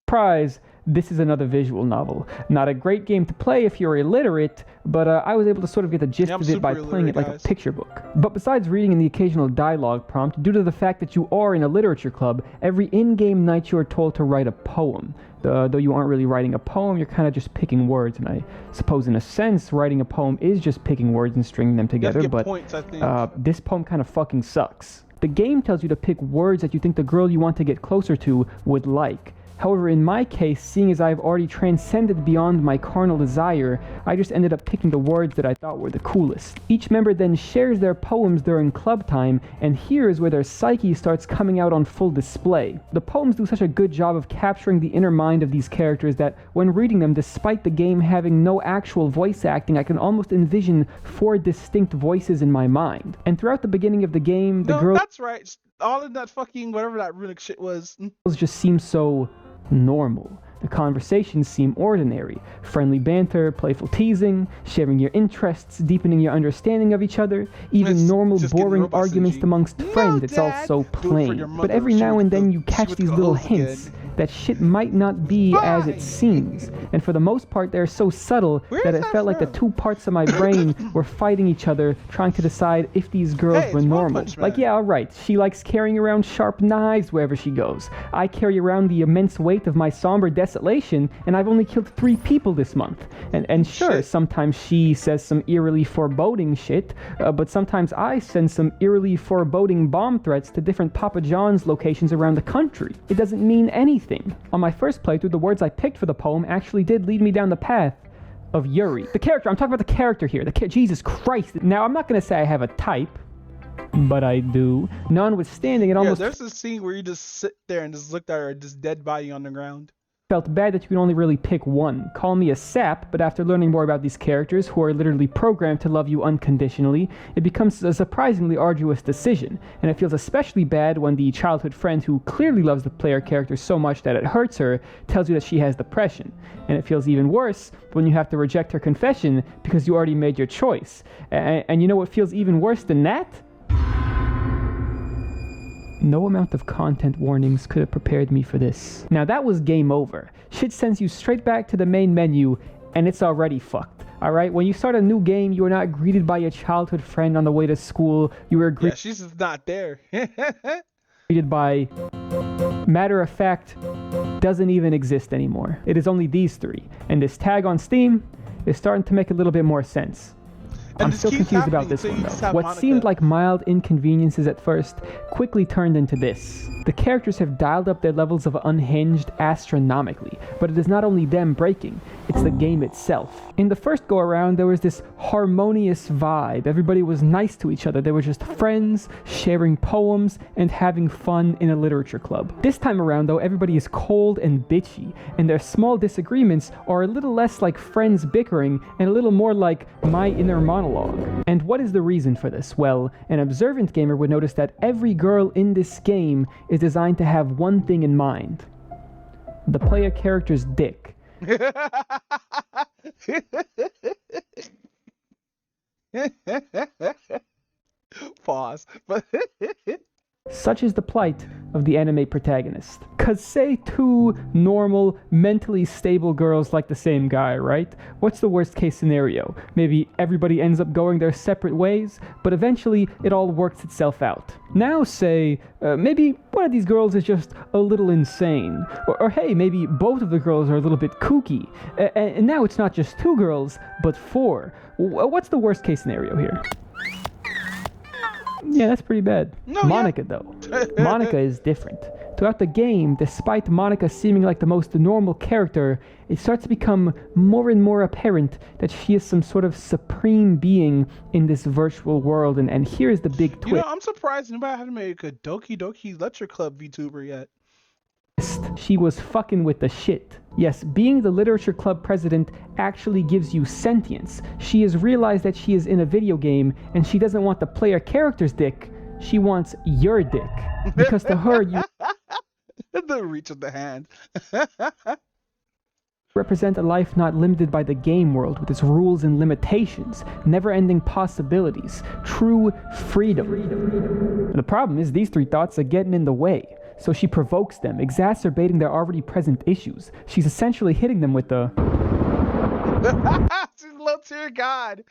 surprise, this is another visual novel. Not a great game to play if you're illiterate, but I was able to sort of get the gist of it by playing it like a picture book. But besides reading in the occasional dialogue prompt, due to the fact that you are in a literature club, every in-game night you are told to write a poem. Though you aren't really writing a poem, you're kind of just picking words, and I suppose in a sense, writing a poem is just picking words and stringing them together, but points, this poem kind of fucking sucks. The game tells you to pick words that you think the girl you want to get closer to would like. However, in my case, seeing as I've already transcended beyond my carnal desire, I just ended up picking the words that I thought were the coolest. Each member then shares their poems during club time, and here is where their psyche starts coming out on full display. The poems do such a good job of capturing the inner mind of these characters that when reading them, despite the game having no actual voice acting, I can almost envision 4 distinct voices in my mind. And throughout the beginning of the game, the girl... that's right. All of that fucking whatever that runic shit was. Just seems so normal. The conversations seem ordinary. Friendly banter, playful teasing, sharing your interests, deepening your understanding of each other, even normal boring arguments amongst friends, it's all so plain. But every now and then you catch these little hints that shit might not be as it seems. And for the most part, they're so subtle that it felt like the 2 parts of my brain were fighting each other, trying to decide if these girls were normal. Like, yeah, alright, she likes carrying around sharp knives wherever she goes. I carry around the immense weight of my somber desolation, and I've only killed 3 people this month. And sure, sometimes she says some eerily foreboding shit, but sometimes I send some eerily foreboding bomb threats to different Papa John's locations around the country. It doesn't mean anything. On my first playthrough, the words I picked for the poem actually did lead me down the path of Yuri. The character, I'm talking about the character here. Jesus Christ. Now, I'm not going to say I have a type, but I do. Notwithstanding, it almost... there's a scene where you just sit there and just look at her, just dead body on the ground. Felt bad that you can only really pick one. Call me a sap, but after learning more about these characters who are literally programmed to love you unconditionally, it becomes a surprisingly arduous decision, and it feels especially bad when the childhood friend who clearly loves the player character so much that it hurts her tells you that she has depression, and it feels even worse when you have to reject her confession because you already made your choice. And you know what feels even worse than that? No amount of content warnings could have prepared me for this. Now that was game over. Shit sends you straight back to the main menu, and it's already fucked. Alright, when you start a new game, you are not greeted by your childhood friend on the way to school. You are greeted... Yeah, she's just not there. Greeted by... Matter of fact, doesn't even exist anymore. It is only these 3. And this tag on Steam is starting to make a little bit more sense. I'm still confused about this one though. What seemed like mild inconveniences at first quickly turned into this. The characters have dialed up their levels of unhinged astronomically, but it is not only them breaking. it's the game itself. In the first go around, there was this harmonious vibe. Everybody was nice to each other. They were just friends, sharing poems, and having fun in a literature club. This time around, though, everybody is cold and bitchy, and their small disagreements are a little less like friends bickering and a little more like my inner monologue. And what is the reason for this? Well, an observant gamer would notice that every girl in this game is designed to have one thing in mind: the player character's dick. Pause. Such is the plight of the anime protagonist. Cause say two normal, mentally stable girls like the same guy, right? What's the worst case scenario? Maybe everybody ends up going their separate ways, but eventually it all works itself out. Now say, maybe one of these girls is just a little insane. Or hey, maybe both of the girls are a little bit kooky. And now it's not just two girls, but four. What's the worst case scenario here? Yeah, that's pretty bad. Monica, though. Monica is different. Throughout the game, despite Monica seeming like the most normal character, it starts to become more and more apparent that she is some sort of supreme being in this virtual world. And here's the big twist. You know, I'm surprised nobody had to make a Doki Doki Lecture Club VTuber yet. She was fucking with the shit. Yes, being the literature club president actually gives you sentience. She has realized that she is in a video game and she doesn't want the player character's dick. She wants your dick. Because to her, you the reach of the hand. represent a life not limited by the game world with its rules and limitations, never-ending possibilities, true freedom. The problem is these three thoughts are getting in the way. So she provokes them, exacerbating their already present issues. She's essentially hitting them with the... She's a little tear god.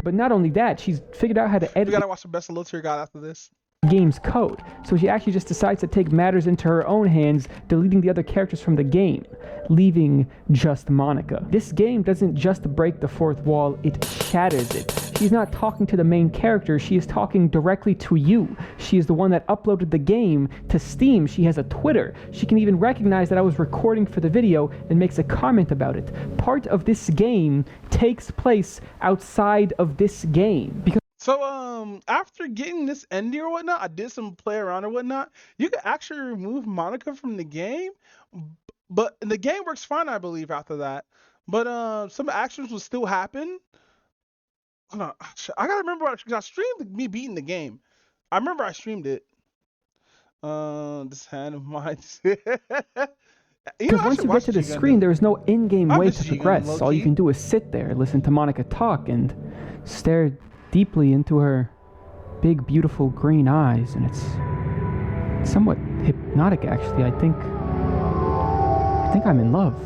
But not only that, she's figured out how to edit... We gotta watch the best of Little Tear God after this. Game's code, so she actually just decides to take matters into her own hands, deleting the other characters from the game, leaving just Monica. This game doesn't just break the fourth wall, it shatters it. She's not talking to the main character, she is talking directly to you. She is the one that uploaded the game to Steam. She has a Twitter. She can even recognize that I was recording for the video and makes a comment about it. Part of this game takes place outside of this game. Because so, after getting this ending or whatnot, I did some play around or whatnot. You can actually remove Monica from the game, but the game works fine, I believe, after that. But some actions will still happen. I gotta remember because I streamed me beating the game. I remember I streamed it. This hand of mine. Because once you get to the screen, there is no in-game way to progress. All you can do is sit there, listen to Monica talk, and stare deeply into her big, beautiful green eyes, and it's somewhat hypnotic, actually. I think I'm in love.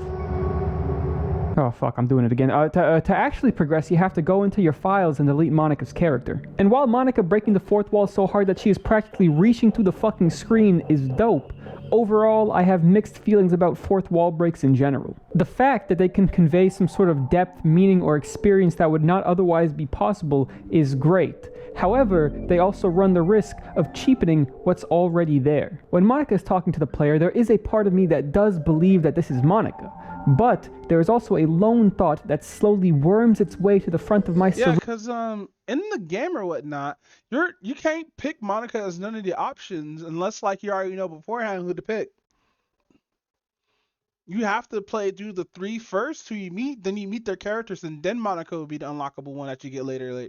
Oh fuck, I'm doing it again. To actually progress, you have to go into your files and delete Monica's character. And while Monica breaking the fourth wall so hard that she is practically reaching through the fucking screen is dope, overall, I have mixed feelings about fourth wall breaks in general. The fact that they can convey some sort of depth, meaning, or experience that would not otherwise be possible is great. However, they also run the risk of cheapening what's already there. When Monica is talking to the player, there is a part of me that does believe that this is Monica. But there is also a lone thought that slowly worms its way to the front of my Yeah, because in the game or whatnot, you can't pick Monica as none of the options unless like you already know beforehand who to pick. You have to play through the three first who you meet, then you meet their characters, and then Monica will be the unlockable one that you get later.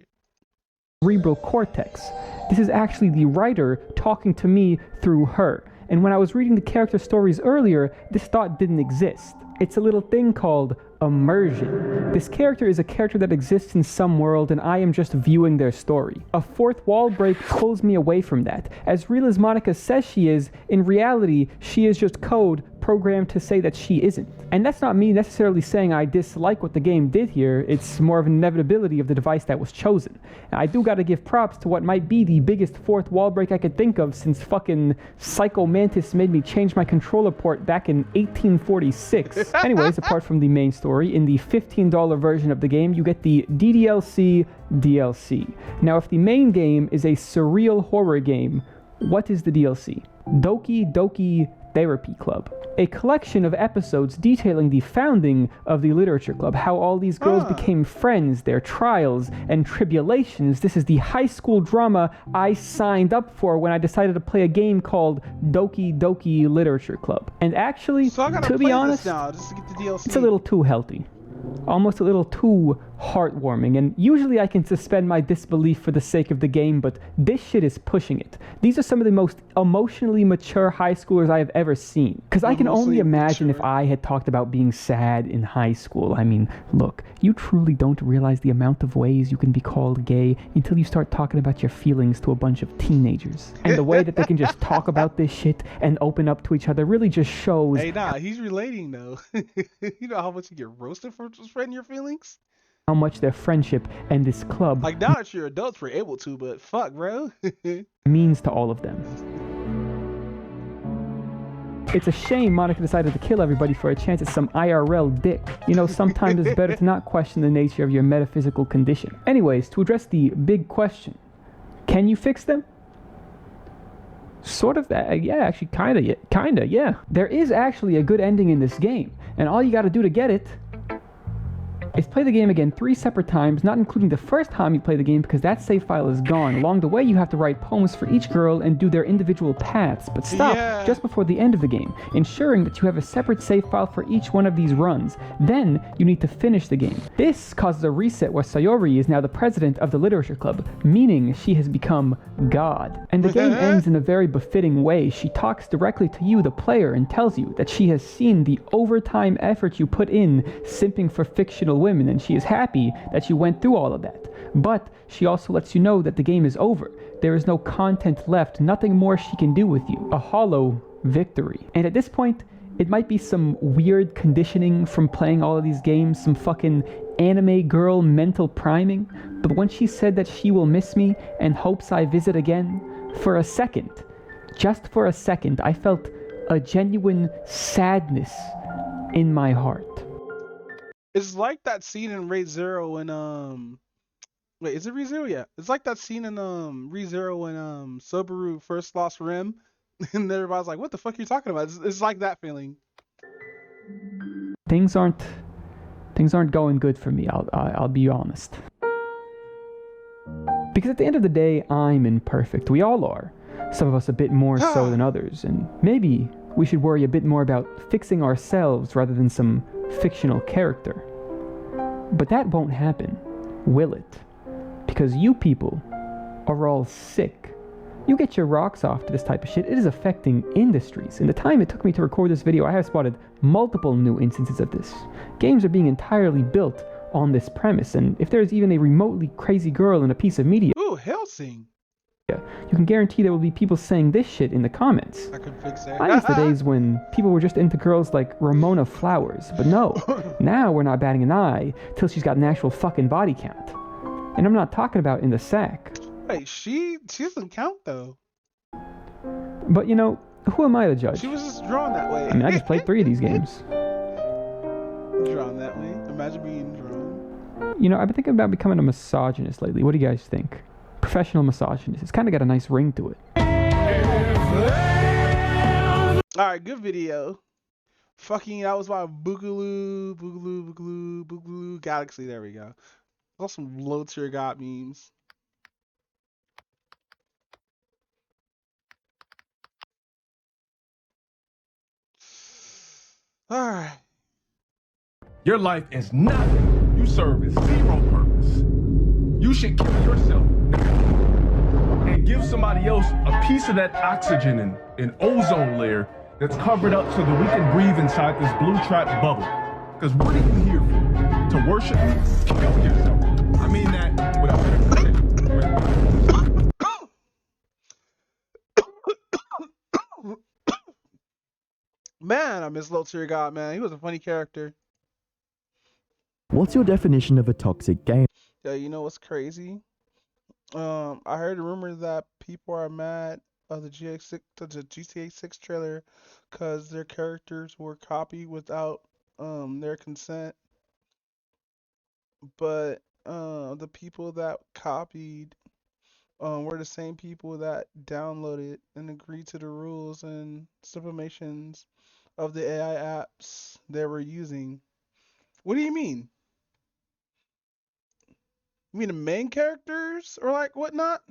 Cerebral cortex. This is actually the writer talking to me through her. And when I was reading the character stories earlier, this thought didn't exist. It's a little thing called immersion. This character is a character that exists in some world and I am just viewing their story. A fourth wall break pulls me away from that. As real as Monica says she is, in reality, she is just code programmed to say that she isn't. And that's not me necessarily saying I dislike what the game did here, it's more of an inevitability of the device that was chosen. And I do gotta give props to what might be the biggest fourth wall break I could think of since fucking Psycho Mantis made me change my controller port back in 1846. Anyways, apart from the main story, in the $15 version of the game, you get the DDLC DLC. Now, if the main game is a surreal horror game, what is the DLC? Doki Doki Therapy Club, a collection of episodes detailing the founding of the literature club, how all these girls became friends, their trials and tribulations. This is the high school drama I signed up for when I decided to play a game called Doki Doki Literature Club. And actually, to be honest, it's a little too healthy. Almost a little too heartwarming, and usually I can suspend my disbelief for the sake of the game, but this shit is pushing it. These are some of the most emotionally mature high schoolers I have ever seen. Because I can only imagine if I had talked about being sad in high school. I mean, look, you truly don't realize the amount of ways you can be called gay until you start talking about your feelings to a bunch of teenagers. And the way that they can just talk about this shit and open up to each other really just shows... Hey, nah, he's relating, though. You know how much you get roasted for spreading your feelings? How much their friendship and this club... Like, now that you're adults, we're able to, but fuck, bro. ...means to all of them. It's a shame Monica decided to kill everybody for a chance at some IRL dick. You know, sometimes it's better to not question the nature of your metaphysical condition. Anyways, to address the big question, can you fix them? Sort of, yeah, actually, kinda, yeah. There is actually a good ending in this game, and all you gotta do to get it is play the game again 3 separate times, not including the first time you play the game because that save file is gone. Along the way, you have to write poems for each girl and do their individual paths, but stop just before the end of the game, ensuring that you have a separate save file for each one of these runs. Then, you need to finish the game. This causes a reset where Sayori is now the president of the literature club, meaning she has become God. And the game ends in a very befitting way. She talks directly to you, the player, and tells you that she has seen the overtime effort you put in simping for fictional women, and she is happy that you went through all of that. But she also lets you know that the game is over. There is no content left, nothing more she can do with you. A hollow victory. And at this point, it might be some weird conditioning from playing all of these games, some fucking anime girl mental priming, but when she said that she will miss me and hopes I visit again, for a second, just for a second, I felt a genuine sadness in my heart. It's like that scene in Re:Zero when wait, is it Re:Zero? Yeah. It's like that scene in Re:Zero when Subaru first lost Rem and everybody's like, what the fuck are you talking about? It's like that feeling. Things aren't going good for me, I'll be honest. Because at the end of the day, I'm imperfect. We all are. Some of us a bit more so than others, and maybe we should worry a bit more about fixing ourselves rather than some fictional character. But that won't happen, will it? Because you people are all sick. You get your rocks off to this type of shit. It is affecting industries. In the time it took me to record this video, I have spotted multiple new instances of this. Games are being entirely built on this premise, and if there's even a remotely crazy girl in a piece of media, ooh, Hellsing, you can guarantee there will be people saying this shit in the comments. I could fix that. I miss the days when people were just into girls like Ramona Flowers, but no, now we're not batting an eye till she's got an actual fucking body count. And I'm not talking about in the sack. Wait, she doesn't count though. But you know, who am I to judge? She was just drawn that way. I mean, I just played 3 of these games. Drawn that way? Imagine being drawn. You know, I've been thinking about becoming a misogynist lately. What do you guys think? Professional misogynist. It's kind of got a nice ring to it. Alright, good video. Fucking, that was my Boogaloo Galaxy. There we go. That's some low tier God memes. Alright. Your life is nothing. You serve zero purpose. You should kill yourself and give somebody else a piece of that oxygen and ozone layer that's covered up so that we can breathe inside this blue trap bubble. Because what are you here for? To worship me? Kill yourself. I mean that without Man, I miss Low Tier God, man. He was a funny character. What's your definition of a toxic game? Yeah, you know what's crazy? I heard a rumor that people are mad of the GTA 6 trailer because their characters were copied without their consent, but the people that copied were the same people that downloaded and agreed to the rules and stipulations of the AI apps they were using. What do you mean? You mean the main characters or like whatnot?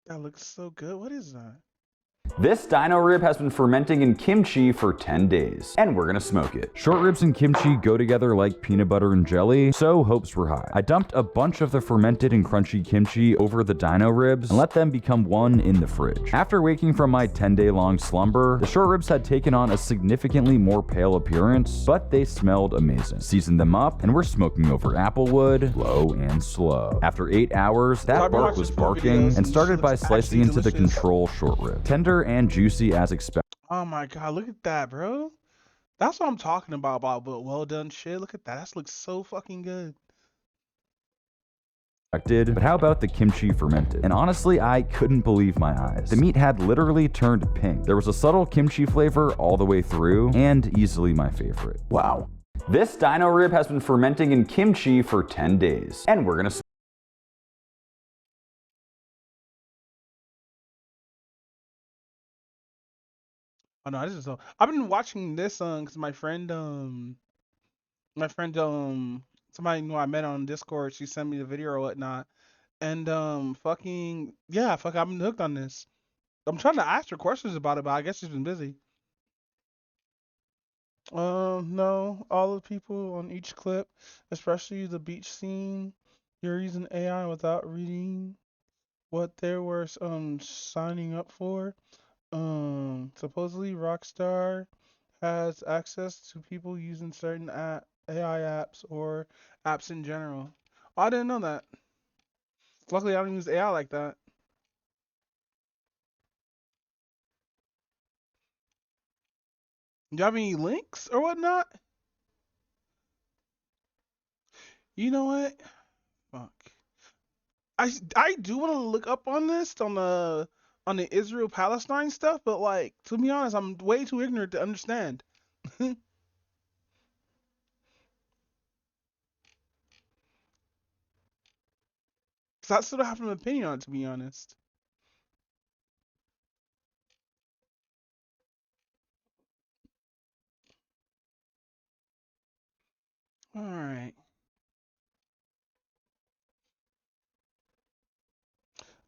That looks so good. What is that? This dino rib has been fermenting in kimchi for 10 days, and we're gonna smoke it. Short ribs and kimchi go together like peanut butter and jelly, so hopes were high. I dumped a bunch of the fermented and crunchy kimchi over the dino ribs and let them become one in the fridge. After waking from my 10-day-long slumber, the short ribs had taken on a significantly more pale appearance, but they smelled amazing. Seasoned them up, and we're smoking over applewood, low and slow. After 8 hours, that bark was barking and started by slicing into the control short rib. Tender and juicy as expected. Oh my god, look at that, bro. That's what I'm talking about well done shit. Look at that. That looks so fucking good. But how about the kimchi fermented? And honestly, I couldn't believe my eyes. The meat had literally turned pink. There was a subtle kimchi flavor all the way through, and easily my favorite. Wow. This dino rib has been fermenting in kimchi for 10 days, and we're gonna Oh no, this is so. I've been watching this because my friend somebody knew I met on Discord. She sent me the video or whatnot, and fucking yeah, fuck, I've been hooked on this. I'm trying to ask her questions about it, but I guess she's been busy. No, all the people on each clip, especially the beach scene, you're using AI without reading what they were signing up for. Supposedly Rockstar has access to people using certain AI apps or apps in general. Oh, I didn't know that. Luckily, I don't use AI like that. Do you have any links or whatnot? You know what? Fuck. I do want to look up on this on the Israel-Palestine stuff, but like, to be honest, I'm way too ignorant to understand. Cause I still don't have an opinion on it, to be honest. All right.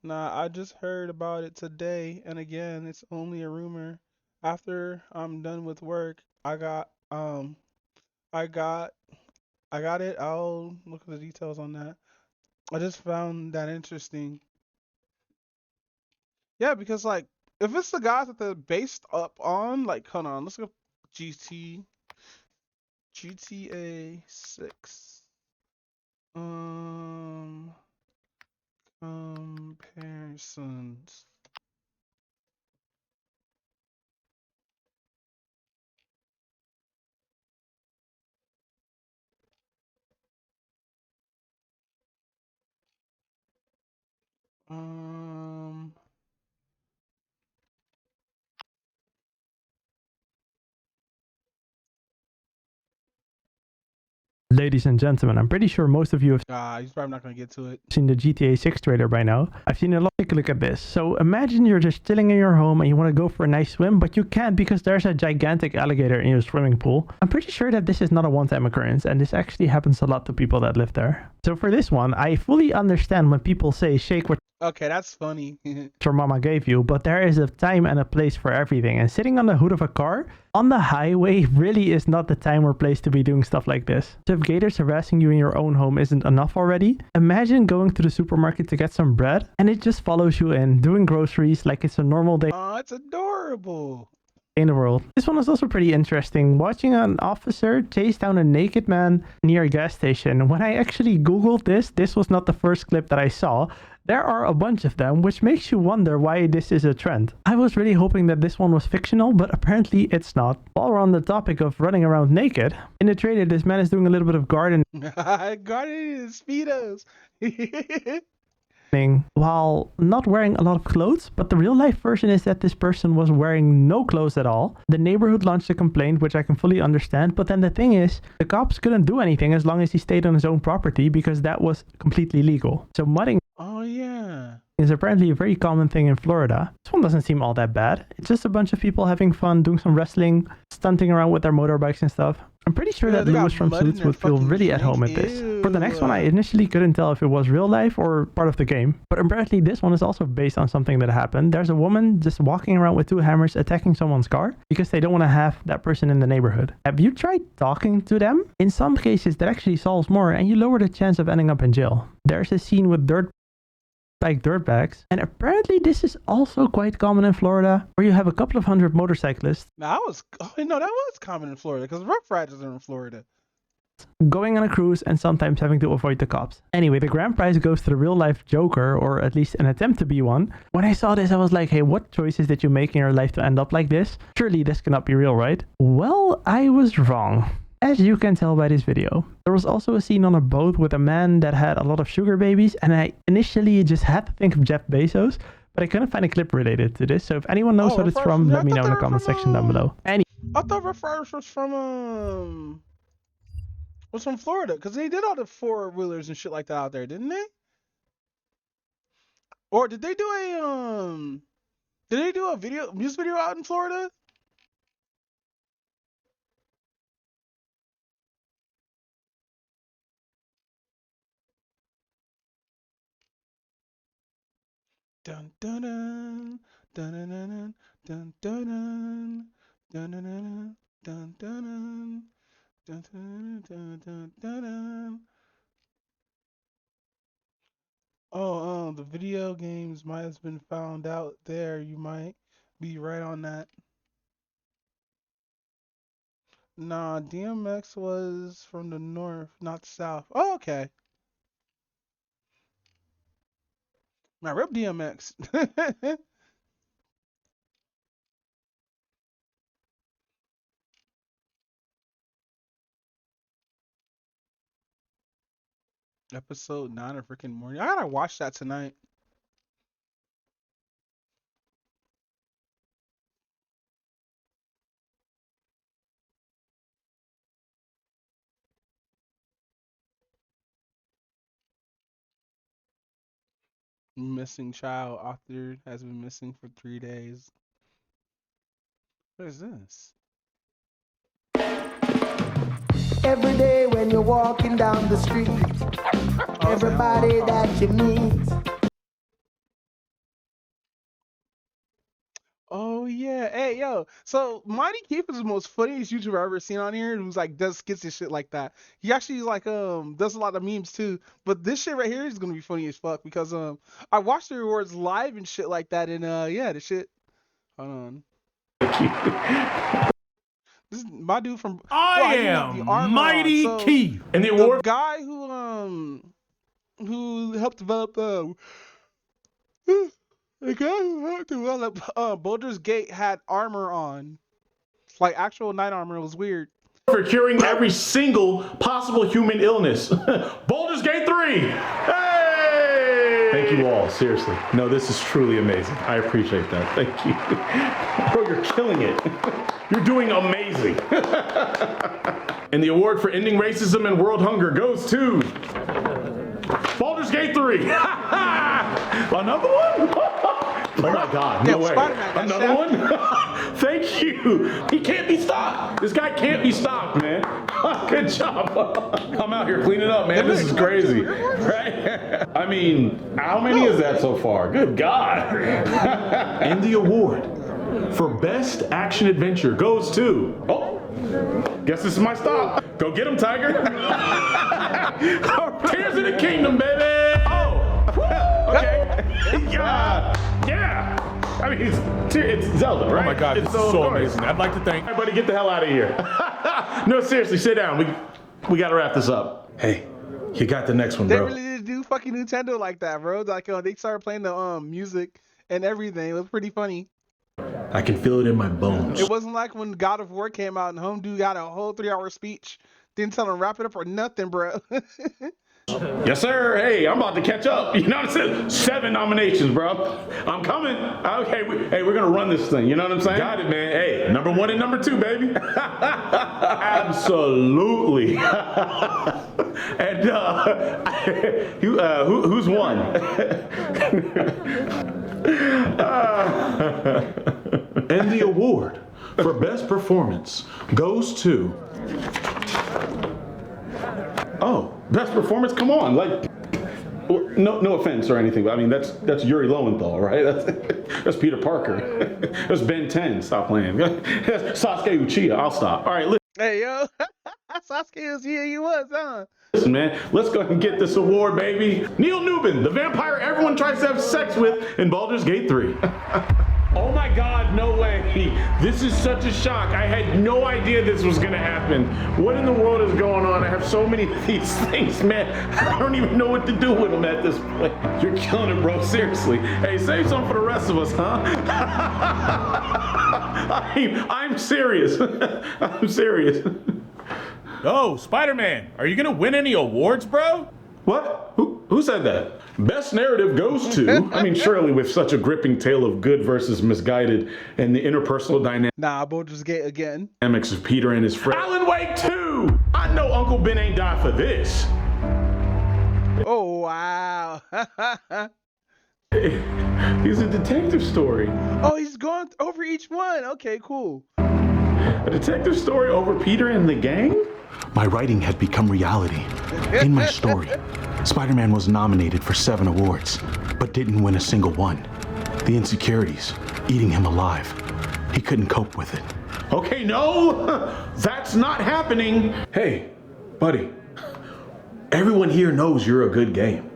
Nah, I just heard about it today, and again, it's only a rumor. After I'm done with work, I got it. I'll look at the details on that. I just found that interesting. Yeah, because like, if it's the guys that they're based up on, like, hold on, let's go GTA 6. Comparisons. Ladies and gentlemen, I'm pretty sure most of you have He's probably not gonna get to it. seen the GTA 6 trailer by now. I've seen a lot. Take a look at this. So imagine you're just chilling in your home and you want to go for a nice swim, but you can't because there's a gigantic alligator in your swimming pool. I'm pretty sure that this is not a one-time occurrence, and this actually happens a lot to people that live there. So for this one, I fully understand when people say shake what Okay, that's funny. your mama gave you, but there is a time and a place for everything, and sitting on the hood of a car on the highway really is not the time or place to be doing stuff like this. So if gators harassing you in your own home isn't enough already, imagine going to the supermarket to get some bread and it just follows you in, doing groceries like it's a normal day. Oh, it's adorable. In the world. This one is also pretty interesting. Watching an officer chase down a naked man near a gas station. When I actually googled this was not the first clip that I saw. There are a bunch of them, which makes you wonder why this is a trend. I was really hoping that this one was fictional, but apparently it's not. While we're on the topic of running around naked, in the trailer this man is doing a little bit of gardening. Gardening in Speedos. while not wearing a lot of clothes, but the real life version is that this person was wearing no clothes at all. The neighborhood launched a complaint, which I can fully understand, but then the thing is, the cops couldn't do anything as long as he stayed on his own property because that was completely legal. So mudding is apparently a very common thing in Florida. This one doesn't seem all that bad. It's just a bunch of people having fun, doing some wrestling, stunting around with their motorbikes and stuff. I'm pretty sure that Lewis from Suits would feel really at home at this. For the next one, I initially couldn't tell if it was real life or part of the game, but apparently this one is also based on something that happened. There's a woman just walking around with 2 hammers attacking someone's car because they don't want to have that person in the neighborhood. Have you tried talking to them? In some cases, that actually solves more and you lower the chance of ending up in jail. There's a scene with dirtbags, and apparently this is also quite common in Florida, where you have a couple of hundred motorcyclists that was common in Florida because Rough Riders are in Florida. Going on a cruise and sometimes having to avoid the cops. Anyway, the grand prize goes to the real life Joker, or at least an attempt to be one. When I saw this, I was like, hey, what choices did you make in your life to end up like this? Surely this cannot be real, right? Well, I was wrong. As you can tell by this video. There was also a scene on a boat with a man that had a lot of sugar babies, and I initially just had to think of Jeff Bezos, but I couldn't find a clip related to this, so if anyone knows what it's from, let me know in the comment section down below. I thought Rough Riders was from Florida, because they did all the 4-wheelers and shit like that out there, didn't they? Or did they do a music video out in Florida? Dun dun dun dun dun dun dun dun dun dun dun dun dun dun. Oh, the video games might have been found out there. You might be right on that. Nah, DMX was from the north, not south. Oh, okay. Now, rip DMX. Episode 9 of Rick and Morty. I gotta watch that tonight. Missing child author has been missing for 3 days. What is this? Every day when you're walking down the street, everybody that you meet. Oh yeah, hey yo. So Mighty Keith is the most funniest YouTuber I've ever seen on here, who's like does skits and shit like that. He actually like does a lot of memes too. But this shit right here is gonna be funny as fuck because I watched the rewards live and shit like that, and yeah, the shit. Hold on. This is my dude from I am Mighty Keith, and the award guy who helped develop the guy who helped develop Baldur's Gate had armor on, like actual knight armor. It was weird. For curing every single possible human illness. Baldur's Gate 3. Hey! Thank you all, seriously. No, this is truly amazing. I appreciate that. Thank you. Bro, you're killing it. You're doing amazing. And the award for ending racism and world hunger goes to Baldur's Gate 3. Another one? Oh my God, no way. Another one? Thank you. He can't be stopped. This guy can't be stopped, man. Good job. I'm out here cleaning up, man. This is crazy. Right? I mean, how many is that so far? Good God. And the award for Best Action Adventure goes to... Oh, guess this is my stop. Go get him, Tiger. Tears of the Kingdom, baby. Oh, okay. Yeah. I mean, it's Zelda, right? Oh my God, this is so amazing. I'd like to thank everybody. Get the hell out of here. No, seriously, sit down. We got to wrap this up. Hey, you got the next one, bro. They really did do fucking Nintendo like that, bro. Like they started playing the music and everything. It was pretty funny. I can feel it in my bones. It wasn't like when God of War came out and Home Dude got a whole 3-hour speech. Didn't tell him wrap it up or nothing, bro. Yes, sir. Hey, I'm about to catch up. You know what I'm saying? 7 nominations, bro. I'm coming. Okay, we're gonna run this thing. You know what I'm saying? Got it, man. Hey, number 1 and number 2, baby. Absolutely. And who's won? And the award for best performance goes to. Oh, best performance? Come on, like, no offense or anything, but I mean that's Yuri Lowenthal, right? That's Peter Parker. That's Ben 10. Stop playing. That's Sasuke Uchiha. I'll stop. All right, listen. Hey, yo. Sasuke was here. You was, huh? Listen, man, let's go ahead and get this award, baby. Neil Newbin, the vampire everyone tries to have sex with in Baldur's Gate 3. Oh my God, no way. This is such a shock. I had no idea this was gonna happen. What in the world is going on? I have so many of these things, man. I don't even know what to do with them at this point. You're killing it, bro, seriously. Hey, save some for the rest of us, huh? I'm serious. I'm serious. Oh, Spider-Man, are you gonna win any awards, bro? What? Who said that? Best narrative goes to, I mean, surely with such a gripping tale of good versus misguided and the interpersonal Baldur's Gate again. dynamics of Peter and his friend. Alan Wake 2! I know Uncle Ben ain't died for this. Oh, wow. He's a detective story. Oh, he's going over each one. Okay, cool. A detective story over Peter and the gang? My writing had become reality. In my story, Spider-Man was nominated for 7 awards, but didn't win a single one. The insecurities, eating him alive. He couldn't cope with it. Okay, no, that's not happening. Hey, buddy, everyone here knows you're a good game.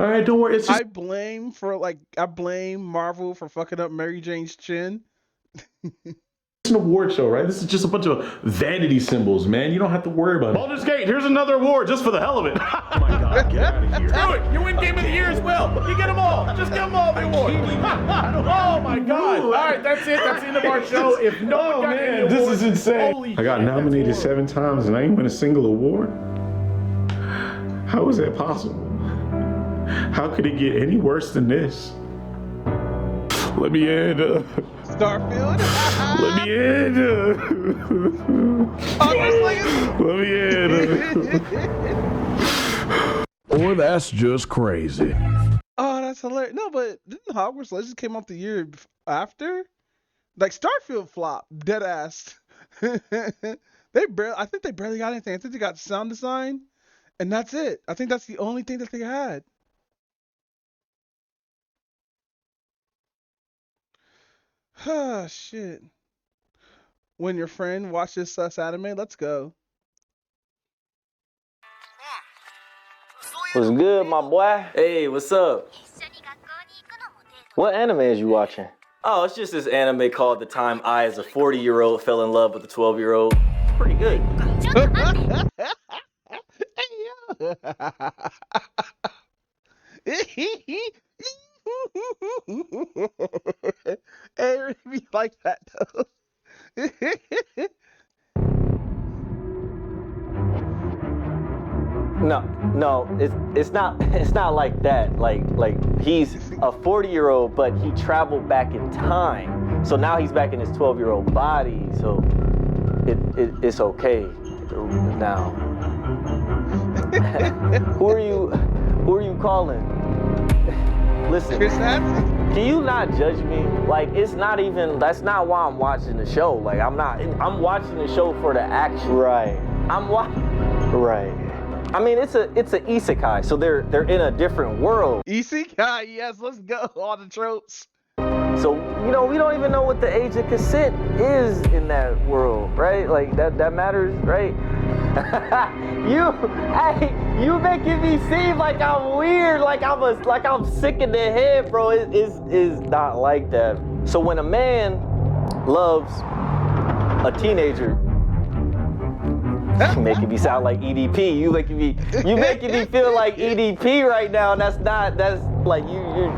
All right, don't worry. It's just... I blame Marvel for fucking up Mary Jane's chin. It's an award show, right? This is just a bunch of vanity symbols, man. You don't have to worry about it. Baldur's Gate, here's another award just for the hell of it. Oh my God, get out of here. Do it! You win Game of the Year as well! You get them all! Just get them all the award! Oh my God! All right, that's it. That's the end of our show. If no one got any this awards, is insane. holy I got shit, nominated that's 7 times and I ain't win a single award. How is that possible? How could it get any worse than this? Let me in. Starfield? Let me in. Let me in. Or that's just crazy. Oh, that's hilarious. No, but didn't Hogwarts Legacy came out the year after? Like Starfield flop, dead ass. I think they barely got anything. I think they got sound design, and that's it. I think that's the only thing that they had. Ah, shit. When your friend watches sus anime, let's go. What's good, my boy? Hey, what's up? What anime is you watching? Oh, it's just this anime called The Time I, as a 40-year-old, fell in love with a 12-year-old. Pretty good. Hey, it be like that though. No, it's not like that. Like he's a 40-year-old, but he traveled back in time. So now he's back in his 12-year-old body. So it's okay now. Who are you calling? Listen, can you not judge me? Like, that's not why I'm watching the show. Like, I'm watching the show for the action. Right. Right. I mean, it's a isekai, so they're in a different world. Isekai, yes, let's go. All the tropes. So, we don't even know what the age of consent is in that world, right? Like, that matters, right? You making me seem like I'm weird, like I'm sick in the head, bro. It's not like that. So when a man loves a teenager, you making me sound like EDP. You making me feel like EDP right now. And that's like you,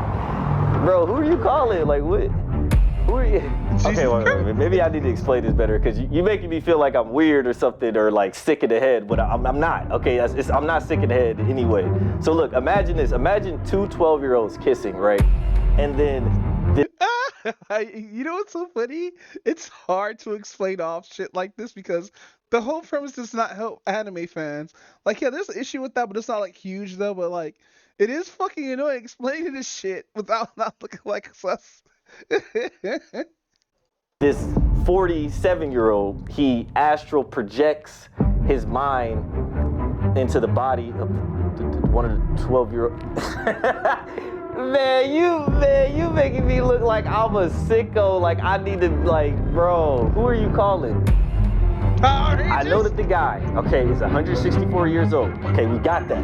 bro. Who are you calling? Like what? Who are you? Okay, wait. Maybe I need to explain this better because you making me feel like I'm weird or something or like sick in the head, but I'm not. Okay, I'm not sick in the head anyway. So look, imagine this. Imagine two 12-year-olds kissing, right? And then. You know what's so funny? It's hard to explain off shit like this because the whole premise does not help anime fans. Like, yeah, there's an issue with that, but it's not like huge though. But like, it is fucking annoying explaining this shit without not looking like sus. This 47-year-old, he astral projects his mind into the body of one of the 12-year-old. Man, you making me look like I'm a sicko. Like I need to, like, bro. Who are you calling? I know that the guy, okay, is 164 years old. Okay, we got that.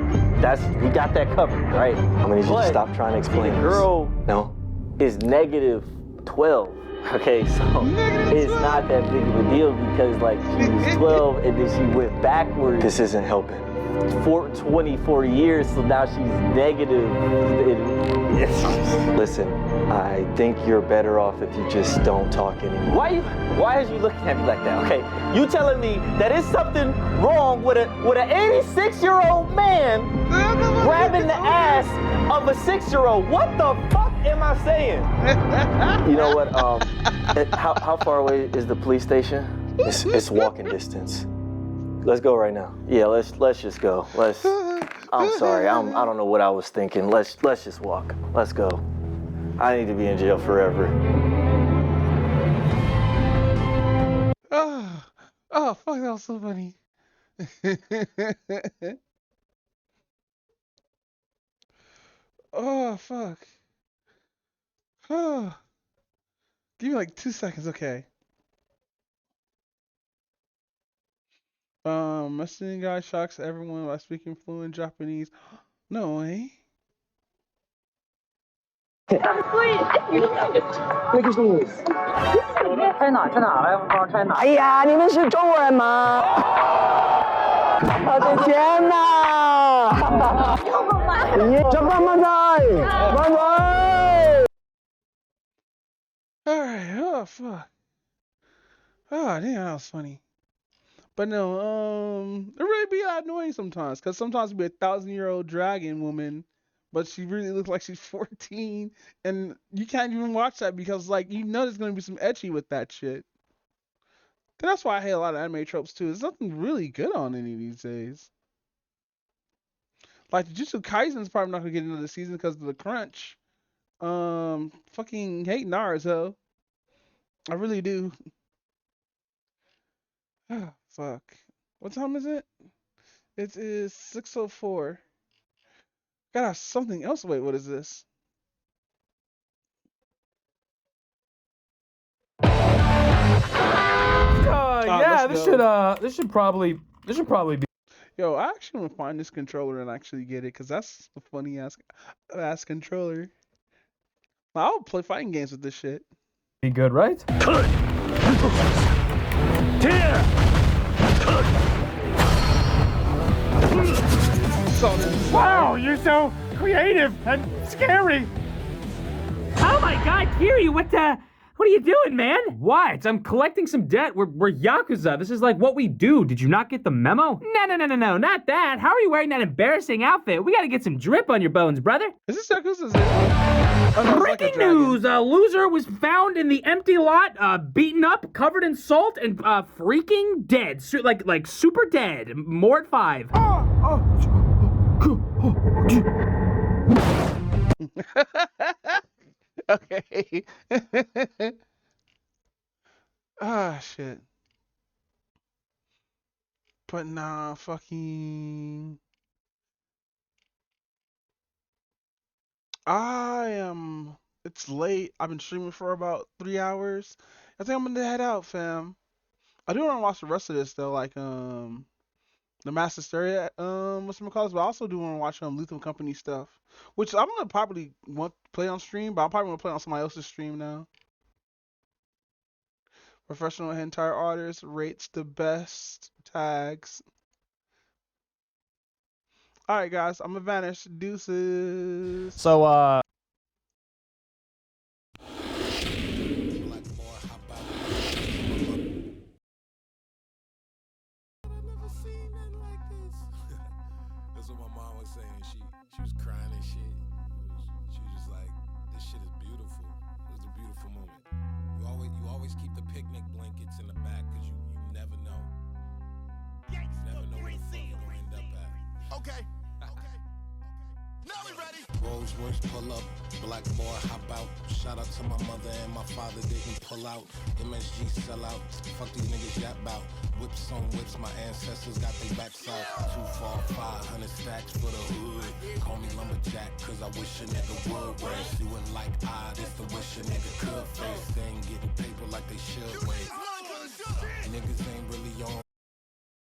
We got that covered, right? I'm gonna need you to stop trying to explain the girl No. is -12. Okay, so it's not that big of a deal because like she was 12 and then she went backwards. This isn't helping. For 24 years, so now she's negative. Listen, I think you're better off if you just don't talk anymore. Why is you looking at me like that? Okay, you telling me that it's something wrong with an 86-year-old man grabbing the ass of a 6-year-old? What the fuck am I saying? You know what? How far away is the police station? It's walking distance. Let's go right now. Yeah, let's just go. I'm sorry. I don't know what I was thinking. Let's just walk. Let's go. I need to be in jail forever. Oh, fuck, that was so funny. Oh, fuck. Oh. Give me like 2 seconds, okay. Messaging guy shocks everyone by speaking fluent Japanese. No way. 在哪来？我刚拆哪？哎呀，你们是中国人吗？我的天哪！这帮忙在，帮忙！ Alright, oh fuck. Oh damn, that was funny. But no, it really be annoying sometimes, cause sometimes it'll be a 1,000-year-old dragon woman, but she really looks like she's 14, and you can't even watch that because like you know there's gonna be some etchy with that shit. And that's why I hate a lot of anime tropes too. There's nothing really good on any of these days. Like Jujutsu Kaisen's probably not gonna get another season because of the crunch. Fucking hate Naruto. I really do. Ah, fuck. What time is it? It is 6:04. Gotta have something else. Wait, what is this? Yeah, this should probably be. Yo, I actually want to find this controller and actually get it, cause that's a funny ass controller. I'll play fighting games with this shit. Be good, right? Wow, you're so creative and scary. Oh my God, Kiri, what are you doing, man? What? I'm collecting some debt. We're Yakuza. This is like what we do. Did you not get the memo? No, not that. How are you wearing that embarrassing outfit? We gotta get some drip on your bones, brother. Is this Yakuza? Breaking news! A loser was found in the empty lot, beaten up, covered in salt, and freaking dead. Like super dead. More at 5. Okay. Ah, shit. But nah, fucking. It's late. I've been streaming for about 3 hours. I think I'm gonna head out, fam. I do want to watch the rest of this though, like the Master Stereo, whatchamacallit, but I also do want to watch Lethal Company stuff, which I'm gonna probably want to play on stream, but I'm probably gonna play on somebody else's stream now. Professional hentai artist rates the best tags. All right, guys, I'm gonna vanish. Deuces. So, picnic blankets in the back, cause you never know. Never know where the fuck you're gonna end up at. Okay. Now we ready. Rolls Royce pull up, black boy hop out. Shout out to my mother and my father didn't pull out. MSG sell out, fuck these niggas yap bout. Whips on whips, my ancestors got their backs out. 24500 stacks for the hood. Call me lumberjack, cause I wish a nigga would. Whereas you would like this the wish a nigga could face. They ain't getting paper like they should wait.